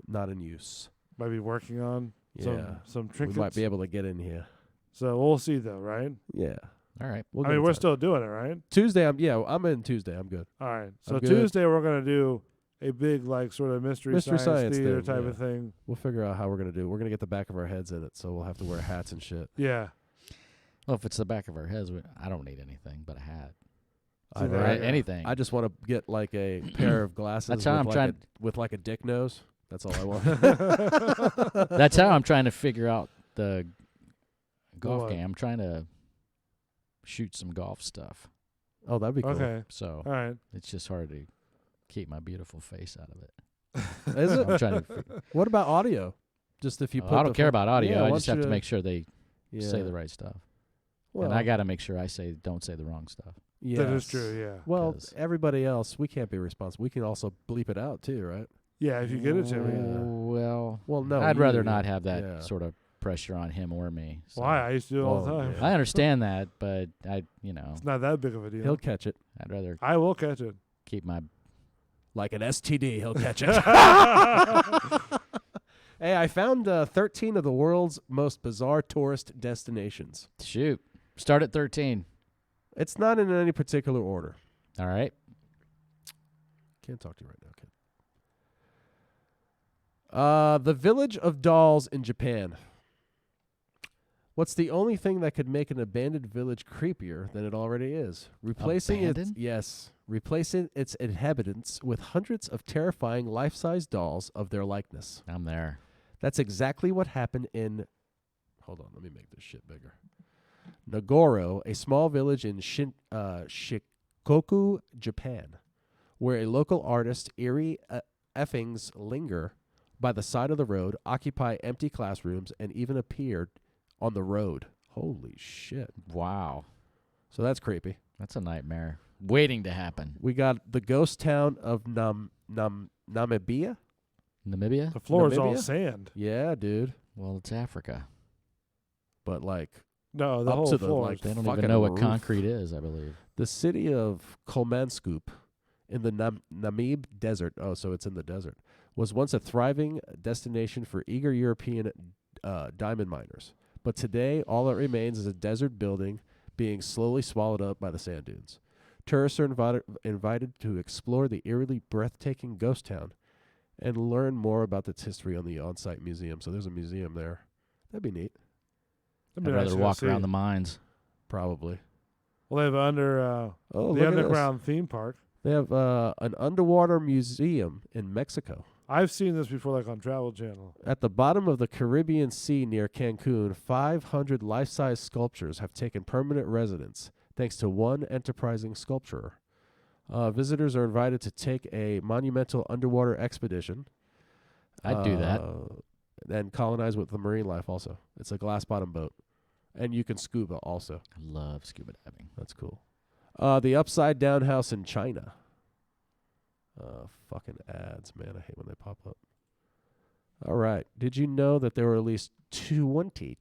not in use. Might be working on Yeah. some We trinkets. might be able to get in here. So we'll see though, right? Yeah. All right. We'll I get mean, it we're done. still doing it, right? Tuesday. I'm in Tuesday. I'm good. All right. So I'm good. Tuesday we're gonna do a big sort of mystery science theater thing, type yeah. of thing. We'll figure out how we're gonna do it. We're gonna get the back of our heads in it, so we'll have to wear hats and shit. Yeah. Well, if it's the back of our heads, I don't need anything but a hat. I Or anything. I just want to get like a pair of glasses That's how I'm trying with like a dick nose. That's all I want. That's how I'm trying to figure out the golf What? game. I'm trying to shoot some golf stuff. Oh, that'd be cool. Okay. So All right. it's just hard to keep my beautiful face out of it. Is it? I'm trying to What about audio? Just if you put I don't care about audio. Yeah, I why just don't have to you- make sure they say Yeah. the right stuff. Well, and I got to make sure I don't say the wrong stuff. That is yes. true. Yeah. Well, 'Cause- everybody else, we can't be responsible. We can also bleep it out too, right? Yeah. If you get it to me. Well, no. I'd rather you- not have that yeah. sort of pressure on him or me. So. Why? I used to do it all the Well, time. yeah. I understand that, but It's not that big of a deal. He'll catch it I'd rather I will catch it. keep my like an STD. He'll catch it. Hey, I found 13 of the world's most bizarre tourist destinations. shoot. Start at 13. It's not in any particular order. All right. Can't talk to you right now, kid. The Village of Dolls in Japan. What's the only thing that could make an abandoned village creepier than it already is? Replacing its inhabitants with hundreds of terrifying life-size dolls of their likeness. I'm there. That's exactly what happened in. Hold on, let me make this shit bigger. Nagoro, a small village in Shikoku, Japan, where a local artist, Eerie Effings, linger by the side of the road, occupy empty classrooms, and even appeared on the road. Holy shit. Wow. So that's creepy. That's a nightmare waiting to happen. We got the ghost town of Namibia. Namibia? The floor is all Namibia? sand. Yeah, dude. Well, it's Africa. But like No, the up whole to the floor. like They don't fucking even know what roof. concrete is, I believe. The city of Kolmanscoop in the Namib Desert, so it's in the desert, was once a thriving destination for eager European diamond miners. But today, all that remains is a desert building being slowly swallowed up by the sand dunes. Tourists are invited to explore the eerily breathtaking ghost town and learn more about its history on the on-site museum. So there's a museum there. That'd be neat. That'd I'd be nice rather to walk see. around the mines. Probably. Well, they have look the at underground theme park. They have an underwater museum in Mexico. I've seen this before, like on Travel Channel. At the bottom of the Caribbean Sea near Cancun, 500 life-size sculptures have taken permanent residence thanks to one enterprising sculptor. Visitors are invited to take a monumental underwater expedition. I'd do that. And colonize with the marine life also. It's a glass-bottom boat. And you can scuba also. I love scuba diving. That's cool. The upside-down house in China. Fucking ads, man. I hate when they pop up. All right. Did you know that there were at least 20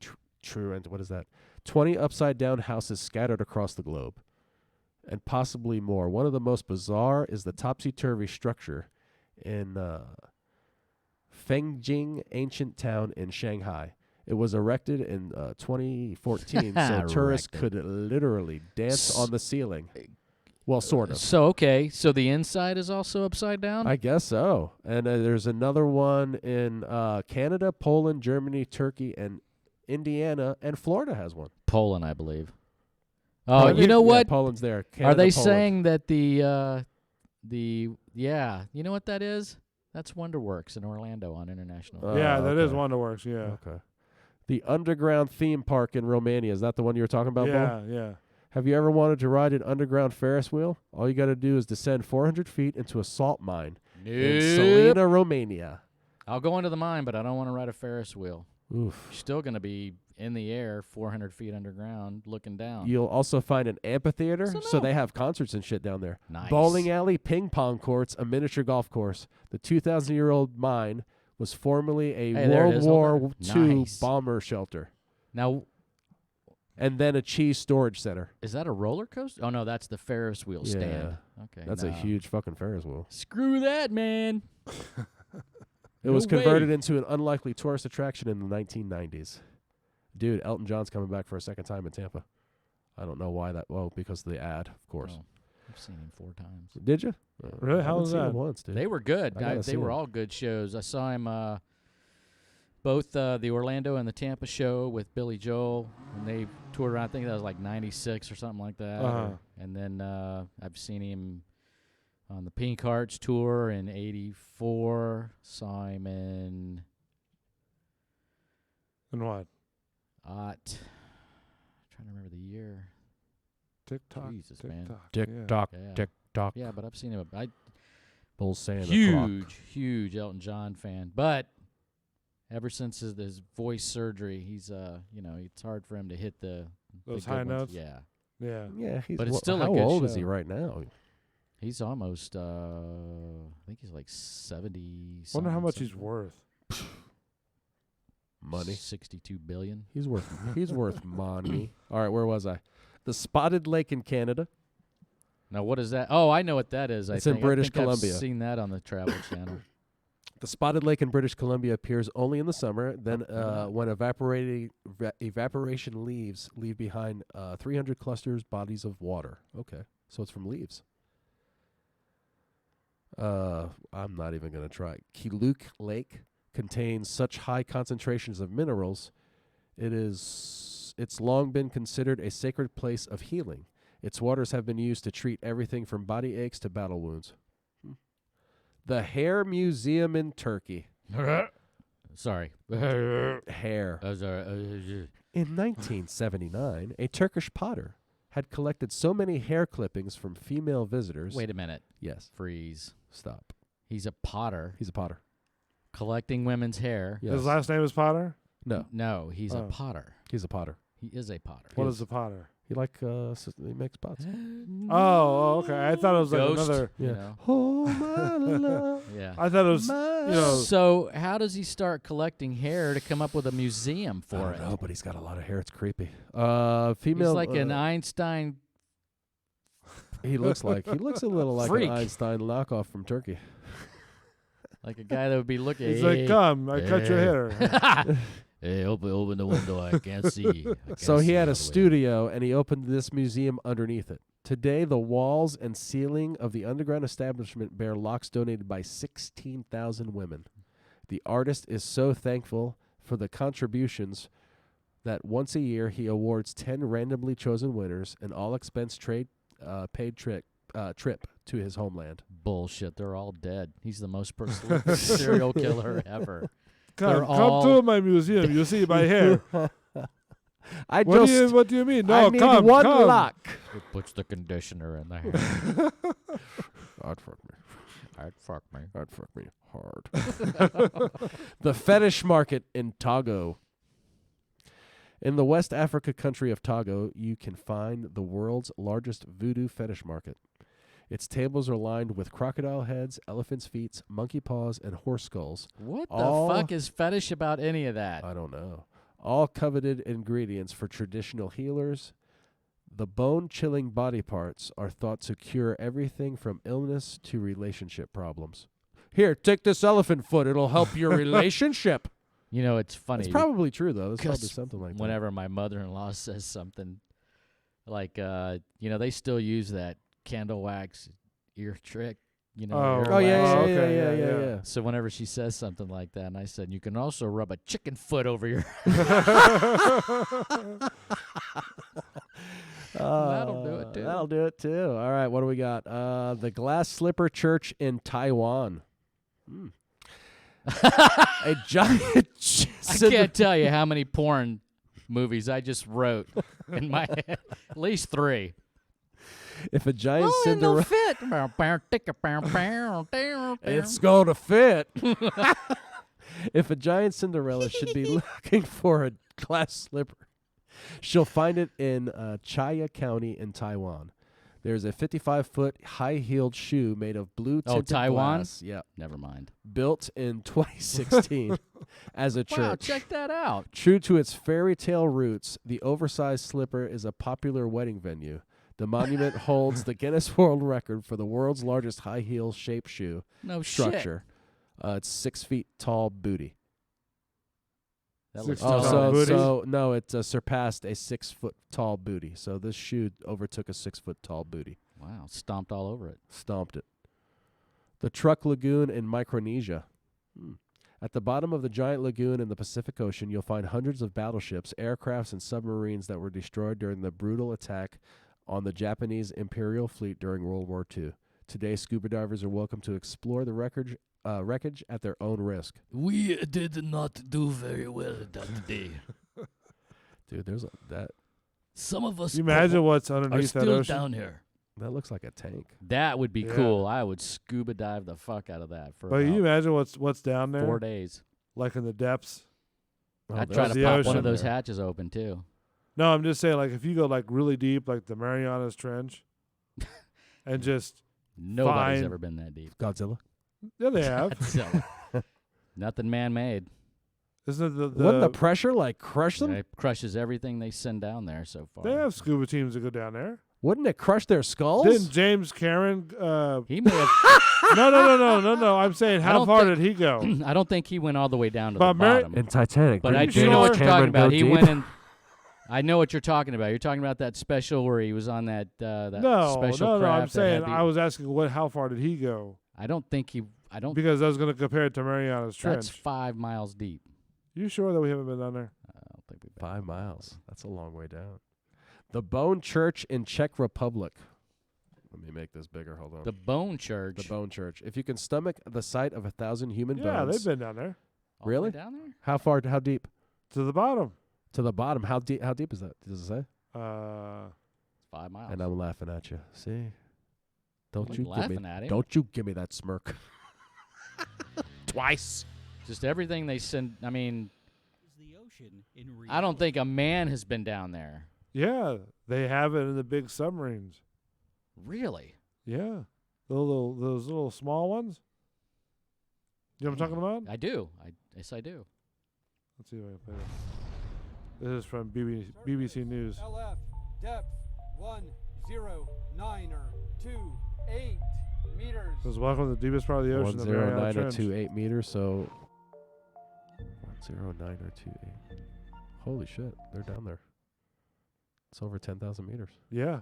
20 upside-down houses scattered across the globe? And possibly more. One of the most bizarre is the topsy-turvy structure in Fengjing ancient town in Shanghai. It was erected in 2014 so tourists could literally dance on the ceiling. Well, sort of. So, okay. So the inside is also upside down? I guess so. And there's another one in Canada, Poland, Germany, Turkey, and Indiana, and Florida has one. Poland, I believe. Oh, you know what? Poland's there. Canada, Are they Poland. saying that you know what that is? That's WonderWorks in Orlando on International. Yeah, that is okay. WonderWorks, yeah. Okay. The underground theme park in Romania. Is that the one you were talking about, Yeah, Bo? yeah. Have you ever wanted to ride an underground Ferris wheel? All you got to do is descend 400 feet into a salt mine in Salina, Romania. I'll go into the mine, but I don't want to ride a Ferris wheel. Oof. You're still going to be in the air 400 feet underground looking down. You'll also find an amphitheater, so they have concerts and shit down there. Nice. Bowling alley, ping pong courts, a miniature golf course. The 2,000-year-old mine was formerly a World War II bomber shelter. Now, and then a cheese storage center. is that a roller coaster? Oh, no, that's the Ferris wheel stand. Okay. That's a huge fucking Ferris wheel. Screw that, man. It was converted into an unlikely tourist attraction in the 1990s. Dude, Elton John's coming back for a second time in Tampa. I don't know why that. Well, because of the ad, of course. Oh, I've seen him 4 times. Did you? Really? How was that? Once, dude. They were good. I gotta They see were him. all good shows. I saw him both the Orlando and the Tampa show with Billy Joel, and they toured around. I think that was like 96 or something like that. Uh-huh. And then I've seen him on the Pink Hearts tour in '84. Saw him in what? Trying to remember the year. TikTok. Jesus, man. Tick-tock, Yeah. tick-tock. Yeah, but I've seen him. Bull Santa clock. Huge Elton John fan. But ever since his voice surgery, he's it's hard for him to hit those good high ones. notes. Yeah. Yeah. Yeah, he's But it's still a how good old show. is he right now? He's almost I think he's like 70. Wonder how much something. he's worth. Money. 62 billion. He's worth money. All right, where was I? The Spotted Lake in Canada. Now what is that? Oh, I know what that is. It's in British Columbia. I've seen that on the Travel Channel. The Spotted Lake in British Columbia appears only in the summer. Then, when evaporation leaves leave behind 300 clusters bodies of water. Okay, so it's from leaves. I'm not even gonna try. Kiluk Lake contains such high concentrations of minerals. It's long been considered a sacred place of healing. Its waters have been used to treat everything from body aches to battle wounds. The Hair Museum in Turkey. Sorry. Hair. In 1979, a Turkish potter had collected so many hair clippings from female visitors. Wait a minute. Yes. Freeze. Stop. He's a potter. He's a potter. Collecting women's hair. Yes. His last name is Potter? No. No, he's a potter. He's a potter. He is a potter. What is a potter? He he makes pots. Oh, okay. I thought it was like Ghost, another. you Yeah. know. Oh my love. Yeah. I thought it was, So how does he start collecting hair to come up with a museum for I it? don't know, but he's got a lot of hair. It's creepy. Female. He's like an Einstein. He looks a little like Freak. an Einstein knockoff from Turkey. Like a guy that would be looking. He's like, come, I cut your hair. Hey, open the window. I can't see. So he had a studio, and he opened this museum underneath it. Today, the walls and ceiling of the underground establishment bear locks donated by 16,000 women. The artist is so thankful for the contributions that once a year he awards 10 randomly chosen winners an all-expense paid trip trip to his homeland. Bullshit. They're all dead. He's the most prolific serial killer ever. Come to my museum. You see my hair. What do you mean? No, I need come. lock. It puts the conditioner in the hair. I'd fuck me. I'd fuck me. I'd fuck me hard. The fetish market in Togo. In the West Africa country of Togo, you can find the world's largest voodoo fetish market. Its tables are lined with crocodile heads, elephant's feet, monkey paws, and horse skulls. What the fuck is fetish about any of that? I don't know. All coveted ingredients for traditional healers. The bone-chilling body parts are thought to cure everything from illness to relationship problems. Here, take this elephant foot. It'll help your relationship. You know, it's funny. It's probably true, though. It's probably something like that. Whenever my mother-in-law says something, like, they still use that candle wax ear trick. Yeah. So whenever she says something like that, and I said, you can also rub a chicken foot over your... That'll do it, too. That'll do it, too. All right, what do we got? The Glass Slipper Church in Taiwan. A giant... I can't tell you how many porn movies I just wrote in my head. At least 3. If a giant Cinderella... fit. It's going to fit. If a giant Cinderella should be looking for a glass slipper, she'll find it in Chaya County in Taiwan. There's a 55-foot high-heeled shoe made of blue tinted Taiwan? glass. Yeah. Never mind. Built in 2016 as a church. Wow, check that out. True to its fairy tale roots, the oversized slipper is a popular wedding venue. The monument holds the Guinness World Record for the world's largest high-heel shaped shoe structure. It's 6 feet tall booty. That looks no, it surpassed a 6 foot tall booty. So this shoe overtook a 6 foot tall booty. Wow, stomped all over it. Stomped it. The Truk Lagoon in Micronesia. At the bottom of the giant lagoon in the Pacific Ocean, you'll find hundreds of battleships, aircrafts, and submarines that were destroyed during the brutal attack on the Japanese Imperial Fleet during World War II. Today, scuba divers are welcome to explore the wreckage at their own risk. We did not do very well that day. Dude, there's that. Some of us you imagine what's underneath are that still ocean? down here. That looks like a tank. That would be cool. I would scuba dive the fuck out of that for But you imagine what's down there? 4 days. Like in the depths? I'd try to pop one of those hatches open, too. No, I'm just saying, like, if you go, like, really deep, like the Marianas Trench, and just Nobody's ever been that deep. Godzilla? Yeah, they have. Godzilla. Nothing man-made. Isn't it Wouldn't the pressure, like, crush them? It crushes everything they send down there so far. They have scuba teams that go down there. Wouldn't it crush their skulls? Didn't James Cameron... he may have... No. I'm saying, how far did he go? I don't think he went all the way down to the bottom. In Titanic. But I do know what you're talking about. He went in... I know what you're talking about. You're talking about that special where he was on that special craft. No. I'm saying I was asking how far did he go? I don't think he. Because I was going to compare it to Marianas Trench. That's 5 miles deep. You sure that we haven't been down there? I don't think we've been 5 miles. That's a long way down. The Bone Church in Czech Republic. Let me make this bigger. Hold on. The Bone Church. The Bone Church. If you can stomach the sight of 1,000 human bones. Yeah, they've been down there. Really? Down there? How far? How deep? To the bottom. To the bottom. How deep? How deep is that? Does it say? 5 miles. And I'm laughing at you. See? Don't I'm you laughing give me? at him. Don't you give me that smirk? Twice. Just everything they send. I mean, I don't think a man has been down there. Yeah, they have it in the big submarines. Really? Yeah, those little small ones. You know what I'm talking about? I do. Yes, I do. Let's see if I can play this. This is from BBC News. LF depth 109.28 meters. This is welcome to the deepest part of the ocean. 109.28 meters. So 109.28. Holy shit, they're down there. It's over 10,000 meters. Yeah,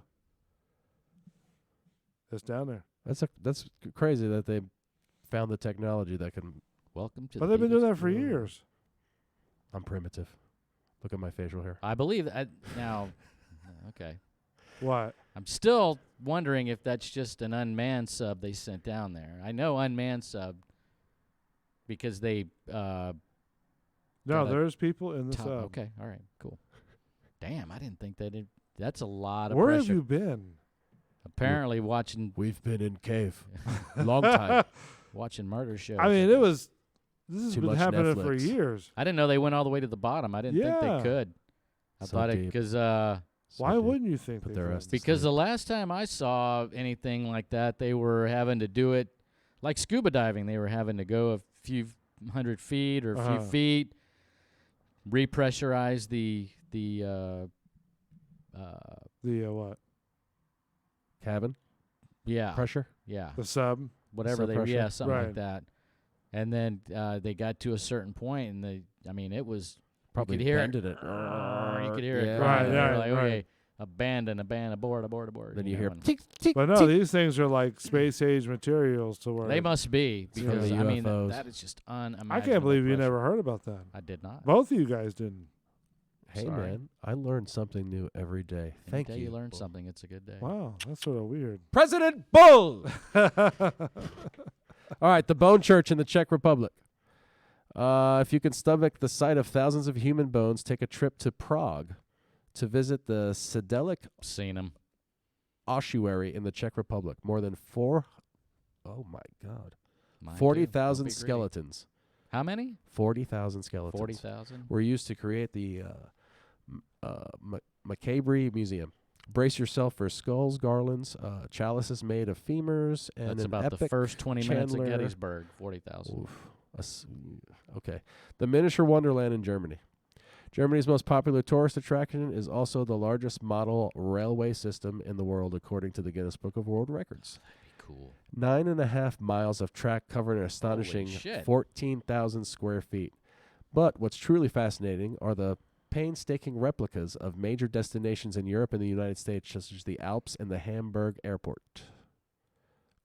it's down there. That's crazy that they found the technology that can. Welcome to. But they've been doing that for years. I'm primitive. Look at my facial hair. I believe that now. Okay. What? I'm still wondering if that's just an unmanned sub they sent down there. I know unmanned sub because they. No, got a there's people in the top- sub. Okay, all right, cool. Damn, I didn't think they did. That's a lot of Where pressure. have you been? Apparently watching. We've been in cave. Long time. Watching murder shows. I mean, this has Too been much happening for Netflix. years. I didn't know they went all the way to the bottom. I didn't think Yeah. they could. I So thought it deep. because Why wouldn't you think Put they their could? ass to because sleep. the last time I saw anything like that, they were having to do it like scuba diving. They were having to go a few hundred feet or a few feet, repressurize the what? Cabin yeah pressure. yeah The sub. whatever Sub they pressure? something Right. like that, and then they got to a certain point, and it was Probably you could hear bended it. You could hear it. Yeah. Right, Right, they were right, like, right. okay, abandon, abort. Then you know, hear and tick, tick, But no, tick. these things are like space age materials to where they must be because the I mean UFOs. that is just unimaginable. I can't believe you pressure. never heard about that. I did not. Both of you guys didn't. Hey Sorry. man, I learned something new every day. Any Thank day you. you learn Bull. something, it's a good day. Wow, that's sort of weird. President Bull. All right, the Bone Church in the Czech Republic. If you can stomach the sight of thousands of human bones, take a trip to Prague to visit the Sedelic Seen them. ossuary in the Czech Republic. More than oh my God, Mine too. 40,000 Don't be greedy. skeletons. How many? 40,000 skeletons. 40,000. Were used to create the Macabre Museum. Brace yourself for skulls, garlands, chalices made of femurs, and That's an about the epic first 20 minutes of chandelier. Gettysburg. 40,000. Oof. Okay. The Miniature Wonderland in Germany. Germany's most popular tourist attraction is also the largest model railway system in the world, according to the Guinness Book of World Records. Cool. 9.5 miles of track covering an astonishing shit. 14,000 square feet. But what's truly fascinating are the painstaking replicas of major destinations in Europe and the United States, such as the Alps and the Hamburg Airport.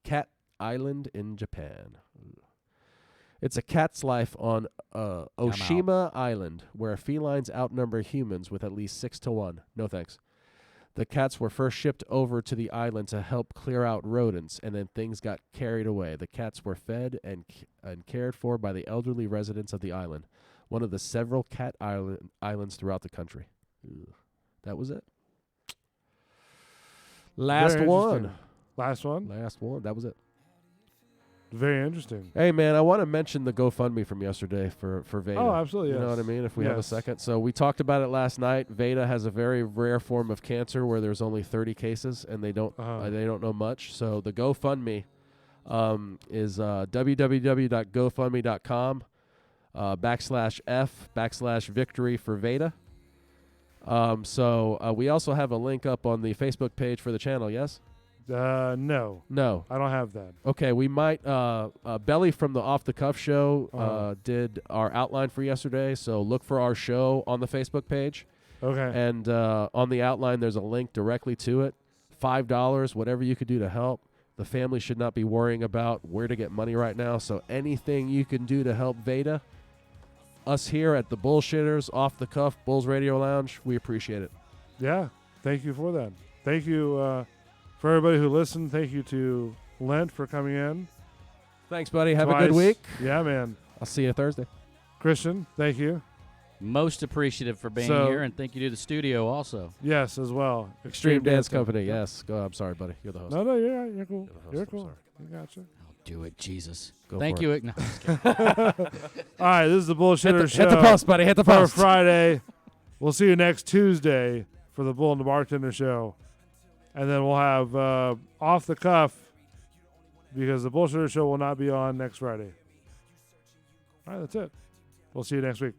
Cat Island in Japan. It's a cat's life on Oshima Island, where felines outnumber humans with at least 6-1. No thanks. The cats were first shipped over to the island to help clear out rodents, and then things got carried away. The cats were fed and cared for by the elderly residents of the island, one of the several cat islands throughout the country. Ugh. That was it. Last Very one. interesting. Last one? Last one. That was it. Very interesting. Hey, man, I want to mention the GoFundMe from yesterday for Veda. Oh, absolutely, You know yes. what I mean? If we have a Yes. second. So we talked about it last night. Veda has a very rare form of cancer where there's only 30 cases, and they don't know much. So the GoFundMe is www.gofundme.com /F/victory for Veda. So we also have a link up on the Facebook page for the channel, yes? No. No. I don't have that. Okay, we might. Belly from the Off the Cuff show did our outline for yesterday, so look for our show on the Facebook page. Okay. And on the outline, there's a link directly to it. $5, whatever you could do to help. The family should not be worrying about where to get money right now, so anything you can do to help Veda, us here at the Bullshitters, Off the Cuff, Bulls Radio Lounge, we appreciate it. Yeah. Thank you for that. Thank you for everybody who listened. Thank you to Lent for coming in. Thanks, buddy. Have a Twice. good week. Yeah, man. I'll see you Thursday. Christian, thank you. Most appreciative for being So- here, and thank you to the studio also. Yes, as well. Extreme Dance Company, yes. Go. I'm sorry, buddy. You're the host. No, you're right. You're cool. You're the host, You're I'm cool. sorry. You gotcha. Do it, Jesus. Go Thank for you. it. No, just kidding. All right, this is the Bullshitter Show. Hit the post, buddy. Hit the for post. Friday. We'll see you next Tuesday for the Bull and the Bartender Show. And then we'll have Off the Cuff because the Bullshitter Show will not be on next Friday. All right, that's it. We'll see you next week.